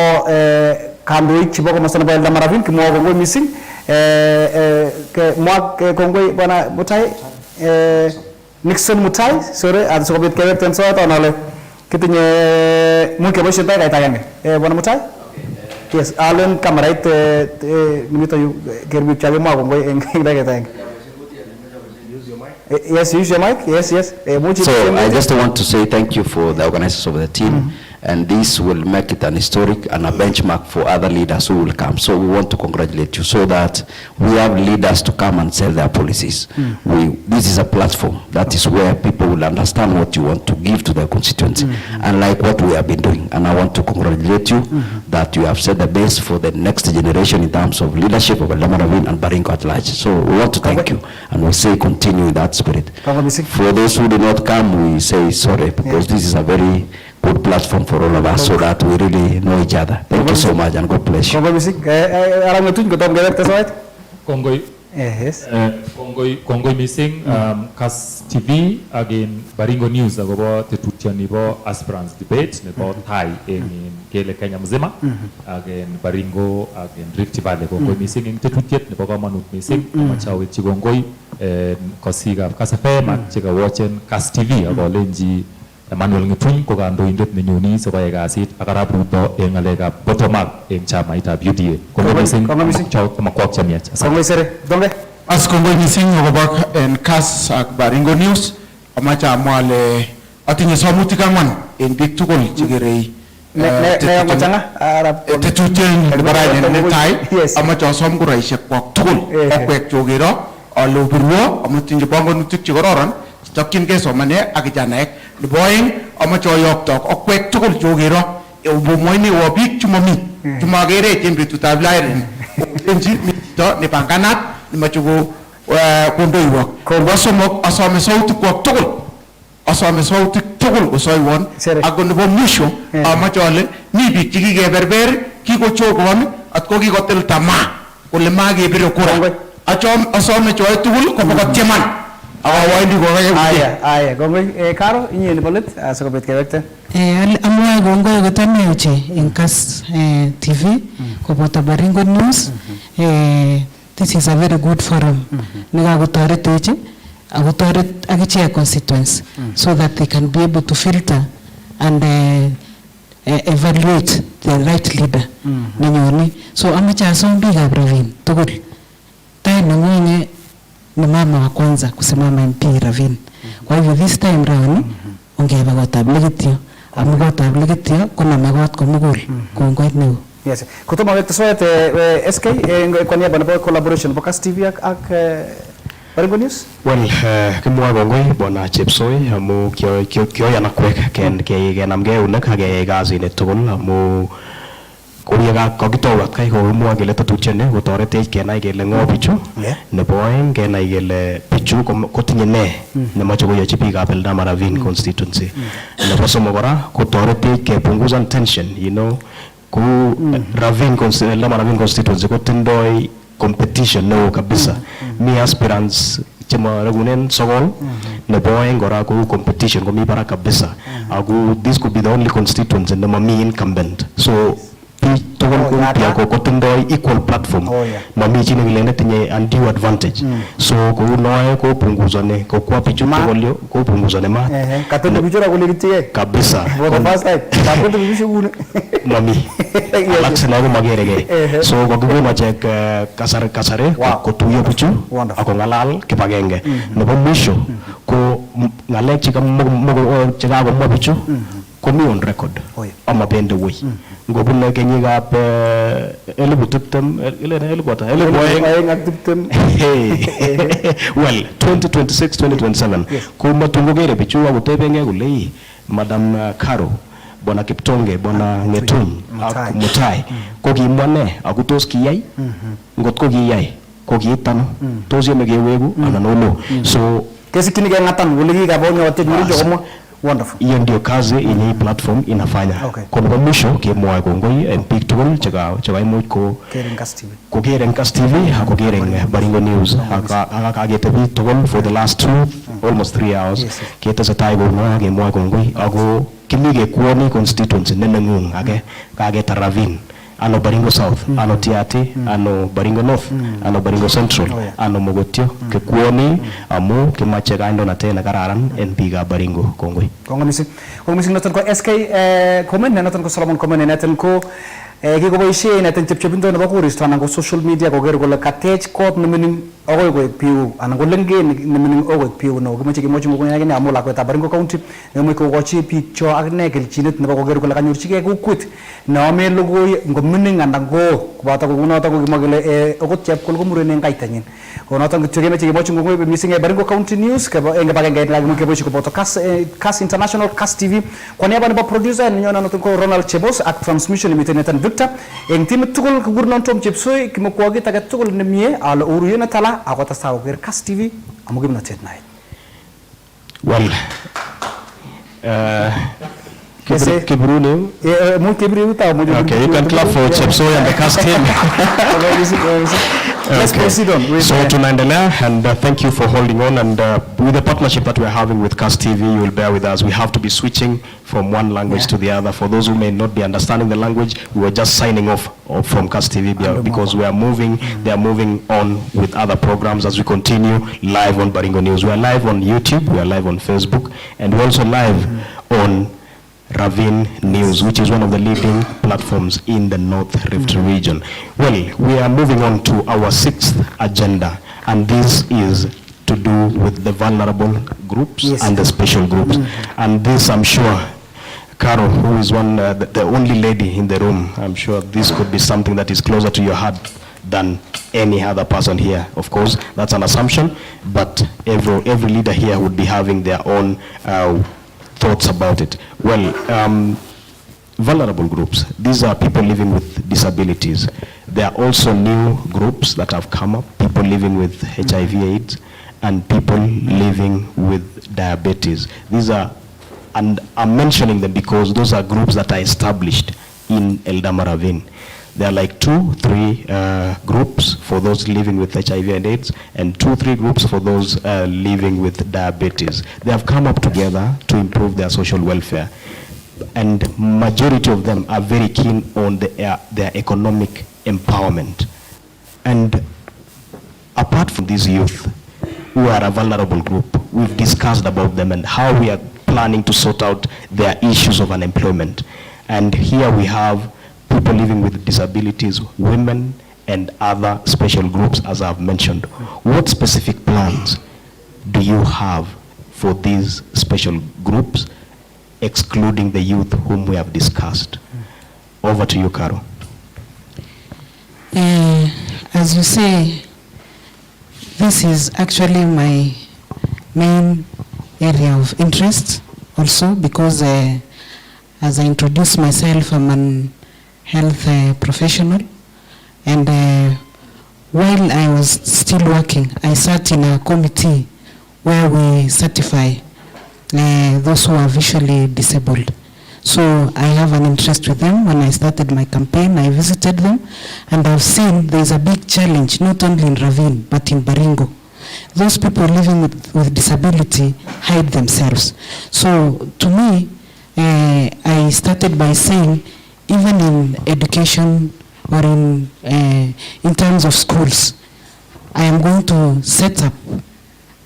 kandoi chibo ko masana ba Eldama Ravine ki mo ko missing ke mo ko Bwana Mutai Nixon Mutai sore ad so bet kebe ten so ta nale kitinye mu ke bo shita ga tayange Bwana Mutai. Yes, Alan Kabarnet minito yu gerbi chabe mo ko en ga tayange. Yes, use your mic. Yes. So I just want to say thank you for the organizers of the team, and this will make it an historic and a benchmark for other leaders who will come. So we want to congratulate you so that we have leaders to come and sell their policies. This is a platform that is where people will understand what you want to give to their constituency, and like what we have been doing. And I want to congratulate you that you have set the base for the next generation in terms of leadership of Eldama Ravine and Baringo at large. So we want to thank you, and we say continue in that spirit. For those who do not come, we say sorry, because this is a very good platform for all of us, so that we really know each other. Thank you so much, and God bless you. Yes. Kongoi missing Cast TV again Baringo News agobo tetutia nibo aspirants debate nebo Thai in kele Kenya mzima again Baringo again Rift Valley kongoi missing in tetutiet nebo kamanut missing machawe chigongoi kosiga kasafe mak chiga watchen Cast TV ago lenji Emmanuel Ngetun ko kandoindet nenyoni so koyai kasit akarabuto eng ngalekab bottom up eng chamaitab UDA. Kongoi missing chao makwak chamiach. Kongoi sere donge As kongoi missing agobo en Cast ak Baringo News amacha amwale atinye somutik angwan en bik tugul chigerei tetutien baraine netai amacha asom kuraisiek kwak tugul akwek chogero alobirwo amatinye banganutik chekororon chetokyingei somanet ak kijanaek nebo oeng amache oyokto akwek tugul chogero ubomwoini wo biik chumami chumagerech en betutab lairen enji mito nepanganat nemache kondoiwok nebo somok asome sautik kwak tugul asome sautik tugul kosoiwon ak nebo mwisho amache ale mi biik chekikeberber kikochogon at ko kikotil tamaa kole makebire kura asome choe tugul kobokotieman awawendi kokaya aya gongoi Karo inye nebo let asikobit kewekte amwae kongoi kotane uche en Cast TV koboto Baringo News this is a very good forum. Nikakotoretech akotoret akichek constituents so that they can be able to filter and evaluate the right leader nenyoni. So amache asom biikab Ravine tugul. Tai nengunye ni mama wa kwanza kusimama MP Ravine. Kwa hivyo this time round ongeba kotab Laikipia. Amu kotab Laikipia kuna kot komugul kongoit neo. Yes. Kutuma wektu soet SK kwa niaba nebo collaboration nebo Kass TV ak Baringo News. Well, kimwa kongoi bwana Chepsoi amu kioyanakwek kenamge eunek ak keyai kasit tugul amu koyega kokitowat kai kokimwa kele tatutiet ni kotoretech kenai kele ng'o bichu. Nebo oeng kenai kele bichu kotinye ne nemoche koyochi biikab Eldama Ravine Constituency. Nebo somok kora kotoretech kepunguzan tension, you know, ku Eldama Ravine Constituency kotindoi competition neo kabisa. Mi aspirants chema regunen sokol nebo oeng kora ku competition komi barak kabisa. Aku this could be the only constituency nemami incumbent. So kotindoi equal platform. Mami chi nekile netinye undue advantage. So kou noe kopunguzane kokwa bichu tugul kopunguzane mat. Katende bichu ra kulikitie. Kabisa. For the first time. Katende bichu kune. Mami. Alak sina ko magerege. So kokikono chek kasare kotuyo bichu ako ngalal kipagenge. Nebo mwisho ko ngalek chikakomwa bichu komi on record. Ama bende way. Ngobune kenyikab 2026-2027 ko matun kokere bichu akotebenge kole Madam Karo, Bwana Kiptonge, Bwana Ngetun ak Mutai ko kimwa ne ako tos kiyai ngot ko kiyai ko kiitano tos yeme kewegu anan ono. So kesikini ke ngatan kole kikabonyo technology komwa. Wonderful. Hiyo ndio kazi yenye platform inafanya. Kwa mwisho kimwa kongoi biik tugul chekaimuch kokeren Kass TV ak kokeren Baringo News ak agetebi tugul for the last almost 3 hours. Ketesetai kono kimwa kongoi ako kimi kekuoni constituency nenengung age kageta Ravine. Ano Baringo South, ano Tiati, ano Baringo North, ano Baringo Central, ano Mogotio, kekuoni amu kimache kaindo na tena kararan en biikab Baringo. Kongoi. Kongoi noton ko SK comment noton ko Solomon comment noton ko kikoboishe noton chepchepindo nebo koristo anan ko social media koker kole katech kot neminin akoi koek piu anan ko lengen neminin akoi koek piu no kimache kimochi ngukuni akine amu lakwetab Baringo County nemoche kokochi biik cho akine kelchinet nebo koker kole kanyorchigei kukwit neome logoi ngominin anan ko koboto kokunoto ko kimwa kele okot chepkol komurenen kaitanyin. Konoton kityo kemoche kimochi ngukuni missing Baringo County News eng kibagenge lakini keboishe koboto Kass International, Kass TV. Kwa niaba nebo producer nenyona noton ko Ronald Chebos ak transmission imiten netan Victor eng timit tugul kigurenon Tom Chepsoi kimokwogit age tugul nemie ale uruyo netala akotesta koker Kass TV amu kimnotet nait. Well, Kibruni. Okay, you can clap for Chepsoi and the Kass team. Let's proceed on. So tunaendelea and thank you for holding on and with the partnership that we're having with Kass TV, you will bear with us. We have to be switching from one language to the other. For those who may not be understanding the language, we were just signing off from Kass TV because we are moving, they are moving on with other programs as we continue live on Baringo News. We are live on YouTube, we are live on Facebook, and we're also live on Ravine News, which is one of the leading platforms in the North Rift region. Well, we are moving on to our 6th agenda, and this is to do with the vulnerable groups and the special groups. And this, I'm sure, Caro, who is the only lady in the room, I'm sure this could be something that is closer to your heart than any other person here. Of course, that's an assumption, but every leader here would be having their own thoughts about it. Well, vulnerable groups, these are people living with disabilities. There are also new groups that have come up, people living with HIV/AIDS and people living with diabetes. These are, and I'm mentioning them because those are groups that are established in Eldama Ravine. There are like 2-3 groups for those living with HIV and AIDS, and 2-3 groups for those living with diabetes. They have come up together to improve their social welfare, and majority of them are very keen on their economic empowerment. And apart from these youth who are a vulnerable group, we've discussed about them and how we are planning to sort out their issues of unemployment. And here we have people living with disabilities, women, and other special groups, as I've mentioned. What specific plans do you have for these special groups, excluding the youth whom we have discussed? Over to you, Caro. As you say, this is actually my main area of interest also, because as I introduce myself, I'm an health professional, and while I was still working, I sat in a committee where we certify those who are visually disabled. So I have an interest with them. When I started my campaign, I visited them, and I've seen there's a big challenge, not only in Ravine, but in Baringo. Those people living with disability hide themselves. So to me, I started by saying, even in education or in terms of schools, I am going to set up,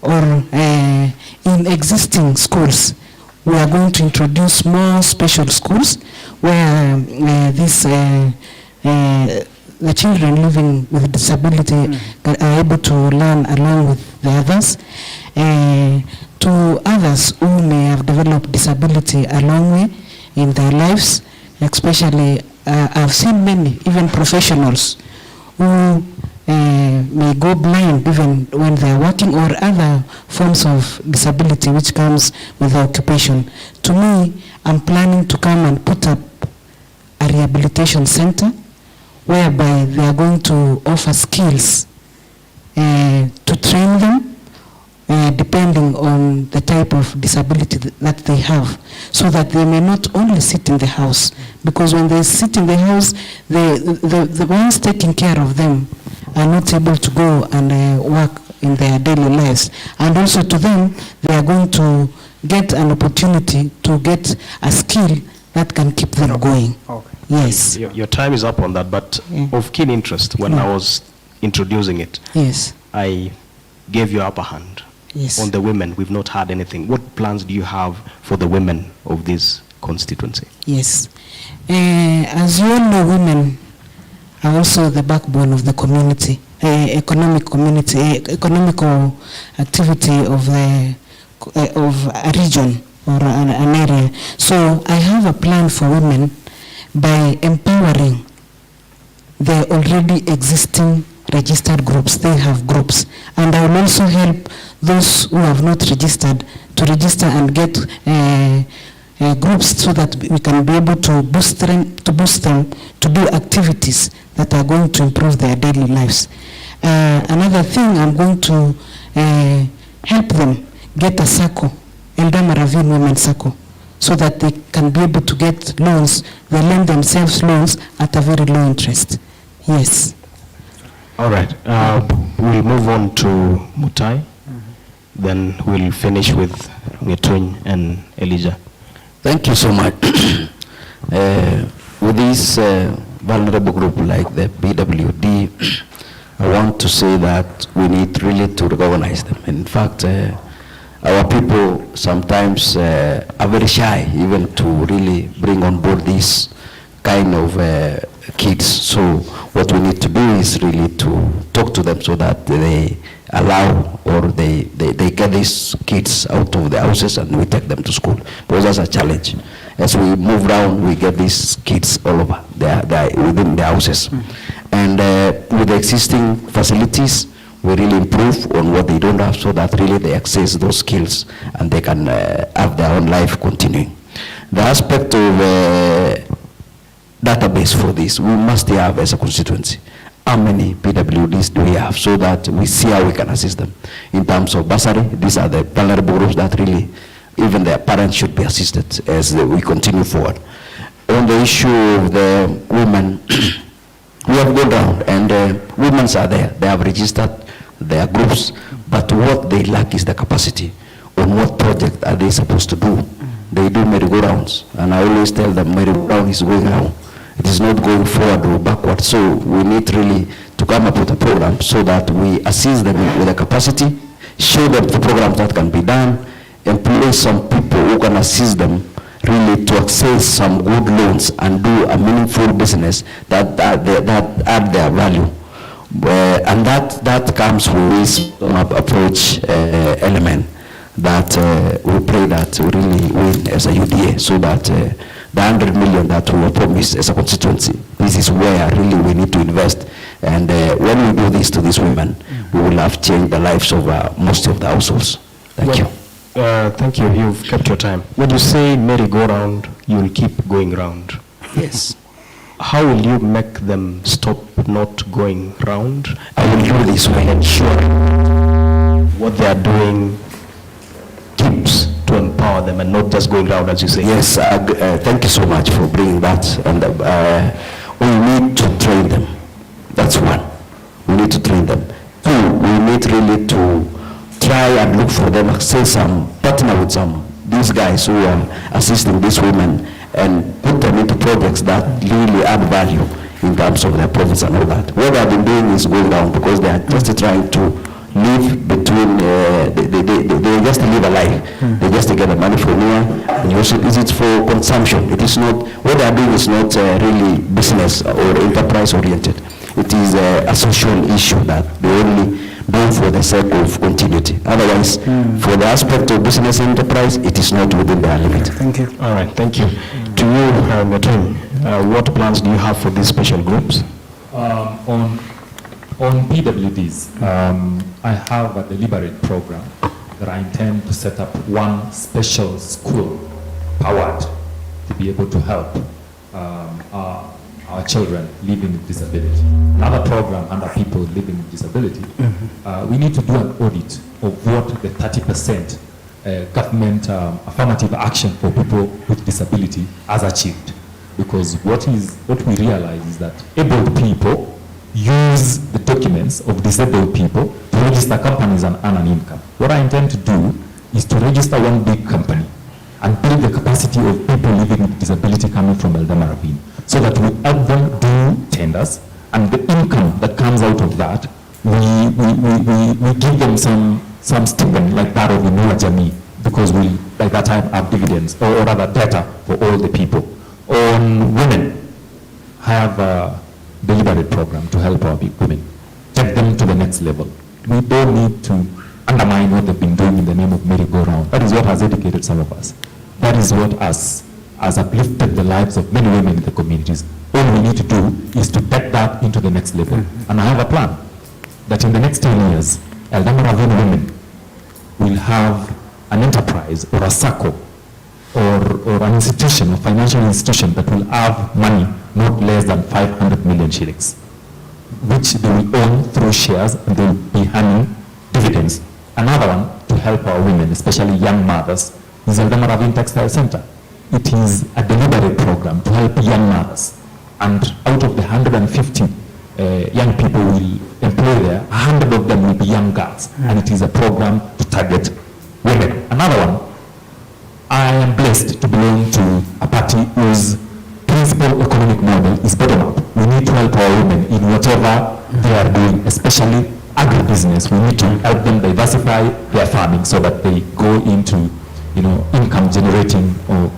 or in existing schools, we are going to introduce more special schools where the children living with disability are able to learn along with the others. To others who may have developed disability along way in their lives, especially I've seen many, even professionals, who may go blind even when they are working, or other forms of disability which comes with the occupation. To me, I'm planning to come and put up a rehabilitation center whereby they are going to offer skills to train them depending on the type of disability that they have, so that they may not only sit in the house, because when they sit in the house, the ones taking care of them are not able to go and work in their daily lives. And also to them, they are going to get an opportunity to get a skill that can keep them going. Okay. Yes. Your time is up on that, but of keen interest, when I was introducing it, Yes. I gave you upper hand. Yes. On the women, we've not had anything. What plans do you have for the women of this constituency? Yes. As you all know, women are also the backbone of the community, economical activity of a region or an area. So I have a plan for women by empowering the already existing registered groups. They have groups, and I will also help those who have not registered to register and get groups, so that we can be able to boost them to do activities that are going to improve their daily lives. Another thing, I'm going to help them get a circle, Eldama Ravine Women Circle, so that they can be able to get loans. They lend themselves loans at a very low interest. Yes. All right. We'll move on to Mutai. Then we'll finish with Ngetuny and Elijah. Thank you so much. With this vulnerable group like the PWD, I want to say that we need really to recognize them. In fact, our people sometimes are very shy even to really bring on board these kind of kids. So what we need to do is really to talk to them so that they allow, or they get these kids out of the houses and we take them to school, because that's a challenge. As we move around, we get these kids all over. They are within the houses. And with the existing facilities, we really improve on what they don't have, so that really they access those skills and they can have their own life continuing. The aspect of database for this, we must have as a constituency. How many PWDs do we have, so that we see how we can assist them in terms of bursary? These are the vulnerable groups that really, even their parents should be assisted as we continue forward. On the issue of the women, we have gone down, and women are there. They have registered their groups, but what they lack is the capacity. On what project are they supposed to do? They do merry-go-rounds, and I always tell them merry-go-round is going round. It is not going forward or backward. So we need really to come up with a program so that we assist them with the capacity, show them the programs that can be done, employ some people who can assist them really to access some good loans and do a meaningful business that add their value. And that comes with this approach element that we pray that we really win as a UDA, so that the 100 million that we were promised as a constituency, this is where really we need to invest. And when we do this to these women, we will have changed the lives of most of the households. Thank you. Thank you. You've kept your time. When you say merry-go-round, you'll keep going round. Yes. How will you make them stop not going round? I will do this way. Ensure what they are doing keeps to empower them and not just going round, as you say. Yes, thank you so much for bringing that. And we need to train them. That's one. We need to train them. Two, we need really to try and look for them, access some, partner with some, these guys who are assisting these women and put them into projects that really add value in terms of their profits and all that. What they've been doing is going down because they are just trying to live between, they just live a life. They just get the money from here and use it for consumption. It is not, what they are doing is not really business or enterprise oriented. It is a social issue that they only do for the sake of continuity. Otherwise, for the aspect of business and enterprise, it is not within their limit. Thank you. All right, thank you. To you, Ngatun, what plans do you have for these special groups? On PWDs, I have a deliberate program that I intend to set up one special school powered to be able to help our children living with disability. Another program under people living with disability, we need to do an audit of what the 30% government affirmative action for people with disability has achieved. Because what we realize is that able people use the documents of disabled people to register companies and earn an income. What I intend to do is to register one big company and build the capacity of people living with disability coming from Eldama Ravine, so that we help them do tenders, and the income that comes out of that, we give them some stipend like that of Inua Jamii, because we, by that time, have dividends, or rather data for all the people. On women, I have a deliberate program to help our women, take them to the next level. We don't need to undermine what they've been doing in the name of merry-go-round. That is what has educated some of us. That is what has uplifted the lives of many women in the communities. All we need to do is to take that into the next level. And I have a plan that in the next 10 years, Eldama Ravine women will have an enterprise or a circle or an institution, a financial institution that will have money not less than 500 million shillings, which they will own through shares, and they will be earning dividends. Another one to help our women, especially young mothers, is Eldama Ravine Textile Center. It is a deliberate program to help young mothers. And out of the 150 young people we employ there, 100 of them will be young girls. And it is a program to target women. Another one, I am blessed to belong to a party whose principal economic model is bottom up. We need to help our women in whatever they are doing, especially agribusiness. We need to help them diversify their farming so that they go into, income generating or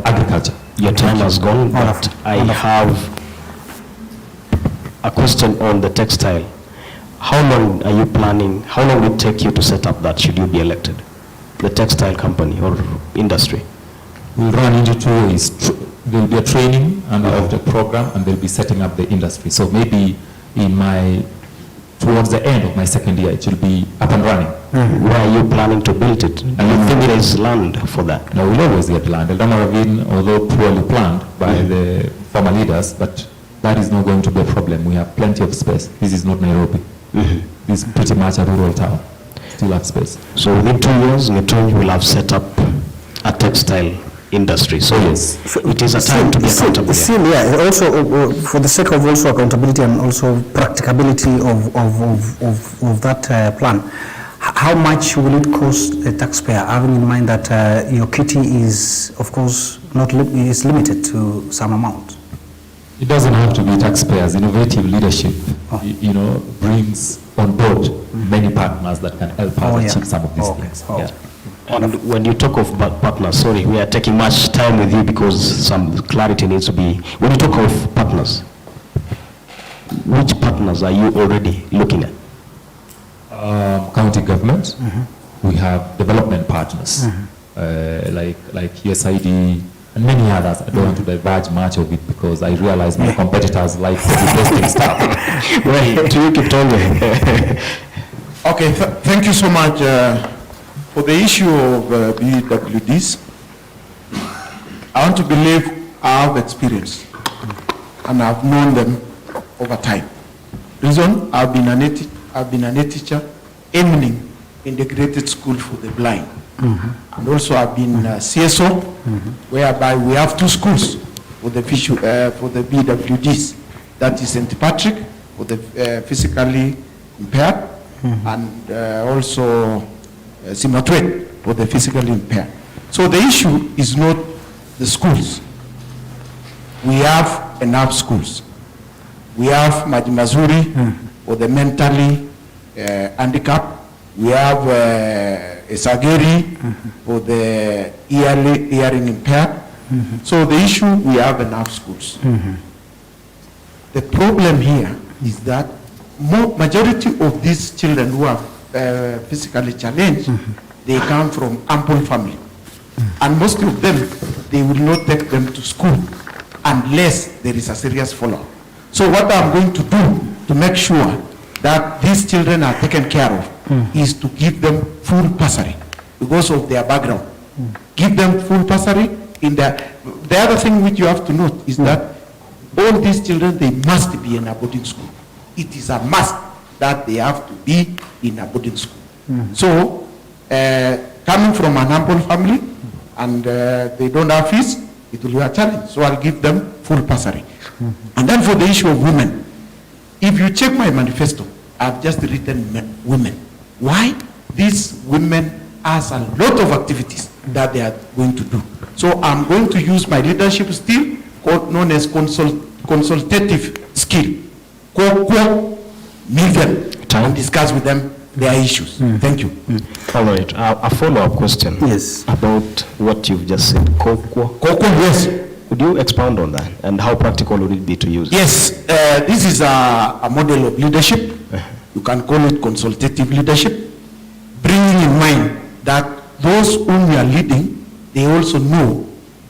agriculture. Your time has gone, but I have a question on the textile. How long are you planning? How long will it take you to set up that, should you be elected? The textile company or industry? We'll run into 2 ways. There'll be a training and of the program, and they'll be setting up the industry. So maybe towards the end of my second year, it will be up and running. Where are you planning to build it? And you think there is land for that? No, we'll always get land. Eldama Ravine, although poorly planned by the former leaders, but that is not going to be a problem. We have plenty of space. This is not Nairobi. This is pretty much a rural town. Still have space. So within 2 years, Ngatun will have set up a textile industry. So yes, it is a time to be accountable. Also, for the sake of also accountability and also practicability of that plan, how much will it cost the taxpayer, having in mind that your kitty is, of course, is limited to some amount? It doesn't have to be taxpayers. Innovative leadership, brings on board many partners that can help us achieve some of these things. Yeah. And when you talk of partners, sorry, we are taking much time with you because some clarity needs to be. When you talk of partners, which partners are you already looking at? County government. We have development partners, like USAID and many others. I don't want to diverge much of it because I realize my competitors like investing stuff. Well, to you, Kiptonge. Okay, thank you so much. For the issue of BWDs, I want to believe I have experience and I've known them over time. Reason, I've been a teacher aiming integrated school for the blind. And also I've been CSO, whereby we have 2 schools for the BWDs. That is St. Patrick for the physically impaired, and also Marakwet for the physically impaired. So the issue is not the schools. We have enough schools. We have Majimazuri for the mentally handicapped. We have Esageri for the hearing impaired. So the issue, we have enough schools. The problem here is that majority of these children who are physically challenged, they come from ample family. And most of them, they will not take them to school unless there is a serious follow-up. So what I'm going to do to make sure that these children are taken care of is to give them full bursary because of their background. Give them full bursary. The other thing which you have to note is that all these children, they must be in a boarding school. It is a must that they have to be in a boarding school. So, coming from an ample family and they don't have fees, it will be a challenge. So I'll give them full bursary. And then for the issue of women, if you check my manifesto, I've just written women. Why? These women has a lot of activities that they are going to do. So I'm going to use my leadership skill, known as consultative skill. Meet them and discuss with them their issues. Thank you. All right. A follow-up question. Yes. About what you've just said. Yes. Could you expound on that and how practical would it be to use? Yes. This is a model of leadership. You can call it consultative leadership, bringing in mind that those whom we are leading, they also know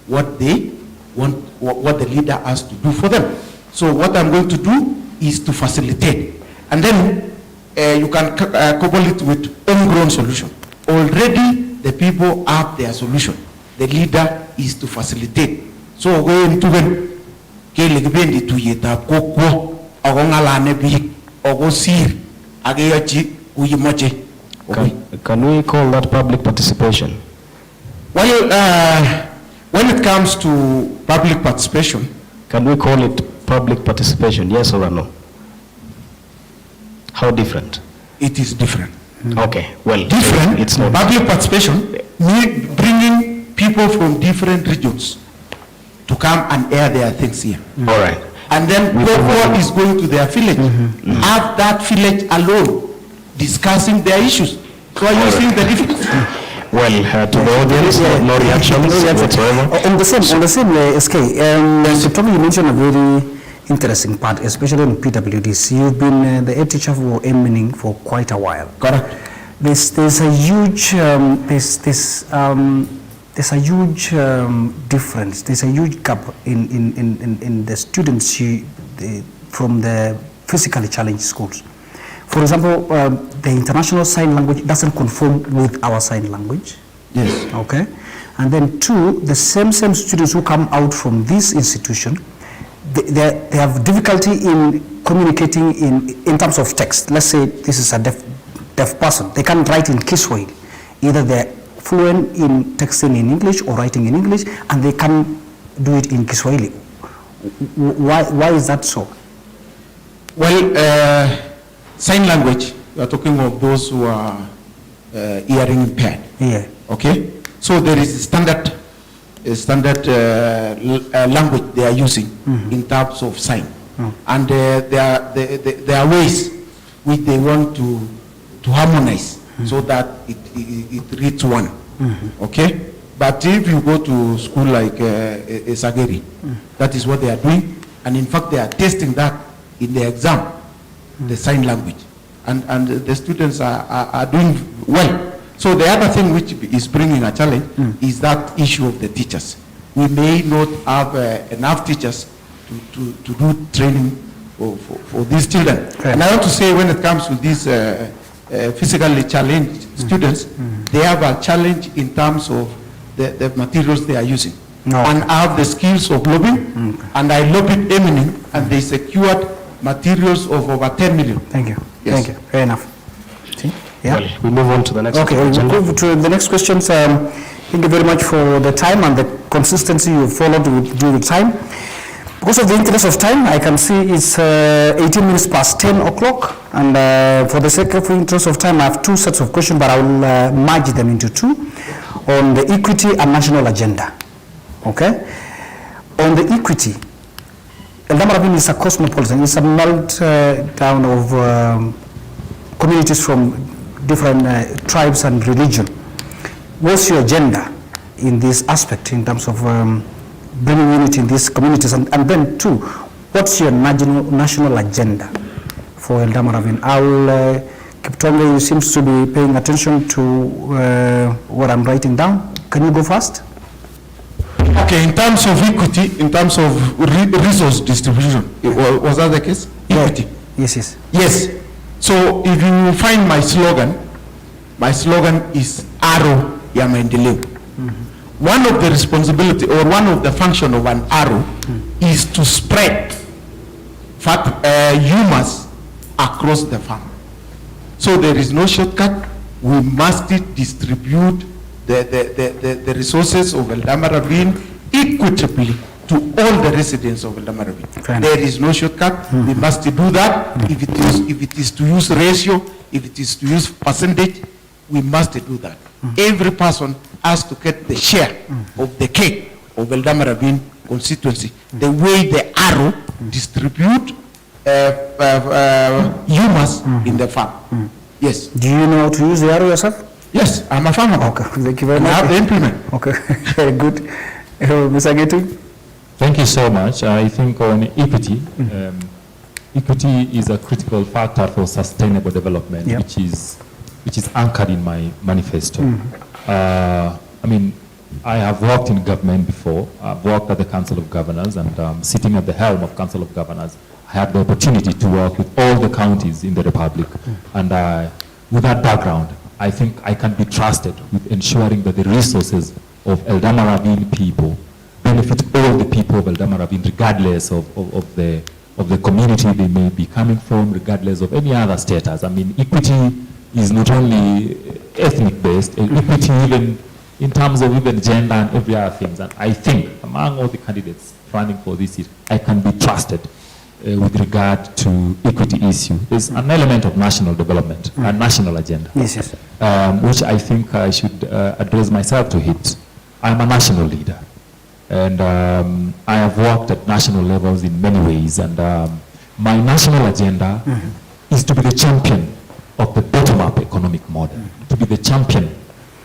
what they want, what the leader has to do for them. So what I'm going to do is to facilitate. And then you can couple it with homegrown solution. Already the people have their solution. The leader is to facilitate. So going to when Kelekbendi to yeta kokwo ogongalane bi ogosir ageyachi uyimoche. Can we call that public participation? Well, when it comes to public participation, can we call it public participation, yes or no? How different? It is different. Okay, well, different. It's not public participation means bringing people from different regions to come and air their things here. All right. And then Pokot is going to their village. Have that village alone discussing their issues. So are you seeing the difference? Well, to the audience, no reactions whatsoever. On the same SK, you mentioned a very interesting part, especially in PWDs. You've been the head teacher for Embu for quite a while. Correct. There's a huge there's a huge difference. There's a huge gap in the students from the physically challenged schools. For example, the international sign language doesn't conform with our sign language. Yes. Okay. And then 2, the same students who come out from this institution, they have difficulty in communicating in terms of text. Let's say this is a deaf person. They can't write in Kiswahili. Either they're fluent in texting in English or writing in English, and they can't do it in Kiswahili. Why is that so? Well, sign language, you are talking of those who are hearing impaired. Yeah. Okay? So there is a standard standard language they are using in terms of sign. And there are ways which they want to harmonize so that it reads one. Okay? But if you go to school like Sageri, that is what they are doing. And in fact, they are testing that in the exam, the sign language. And the students are doing well. So the other thing which is bringing a challenge is that issue of the teachers. We may not have enough teachers to do training for these children. And I want to say, when it comes to these physically challenged students, they have a challenge in terms of the materials they are using. And I have the skills of lobbying, and I lobbied Eminem, and they secured materials of over 10 million. Thank you. Yes. Thank you. Fair enough. See? Yeah. Well, we move on to the next Okay, we'll move to the next questions. Thank you very much for the time and the consistency you followed due to time. Because of the interest of time, I can see it's 18 minutes past 10 o'clock. And for the sake of interest of time, I have two sets of questions, but I will merge them into two on the equity and national agenda. Okay? On the equity, Eldama Ravine is a cosmopolitan. It's a meltdown of communities from different tribes and religion. What's your agenda in this aspect in terms of bringing unity in these communities? And then two, what's your national agenda for Eldama Ravine? Kiptonge, you seems to be paying attention to what I'm writing down. Can you go first? Okay, in terms of equity, in terms of resource distribution, was that the case? Equity. Yes. Yes. So if you find my slogan is Arrow ya Maendeleo. One of the responsibility or one of the function of an arrow is to spread humus across the farm. So there is no shortcut. We must distribute the resources of Eldama Ravine equitably to all the residents of Eldama Ravine. There is no shortcut. We must do that. If it is to use ratio, if it is to use percentage, we must do that. Every person has to get the share of the cake of Eldama Ravine constituency. The way the arrow distribute humus in the farm. Yes. Do you know how to use the arrow yourself? Yes, I'm a farmer. Okay, thank you very much. I have the implement. Okay, very good. Mr. Getu? Thank you so much. I think on equity, equity is a critical factor for sustainable development, which is anchored in my manifesto. I mean, I have worked in government before. I've worked at the Council of Governors, and sitting at the helm of Council of Governors, I had the opportunity to work with all the counties in the Republic. And with that background, I think I can be trusted with ensuring that the resources of Eldama Ravine people benefit all the people of Eldama Ravine, regardless of the community they may be coming from, regardless of any other status. I mean, equity is not only ethnic-based, equity even in terms of even gender and every other things. And I think among all the candidates running for this seat, I can be trusted with regard to equity issue. There's an element of national development, a national agenda, Yes. which I think I should address myself to hit. I'm a national leader, and I have worked at national levels in many ways, and my national agenda is to be the champion of the bottom-up economic model, to be the champion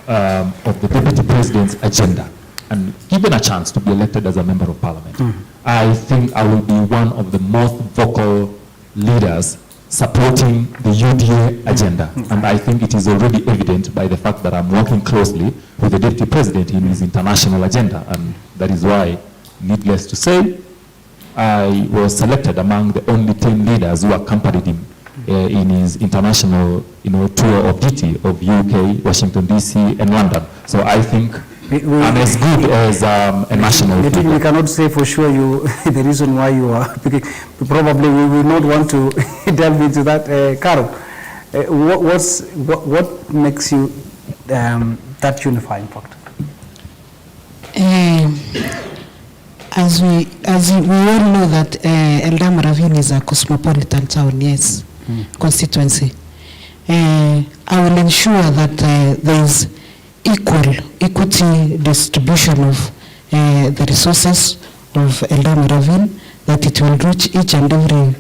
of the Deputy President's agenda, and given a chance to be elected as a member of Parliament. I think I will be one of the most vocal leaders supporting the UDA agenda. And I think it is already evident by the fact that I'm working closely with the Deputy President in his international agenda. And that is why, needless to say, I was selected among the only 10 leaders who accompanied him in his international tour of duty of UK, Washington, D.C., and London. So I think I'm as good as a national leader. We cannot say for sure the reason why you are picking. Probably we will not want to delve into that. Carol, what makes you that unifying factor? As we all know that Eldama Ravine is a cosmopolitan town, yes, constituency. I will ensure that there is equity distribution of the resources of Eldama Ravine, that it will reach each and every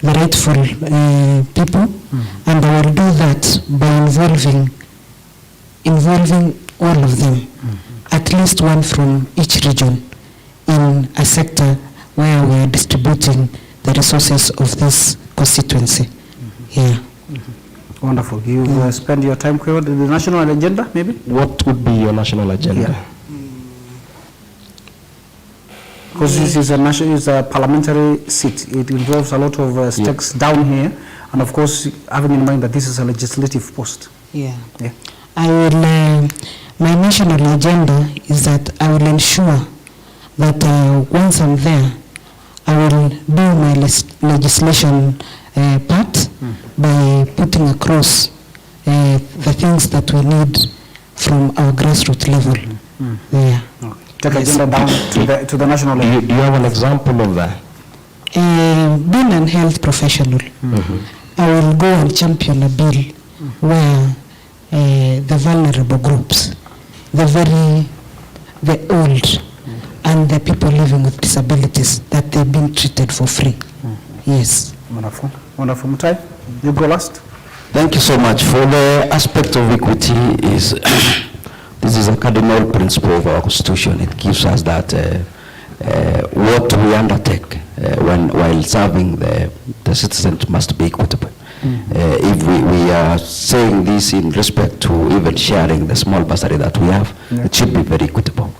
the rightful people, and I will do that by involving all of them, at least one from each region in a sector where we are distributing the resources of this constituency. Yeah. Wonderful. You spend your time with the national agenda, maybe? What would be your national agenda? Yeah. Because this is a parliamentary seat. It involves a lot of stakes down here, and of course, having in mind that this is a legislative post. Yeah. I will. My national agenda is that I will ensure that once I'm there, I will do my legislation part by putting across the things that we need from our grassroots level. Yeah. Okay. Take agenda down to the national level. Do you have an example of that? Being a health professional, I will go and champion a bill where the vulnerable groups, the old, and the people living with disabilities, that they've been treated for free. Yes. Wonderful. Wonderful. Mutai, you go last. Thank you so much. For the aspect of equity, this is a cardinal principle of our constitution. It gives us that what we undertake while serving the citizens must be equitable. If we are saying this in respect to even sharing the small bursary that we have, it should be very equitable.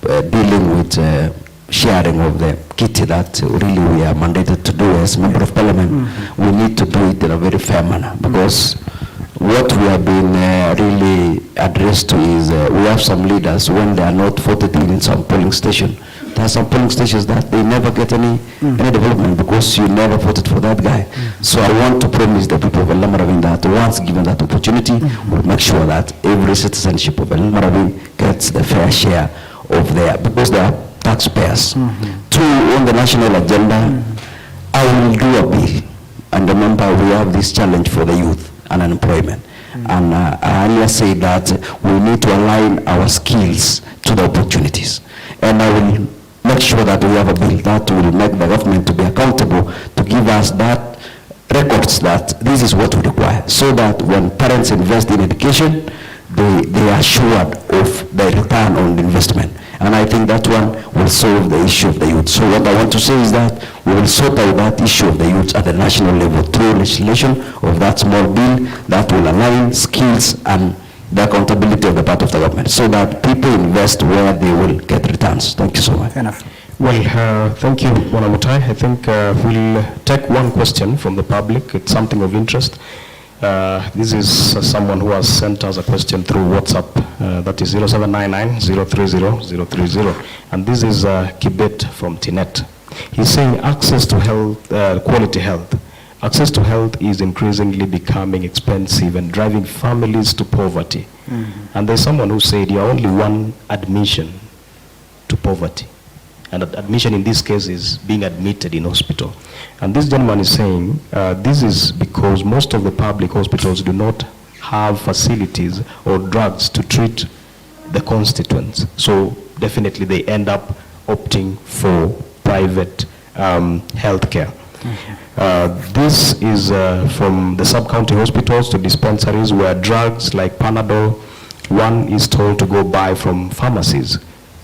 Dealing with sharing of the kitty that really we are mandated to do as member of parliament, we need to do it in a very fair manner, because what we have been really addressed to is we have some leaders, when they are not voted in some polling station, there are some polling stations that they never get any development because you never voted for that guy. So I want to promise the people of Eldama Ravine that once given that opportunity, we'll make sure that every citizenship of Eldama Ravine gets the fair share of their, because they are taxpayers. Two, on the national agenda, I will do a bill, and remember we have this challenge for the youth and unemployment. And I earlier said that we need to align our skills to the opportunities. And I will make sure that we have a bill that will make the government to be accountable, to give us that records that this is what we require, so that when parents invest in education, they are assured of the return on investment. And I think that one will solve the issue of the youth. So what I want to say is that we will sort out that issue of the youth at the national level through legislation of that small bill that will align skills and the accountability of the part of the government, so that people invest where they will get returns. Thank you so much. Fair enough. Well, thank you, Bwana Mutai. I think we'll take one question from the public. It's something of interest. This is someone who has sent us a question through WhatsApp. That is 0799-030-030. And this is Kibet from Tinet. He's saying access to health, quality health. Access to health is increasingly becoming expensive and driving families to poverty. And there's someone who said you're only one admission to poverty. And admission in this case is being admitted in hospital. And this gentleman is saying this is because most of the public hospitals do not have facilities or drugs to treat the constituents. So definitely they end up opting for private health care. This is from the sub-county hospitals to dispensaries where drugs like Panadol, one is told to go buy from pharmacies.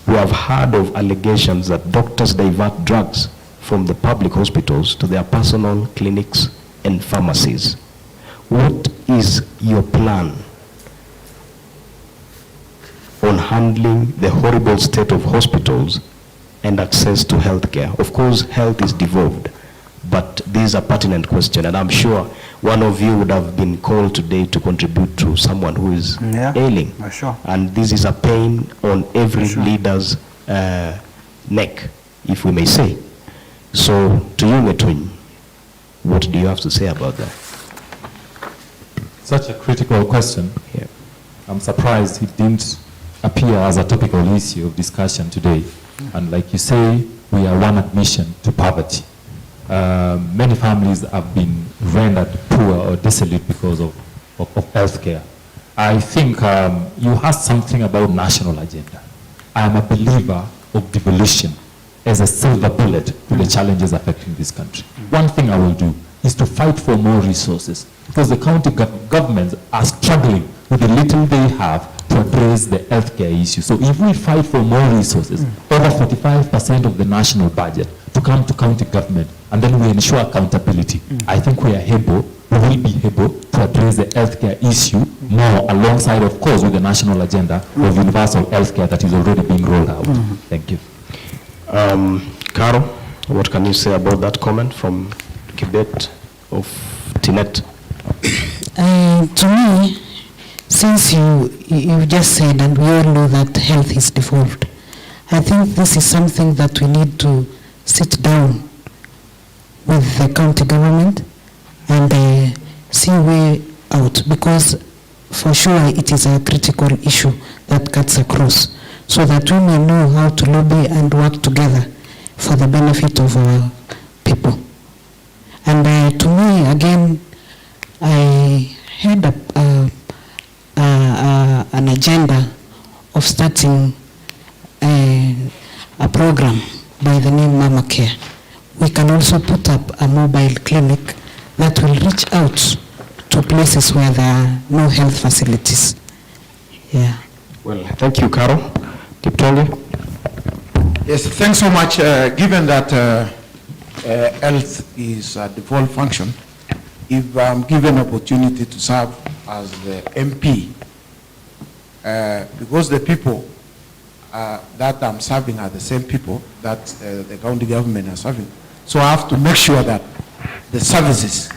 We have heard of allegations that doctors divert drugs from the public hospitals to their personal clinics and pharmacies. What is your plan on handling the horrible state of hospitals and access to health care? Of course, health is devolved, but this is a pertinent question, and I'm sure one of you would have been called today to contribute to someone who is ailing. Sure. And this is a pain on every leader's neck, if we may say. So, to you, Ngetuny, what do you have to say about that? Such a critical question. Yeah. I'm surprised it didn't appear as a topical issue of discussion today. And like you say, we are one admission to poverty. Many families have been rendered poor or desolate because of health care. I think you asked something about national agenda. I am a believer of devolution as a silver bullet to the challenges affecting this country. One thing I will do is to fight for more resources, because the county governments are struggling with the little they have to address the healthcare issue. So if we fight for more resources, over 45% of the national budget to come to county government, and then we ensure accountability, I think we will be able to address the healthcare issue more alongside, of course, with the national agenda of universal healthcare that is already being rolled out. Thank you. Carol, what can you say about that comment from Kibet of Tinet? To me, since you just said, and we all know that health is default, I think this is something that we need to sit down with the county government and see a way out, because for sure it is a critical issue that cuts across, so that we may know how to lobby and work together for the benefit of our people. And to me, again, I had an agenda of starting a program by the name Mama Care. We can also put up a mobile clinic that will reach out to places where there are no health facilities. Yeah. Well, thank you, Carol. Kiptonge? Yes, thanks so much. Given that health is a default function, if I'm given opportunity to serve as the MP, because the people that I'm serving are the same people that the county government are serving, so I have to make sure that the services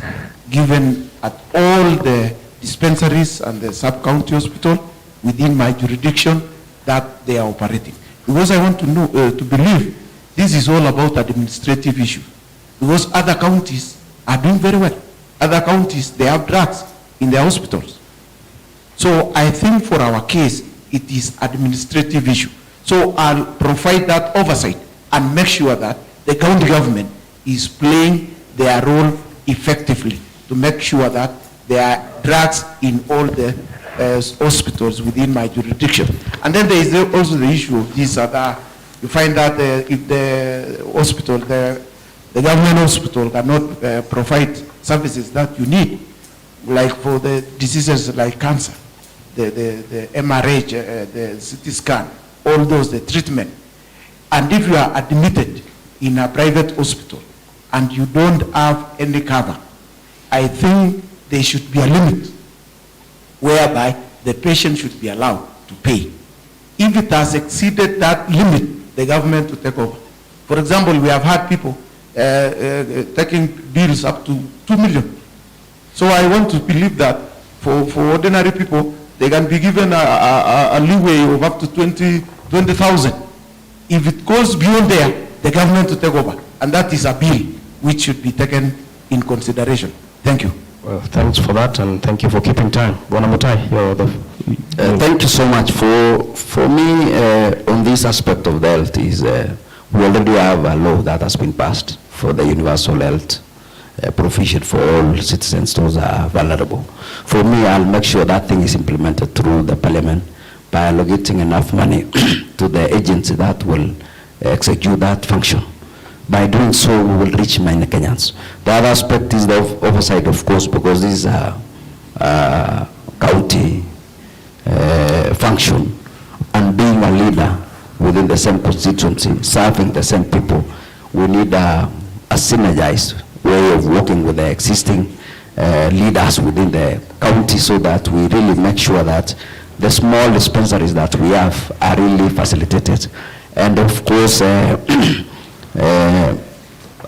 given at all the dispensaries and the sub-county hospital within my jurisdiction, that they are operating. Because I want to know, to believe this is all about administrative issue. Because other counties are doing very well. Other counties, they have drugs in their hospitals. So I think for our case, it is administrative issue. So I'll provide that oversight and make sure that the county government is playing their role effectively to make sure that there are drugs in all the hospitals within my jurisdiction. And then there is also the issue of this other, you find that if the hospital, the government hospital cannot provide services that you need, like for the diseases like cancer, the MRH, the CT scan, all those, the treatment. And if you are admitted in a private hospital and you don't have any cover, I think there should be a limit whereby the patient should be allowed to pay. If it has exceeded that limit, the government will take over. For example, we have had people taking bills up to 2 million. So I want to believe that for ordinary people, they can be given a leeway of up to 20,000. If it goes beyond there, the government will take over. And that is a bill which should be taken in consideration. Thank you. Well, thanks for that, and thank you for keeping time. Bonamutai, thank you so much. For me, on this aspect of the health is, we already have a law that has been passed for the universal health provision for all citizens, those are vulnerable. For me, I'll make sure that thing is implemented through the parliament by allocating enough money to the agency that will execute that function. By doing so, we will reach many Kenyans. The other aspect is the oversight, of course, because this is a county function, and being a leader within the same constituency, serving the same people, we need a synergized way of working with the existing leaders within the county, so that we really make sure that the small dispensaries that we have are really facilitated. And of course,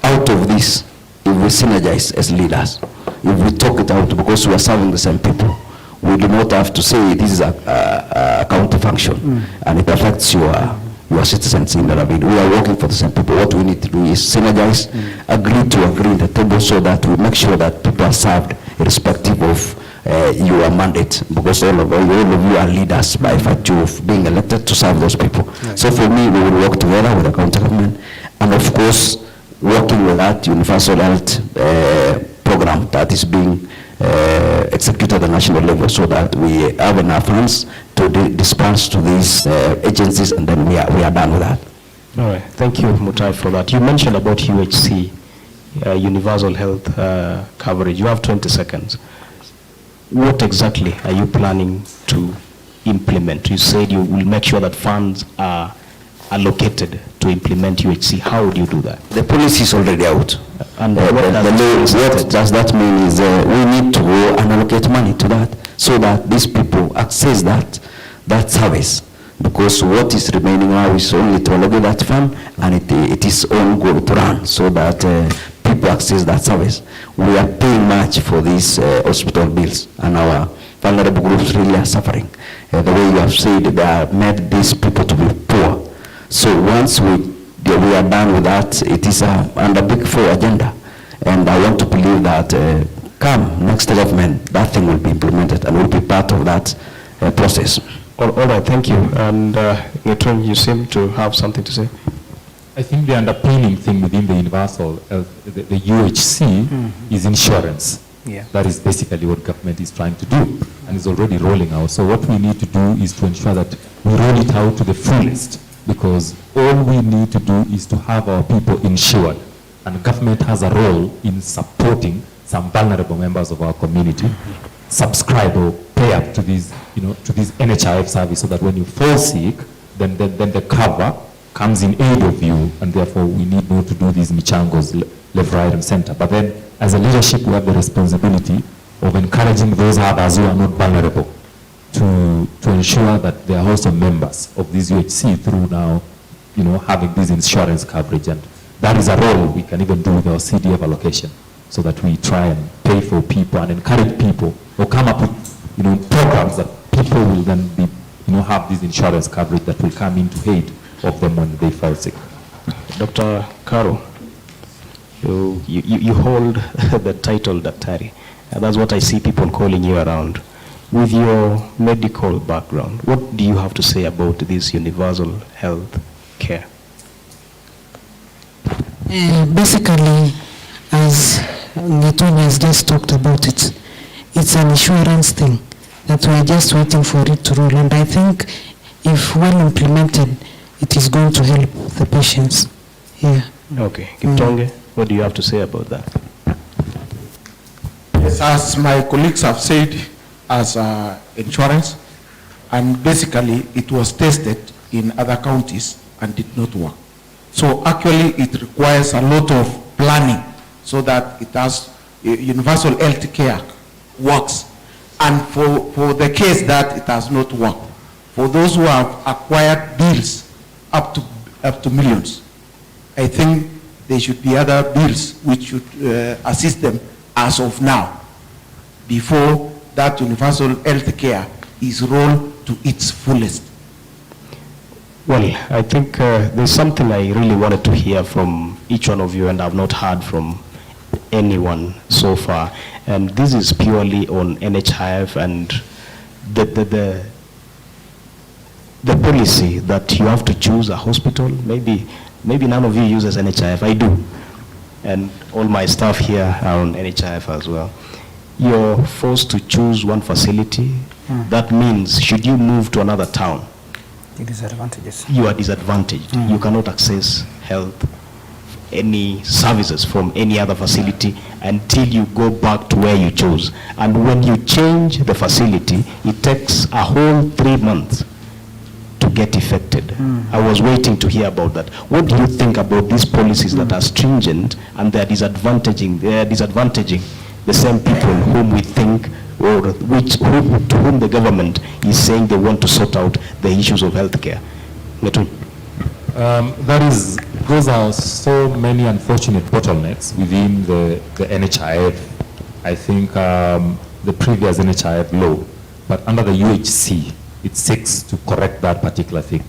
out of this, if we synergize as leaders, if we talk it out, because we are serving the same people, we do not have to say this is a county function and it affects your citizens in the Ravine. We are working for the same people. What we need to do is synergize, agree to agree in the table, so that we make sure that people are served irrespective of your mandate, because all of you are leaders by virtue of being elected to serve those people. Right. So for me, we will work together with the county government, and of course, working with that universal health program that is being executed at the national level so that we have enough funds to disperse to these agencies, and then we are done with that. All right, thank you, Mutai, for that. You mentioned about UHC, universal health coverage. You have 20 seconds. What exactly are you planning to implement? You said you will make sure that funds are allocated to implement UHC. How would you do that? The policy is already out. And what does that mean is we need to go and allocate money to that so that these people access that service. Because what is remaining now is only to allocate that fund, and it is on go to run so that people access that service. We are paying much for these hospital bills, and our vulnerable groups really are suffering. The way you have said, they have made these people to be poor. So once we are done with that, it is under Big Four agenda. And I want to believe that come next government, that thing will be implemented and will be part of that process. All right, thank you. And Ngetun, you seem to have something to say. I think the underpinning thing within the universal, the UHC, is insurance. Yeah. That is basically what government is trying to do, and is already rolling out. So what we need to do is to ensure that we roll it out to the fullest, because all we need to do is to have our people insured, and government has a role in supporting some vulnerable members of our community, subscribe or pay up to these, to this NHIF service, so that when you fall sick, then the cover comes in aid of you, and therefore we need not to do these michangos left, right, and center. But then, as a leadership, we have the responsibility of encouraging those others who are not vulnerable to ensure that they are also members of this UHC through now, having this insurance coverage. And that is a role we can even do with our CDF allocation, so that we try and pay for people and encourage people, or come up with, programs that people will then be, have this insurance coverage that will come into aid of them when they fall sick. Dr. Karo, you hold the title Daktari, and that's what I see people calling you around. With your medical background, what do you have to say about this universal health care? Basically, as Ngetun has just talked about it, it's an insurance thing that we're just waiting for it to roll. And I think if well implemented, it is going to help the patients here. Okay. Kiptonge, what do you have to say about that? Yes, as my colleagues have said, as insurance, and basically it was tested in other counties and did not work. So actually it requires a lot of planning so that it has universal health care works. And for the case that it has not worked, for those who have acquired bills up to millions, I think there should be other bills which should assist them as of now, before that universal health care is rolled to its fullest. Well, I think there's something I really wanted to hear from each one of you, and I've not heard from anyone so far. And this is purely on NHIF and the policy that you have to choose a hospital. Maybe none of you uses NHIF. I do. And all my staff here are on NHIF as well. You're forced to choose one facility. That means, should you move to another town, disadvantages. you are disadvantaged. You cannot access health, any services from any other facility until you go back to where you chose. And when you change the facility, it takes a whole 3 months to get effected. I was waiting to hear about that. What do you think about these policies that are stringent and they're disadvantaging the same people whom we think, or to whom the government is saying they want to sort out the issues of healthcare? Those are so many unfortunate bottlenecks within the NHIF. I think the previous NHIF law, but under the UHC, it seeks to correct that particular thing.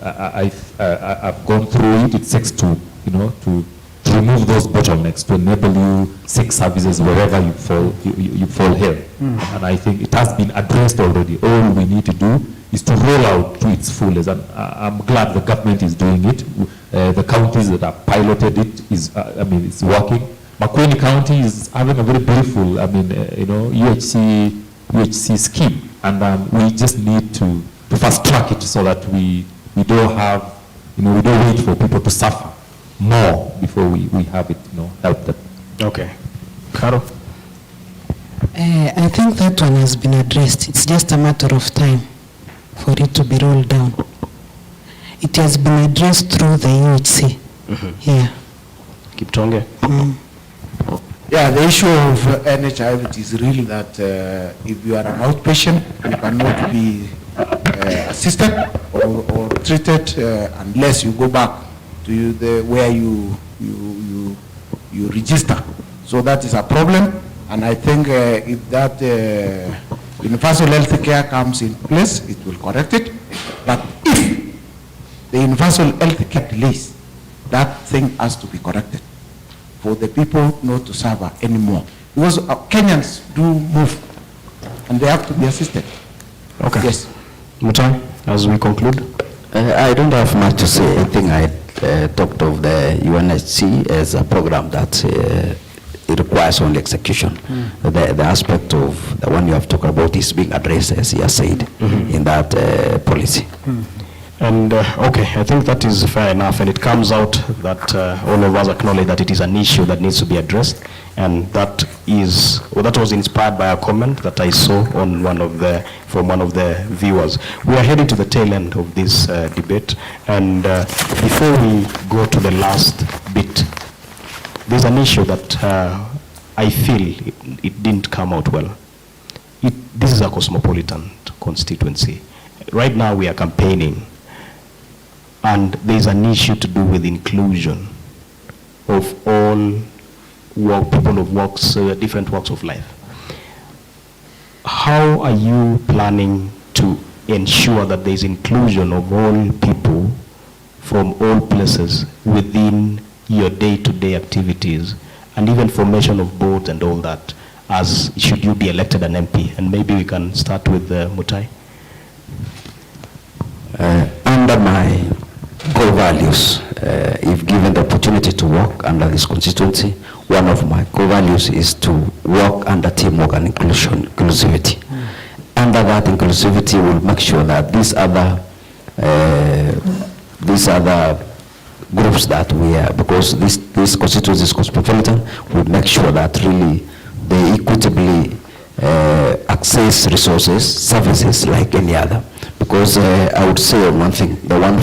I've gone through it. It seeks to, to remove those bottlenecks to enable you seek services wherever you fall ill. And I think it has been addressed already. All we need to do is to roll out to its fullest. And I'm glad the government is doing it. The counties that have piloted it it's working. Makueni County is having a very beautiful, UHC scheme, and we just need to fast track it so that we don't have, we don't wait for people to suffer more before we have it, help them. Okay. Caro? I think that one has been addressed. It's just a matter of time for it to be rolled down. It has been addressed through the UHC. Yeah. Kiptonge? Yeah, the issue of NHIV is really that if you are an outpatient, you cannot be assisted or treated unless you go back to where you register. So that is a problem, and I think if that universal health care comes in place, it will correct it. But if the universal health care delays, that thing has to be corrected for the people not to suffer anymore. Because Kenyans do move, and they have to be assisted. Okay. Yes. Mutai, as we conclude? I don't have much to say. I think I talked of the UNHC as a program that it requires only execution. The aspect of the one you have talked about is being addressed, as he has said, in that policy. And okay, I think that is fair enough, and it comes out that all of us acknowledge that it is an issue that needs to be addressed, and that was inspired by a comment that I saw on from one of the viewers. We are heading to the tail end of this debate, and before we go to the last bit, there's an issue that I feel it didn't come out well. This is a cosmopolitan constituency. Right now we are campaigning, and there's an issue to do with inclusion of all people of different walks of life. How are you planning to ensure that there's inclusion of all people from all places within your day-to-day activities, and even formation of boards and all that, as should you be elected an MP? And maybe we can start with Mutai. Under my core values, if given the opportunity to work under this constituency, one of my core values is to work under teamwork and inclusivity. Under that inclusivity, we'll make sure that these other groups that we are, because this constituency is cosmopolitan, we'll make sure that really they equitably access resources, services like any other. Because I would say one thing, the one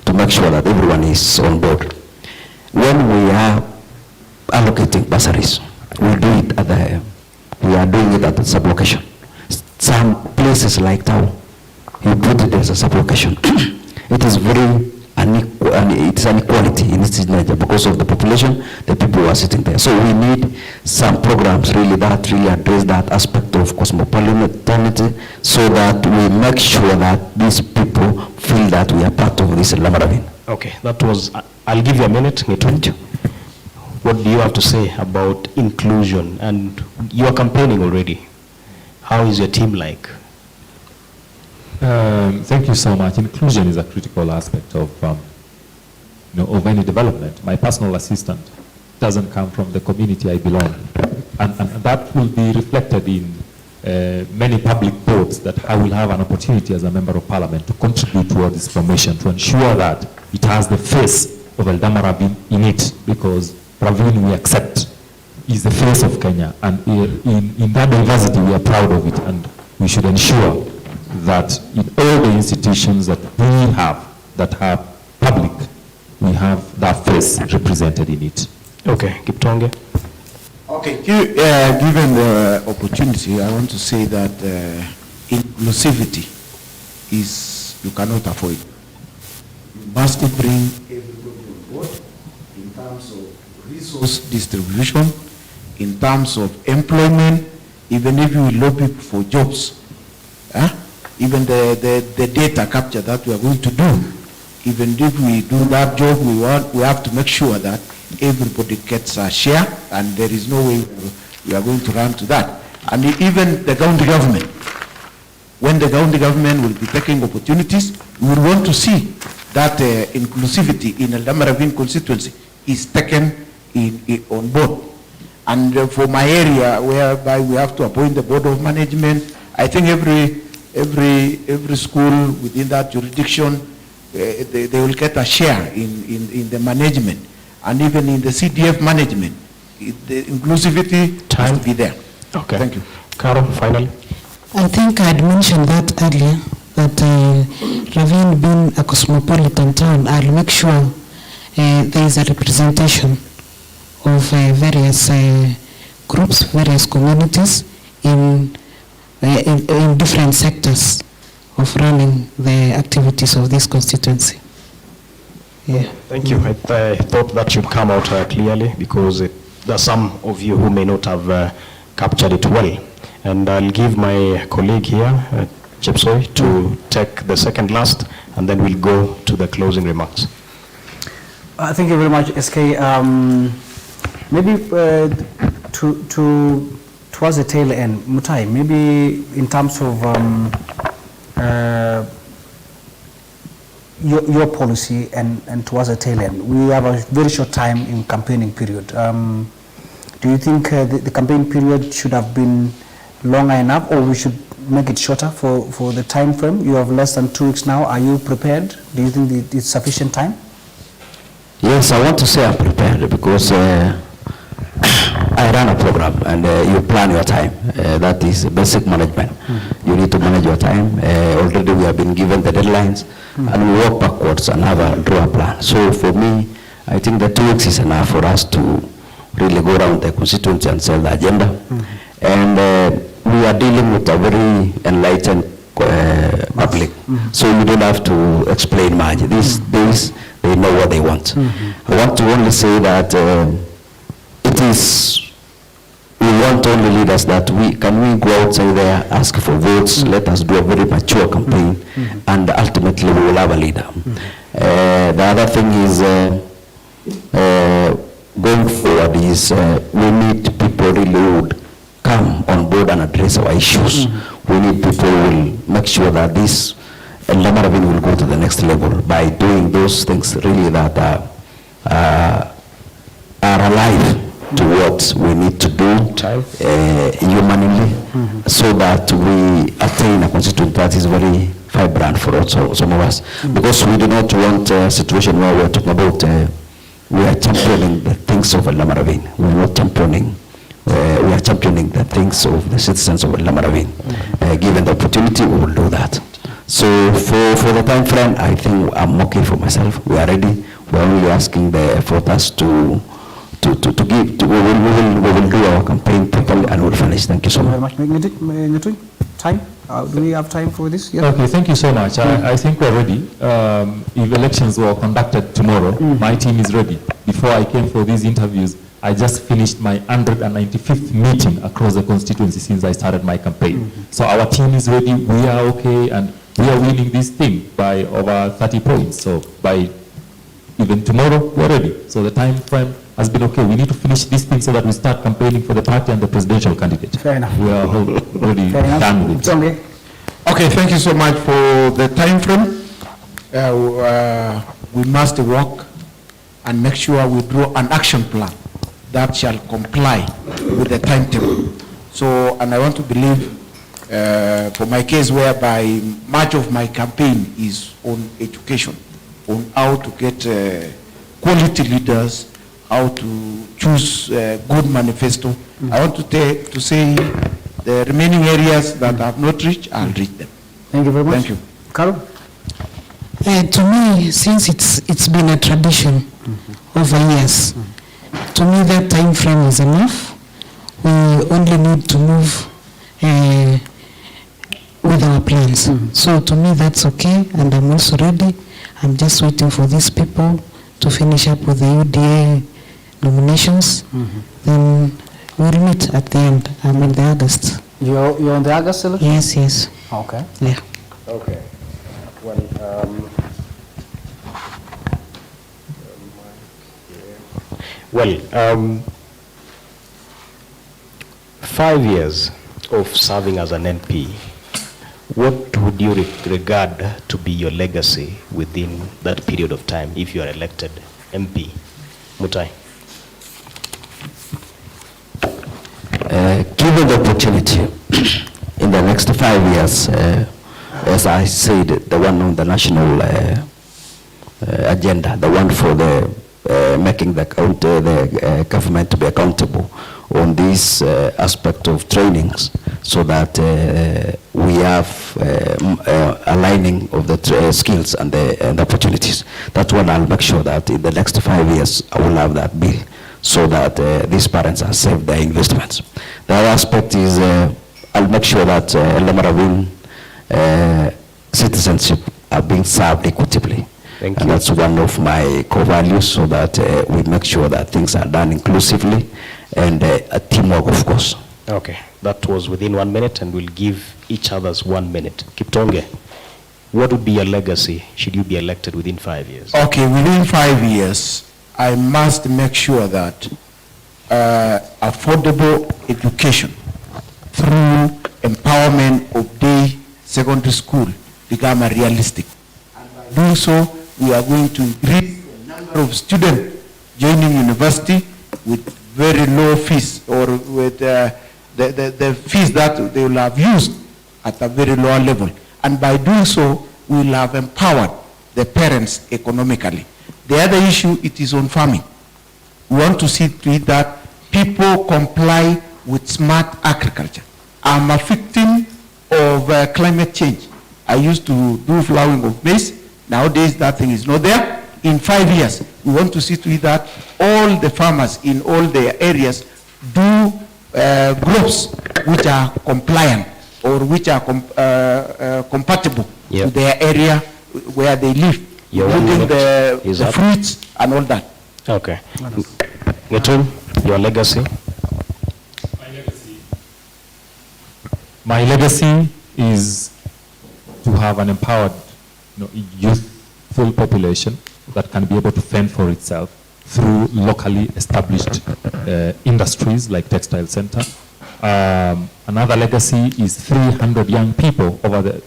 to make sure that everyone is on board. When we are allocating bursaries, we are doing it at the sub-location. Some places like town, you put it as a sub-location. It is very it's an inequality in its nature because of the population, the people who are sitting there. So we need some programs really that really address that aspect of cosmopolitanity, so that we make sure that these people feel that we are part of this Eldama Ravine. Okay, that was, I'll give you a minute. What do you have to say about inclusion? And you are campaigning already. How is your team like? Thank you so much. Inclusion is a critical aspect of any development. My personal assistant doesn't come from the community I belong, and that will be reflected in many public boards that I will have an opportunity as a member of parliament to contribute toward this formation, to ensure that it has the face of Eldama Ravine in it, because Ravine, we accept, is the face of Kenya, and in that diversity we are proud of it, and we should ensure that in all the institutions that we have that are public, we have that face represented in it. Okay, Kiptonge. Okay, given the opportunity, I want to say that inclusivity is, you cannot avoid. You must bring everybody on board in terms of resource distribution, in terms of employment, even if you lobby for jobs. Even the data capture that we are going to do, even if we do that job, we have to make sure that everybody gets a share, and there is no way we are going to run to that. And even the county government, when the county government will be taking opportunities, we will want to see that inclusivity in Eldama Ravine constituency is taken on board. And for my area, whereby we have to appoint the board of management, I think every school within that jurisdiction, they will get a share in the management, and even in the CDF management. The inclusivity has to be there. Okay. Thank you. Carol, finally. I think I had mentioned that earlier, that Ravine being a cosmopolitan town, I'll make sure there is a representation of various groups, various communities in different sectors of running the activities of this constituency. Yeah. Thank you. I thought that should come out clearly, because there are some of you who may not have captured it well. And I'll give my colleague here, Chepsoi, to take the second last, and then we'll go to the closing remarks. Thank you very much, SK. Maybe towards the tail end, Mutai, maybe in terms of your policy and towards the tail end, we have a very short time in campaigning period. Do you think the campaign period should have been longer enough, or we should make it shorter for the time frame? You have less than 2 weeks now. Are you prepared? Do you think it's sufficient time? Yes, I want to say I'm prepared, because I run a program, and you plan your time. That is basic management. You need to manage your time. Already we have been given the deadlines, and we work backwards and draw a plan. So for me, I think the 2 weeks is enough for us to really go around the constituency and sell the agenda. And we are dealing with a very enlightened public. So you don't have to explain much. These days, they know what they want. I want to only say that we want only leaders that can we go outside there, ask for votes, let us do a very mature campaign, and ultimately we will have a leader. The other thing is, going forward is we need people really who would come on board and address our issues. We need people who will make sure that this Eldama Ravine will go to the next level by doing those things really that are alive to what we need to do humanly, so that we attain a constituency that is very vibrant for also some of us. Because we do not want a situation where we're talking about we are championing the things of Eldama Ravine. We are not championing. We are championing the things of the citizens of Eldama Ravine. Given the opportunity, we will do that. So for the time frame, I think I'm okay for myself. We are ready. We are only asking the voters to give. We will do our campaign properly, and we'll finish. Thank you so much. Time? Do we have time for this? Yes. Okay, thank you so much. I think we're ready. If elections were conducted tomorrow, my team is ready. Before I came for these interviews, I just finished my 195th meeting across the constituency since I started my campaign. So our team is ready. We are okay, and we are winning this thing by over 30 points. So by even tomorrow, we're ready. So the time frame has been okay. We need to finish this thing so that we start campaigning for the party and the presidential candidate. Fair enough. We are already done with it. Okay, thank you so much for the time frame. We must work and make sure we draw an action plan that shall comply with the timetable. So, and I want to believe, for my case, whereby much of my campaign is on education, on how to get quality leaders, how to choose good manifesto. I want to say the remaining areas that I have not reached, I'll reach them. Thank you very much. Thank you. Carol? To me, since it's been a tradition over years, to me that time frame is enough. We only need to move with our plans. So to me that's okay, and I'm also ready. I'm just waiting for these people to finish up with the UDA nominations. Then we'll meet at the end. I'm in the August. You're on the August election? Yes. Okay. Yeah. Okay. Well, 5 years of serving as an MP, what would you regard to be your legacy within that period of time if you are elected MP? Mutai. Given the opportunity, in the next 5 years, as I said, the one on the national agenda, the one for the making the government to be accountable on this aspect of trainings, so that we have aligning of the skills and the opportunities. That's what I'll make sure that in the next 5 years I will have that bill, so that these parents are saved their investments. The other aspect is I'll make sure that Eldama Ravine citizenship are being served equitably. Thank and you. that's one of my core values, so that we make sure that things are done inclusively and a teamwork, of course. Okay, that was within 1 minute, and we'll give each others 1 minute. Kiptonge, what would be your legacy should you be elected within 5 years? Okay, within 5 years, I must make sure that affordable education through empowerment of day secondary school become a realistic. And by doing so, we are going to increase the number of students joining university with very low fees, or with the fees that they will have used at a very low level. And by doing so, we will have empowered the parents economically. The other issue, it is on farming. We want to see to it that people comply with smart agriculture. I'm a victim of climate change. I used to do flowering of maize. Nowadays, that thing is not there. In 5 years, we want to see to it that all the farmers in all the areas do crops which are compliant, or which are compatible to their area where they live, including the fruits and all that. Okay. Ngetum, your legacy? My legacy is to have an empowered, youthful population that can be able to fend for itself through locally established industries like Textile Center. Another legacy is 300 young people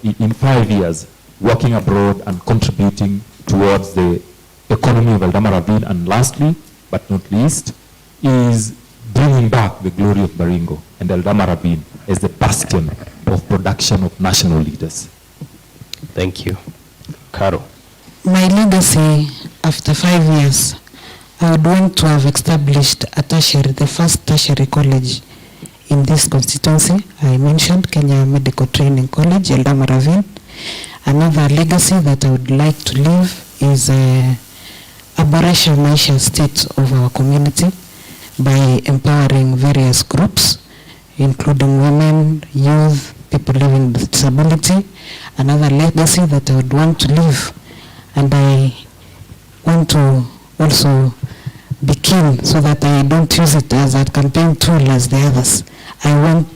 in 5 years working abroad and contributing towards the economy of Eldama Ravine. And lastly, but not least, is bringing back the glory of Baringo and Eldama Ravine as the bastion of production of national leaders. Thank you. Caro. My legacy after 5 years, I would want to have established a tertiary, the first tertiary college in this constituency. I mentioned Kenya Medical Training College, Eldama Ravine. Another legacy that I would like to leave is a boresha maisha state of our community by empowering various groups, including women, youth, people living with disability. Another legacy that I would want to leave, and I want to also be keen so that I don't use it as a campaign tool as the others. I want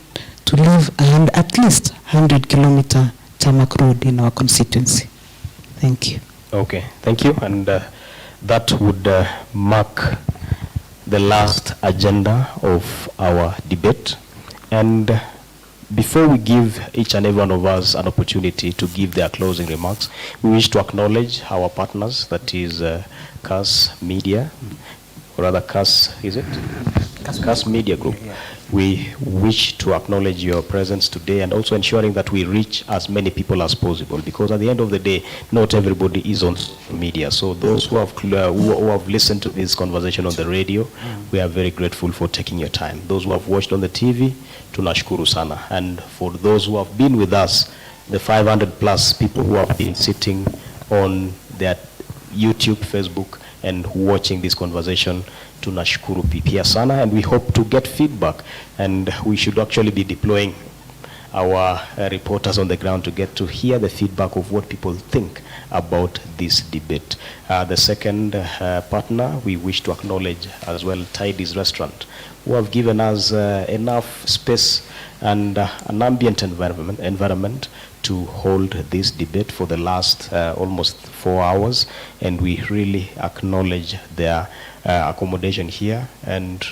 to leave at least 100-kilometer tarmac road in our constituency. Thank you. Okay, thank you. And that would mark the last agenda of our debate. And before we give each and every one of us an opportunity to give their closing remarks, we wish to acknowledge our partners, that is CAS Media, or rather CAS, is it? CAS Media Group. We wish to acknowledge your presence today, and also ensuring that we reach as many people as possible, because at the end of the day, not everybody is on social media. So those who have listened to this conversation on the radio, we are very grateful for taking your time. Those who have watched on the TV, tunashukuru sana. And for those who have been with us, the 500 plus people who have been sitting on their YouTube, Facebook, and watching this conversation, tunashukuru pia sana, and we hope to get feedback, and we should actually be deploying our reporters on the ground to get to hear the feedback of what people think about this debate. The second partner we wish to acknowledge as well, Tidy's Restaurant, who have given us enough space and an ambient environment to hold this debate for the last almost 4 hours, and we really acknowledge their accommodation here, and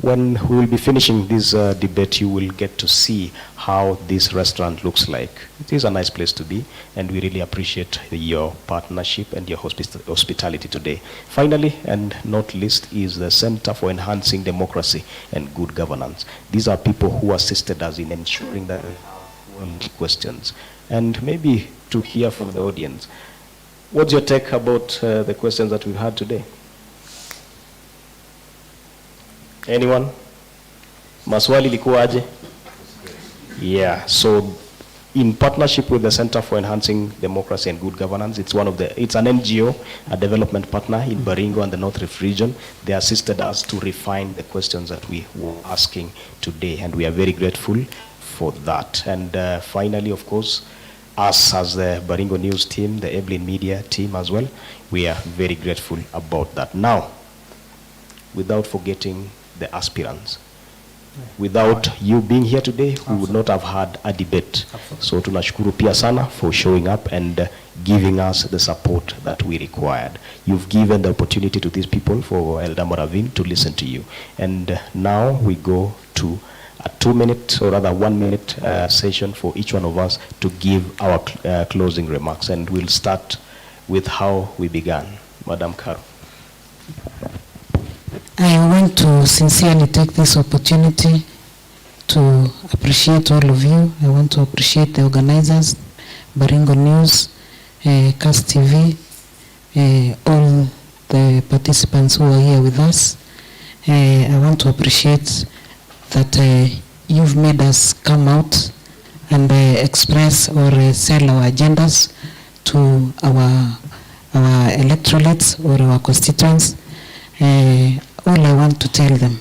When we will be finishing this debate, you will get to see how this restaurant looks like. It is a nice place to be, and we really appreciate your partnership and your hospitality today. Finally, and not least, is the Center for Enhancing Democracy and Good Governance. These are people who assisted us in ensuring that we have questions. And maybe to hear from the audience, what's your take about the questions that we've had today? Anyone? Maswali likuwaje? Yeah, so in partnership with the Center for Enhancing Democracy and Good Governance, it's an NGO, a development partner in Baringo and the North Rift region. They assisted us to refine the questions that we were asking today, and we are very grateful for that. And finally, of course, us as the Baringo News team, the Evelyn Media team as well, we are very grateful about that. Now, without forgetting the aspirants. Without you being here today, we would not have had a debate. So tunashukuru pia sana for showing up and giving us the support that we required. You've given the opportunity to these people for Eldama Ravine to listen to you. And now we go to a 2-minute, or rather 1-minute session for each one of us to give our closing remarks. And we'll start with how we began. Madam Karo. I want to sincerely take this opportunity to appreciate all of you. I want to appreciate the organizers, Baringo News, Cast TV, all the participants who are here with us. I want to appreciate that you've made us come out and express or sell our agendas to our electorates or our constituents. All I want to tell them,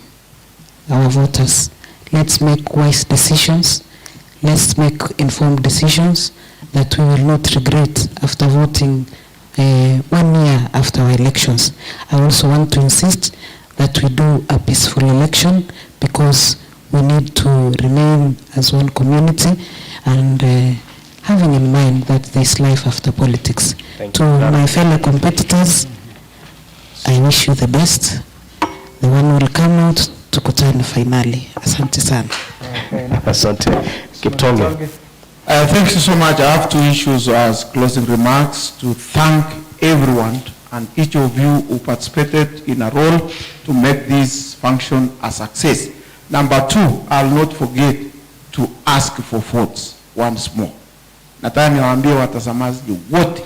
our voters, let's make wise decisions, let's make informed decisions that we will not regret after voting 1 year after our elections. I also want to insist that we do a peaceful election because we need to remain as one community and having in mind that there's life after politics. To my fellow competitors, I wish you the best. The one will come out tukutane finally. Asante sana. Asante. Kiptonge. Thank you so much. I have 2 issues as closing remarks to thank everyone and each of you who participated in a role to make this function a success. Number 2, I'll not forget to ask for votes once more. Nataka niwaambie watazamaji wote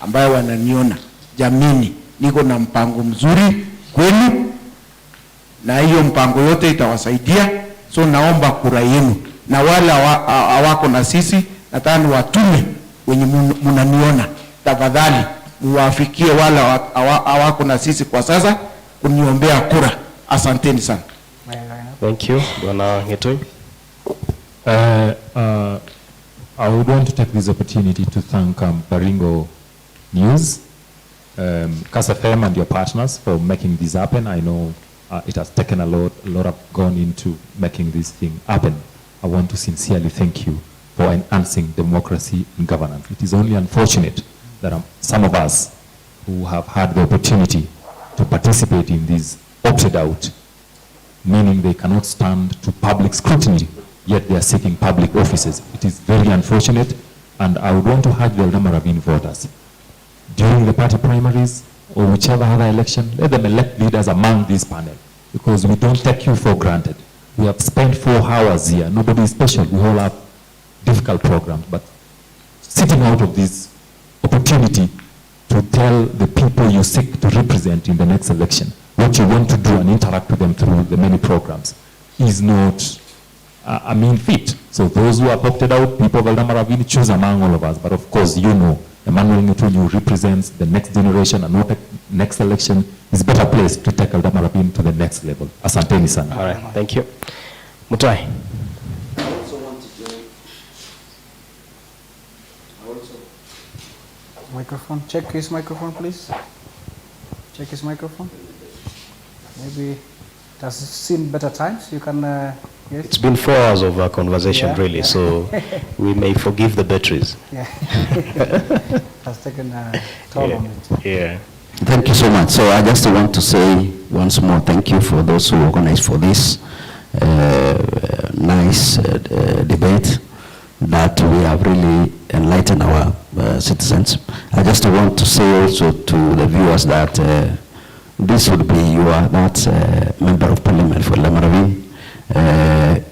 ambao wananiona, jamini, niko na mpango mzuri kwenu na hiyo mpango yote itawasaidia. So naomba kura yenu, na wale hawako na sisi nataka niwatume wenye mnaniona, tafadhali muwafikie wale hawako na sisi kwa sasa kuniombea kura. Asanteni sana. Thank you. Bwana Ngetoi. I would want to take this opportunity to thank Baringo News, Kass FM and your partners for making this happen. I know it has taken a lot have gone into making this thing happen. I want to sincerely thank you for enhancing democracy and governance. It is only unfortunate that some of us who have had the opportunity to participate in this opted out, meaning they cannot stand to public scrutiny, yet they are seeking public offices. It is very unfortunate, and I would want to urge the Eldama Ravine voters, during the party primaries or whichever other election, let them elect leaders among this panel, because we don't take you for granted. We have spent 4 hours here. Nobody is special. We all have difficult programs, but sitting out of this opportunity to tell the people you seek to represent in the next election what you want to do and interact with them through the many programs is not a mean feat. So those who have opted out, people of Eldama Ravine, choose among all of us. But of course, you know, Emmanuel Ngetunyu represents the next generation, and not next election is better placed to take Eldama Ravine to the next level. Asanteni sana. All right, thank you. Mutai. Microphone. Check his microphone, please. Check his microphone. Maybe it has seen better times. You can. Yes. It's been 4 hours of conversation, really, yeah. So we may forgive the batteries. Yeah. Has taken a toll on it. Yeah. Thank you so much. So I just want to say once more, thank you for those who organized for this nice debate that we have really enlightened our citizens. I just want to say also to the viewers that this would be that member of parliament for Eldama Ravine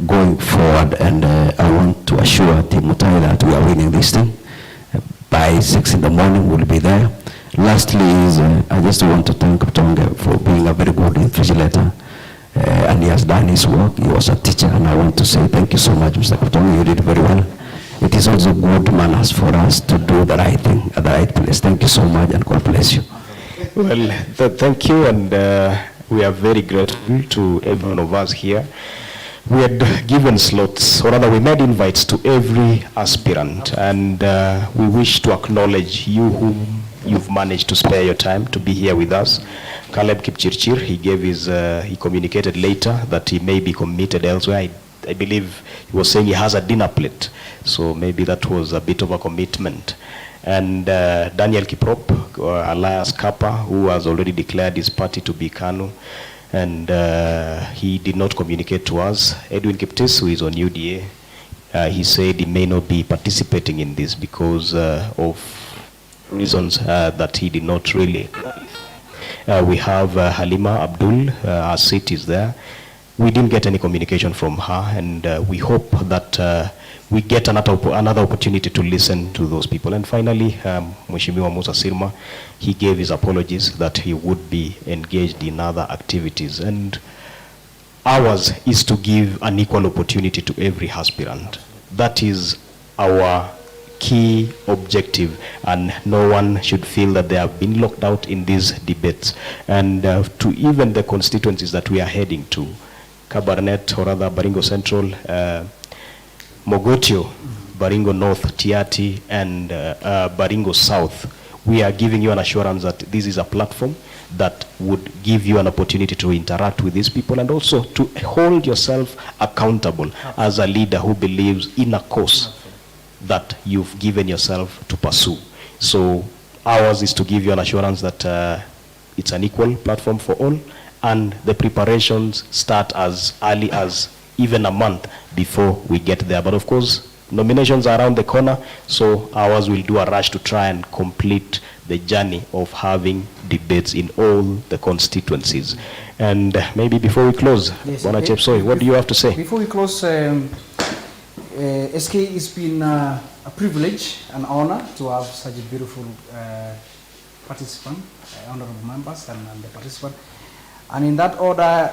going forward, and I want to assure Team Mutai that we are winning this thing. By 6 in the morning we'll be there. Lastly is I just want to thank Tonge for being a very good invigilator, and he has done his work. He was a teacher, and I want to say thank you so much, Mr. Kutonge. You did very well. It is also good manners for us to do the right thing at the right place. Thank you so much, and God bless you. Well, thank you, and we are very grateful to every one of us here. We had given slots, or rather we made invites to every aspirant, and we wish to acknowledge you whom you've managed to spare your time to be here with us. Caleb Kipchirchir, he communicated later that he may be committed elsewhere. I believe he was saying he has a dinner plate, so maybe that was a bit of a commitment. And Daniel Kiprop, Elias Kappa, who has already declared his party to be KANU, and he did not communicate to us. Edwin Kiptis, who is on UDA, he said he may not be participating in this because of reasons that he did not really. We have Halima Abdul, our seat is there. We didn't get any communication from her, and we hope that we get another opportunity to listen to those people. And finally, Mheshimiwa Musa Sirma, he gave his apologies that he would be engaged in other activities. And ours is to give an equal opportunity to every aspirant. That is our key objective, and no one should feel that they have been locked out in these debates. And to even the constituencies that we are heading to, Kabarnet, or rather Baringo Central, Mogotio, Baringo North, Tiati, and Baringo South, we are giving you an assurance that this is a platform that would give you an opportunity to interact with these people, and also to hold yourself accountable as a leader who believes in a cause that you've given yourself to pursue. So ours is to give you an assurance that it's an equal platform for all, and the preparations start as early as even a month before we get there. But of course, nominations are around the corner, so ours will do a rush to try and complete the journey of having debates in all the constituencies. And maybe before we close, yes, Bwana Chepsoi, what do you have to say? Before we close, SK, it's been a privilege and honor to have such a beautiful participant, honorable members and the participant. And in that order,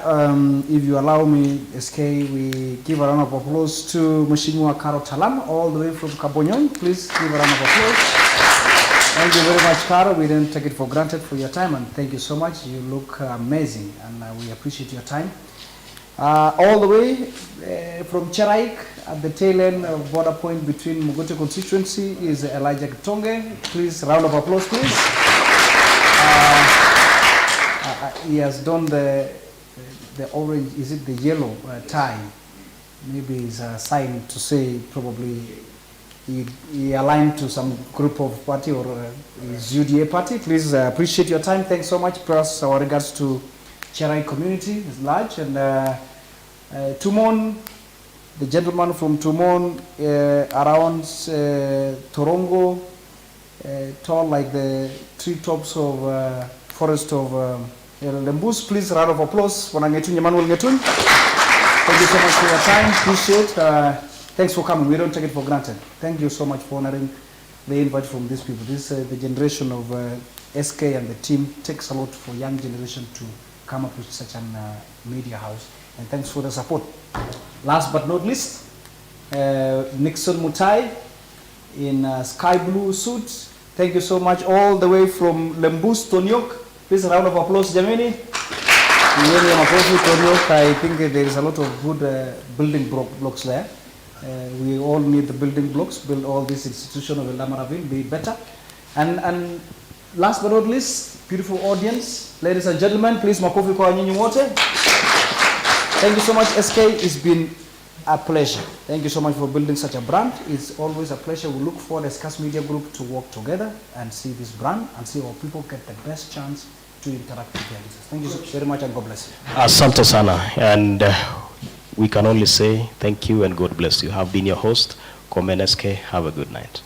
if you allow me, SK, we give a round of applause to Mheshimiwa Karo Talam, all the way from Kabonyon. Please give a round of applause. Thank you very much, Karo. We didn't take it for granted for your time, and thank you so much. You look amazing, and we appreciate your time. All the way from Cheraik, at the tail end of border point between Mogotio constituency, is Elijah Kitonge. Please, round of applause, please. He has done the orange, is it the yellow tie? Maybe it's a sign to say probably he aligned to some group of party or his UDA party. Please appreciate your time. Thanks so much. Plus our regards to Cherai community is large. And Tumon, the gentleman from Tumon, around Torongo, tall like the treetops of forest of Lembus. Please, round of applause for Ngetun, Emmanuel Ngetun. Thank you so much for your time. Appreciate. Thanks for coming. We don't take it for granted. Thank you so much for honoring the invite from these people. This the generation of SK and the team takes a lot for young generation to come up with such a media house. And thanks for the support. Last but not least, Nixon Mutai in sky blue suit. Thank you so much, all the way from Lembus, Tonyok. Please, a round of applause, Jamini. I think there is a lot of good building blocks there. We all need the building blocks, build all this institution of Eldama Ravine, be better. And last but not least, beautiful audience, ladies and gentlemen, please, makofi kwa nyinyi wote. Thank you so much, SK. It's been a pleasure. Thank you so much for building such a brand. It's always a pleasure. We look forward as Cast Media Group to work together and see this brand and see how people get the best chance to interact with their business. Thank you so very much and God bless you. Asante sana. And we can only say thank you and God bless you. Have been your host, Komen SK. Have a good night.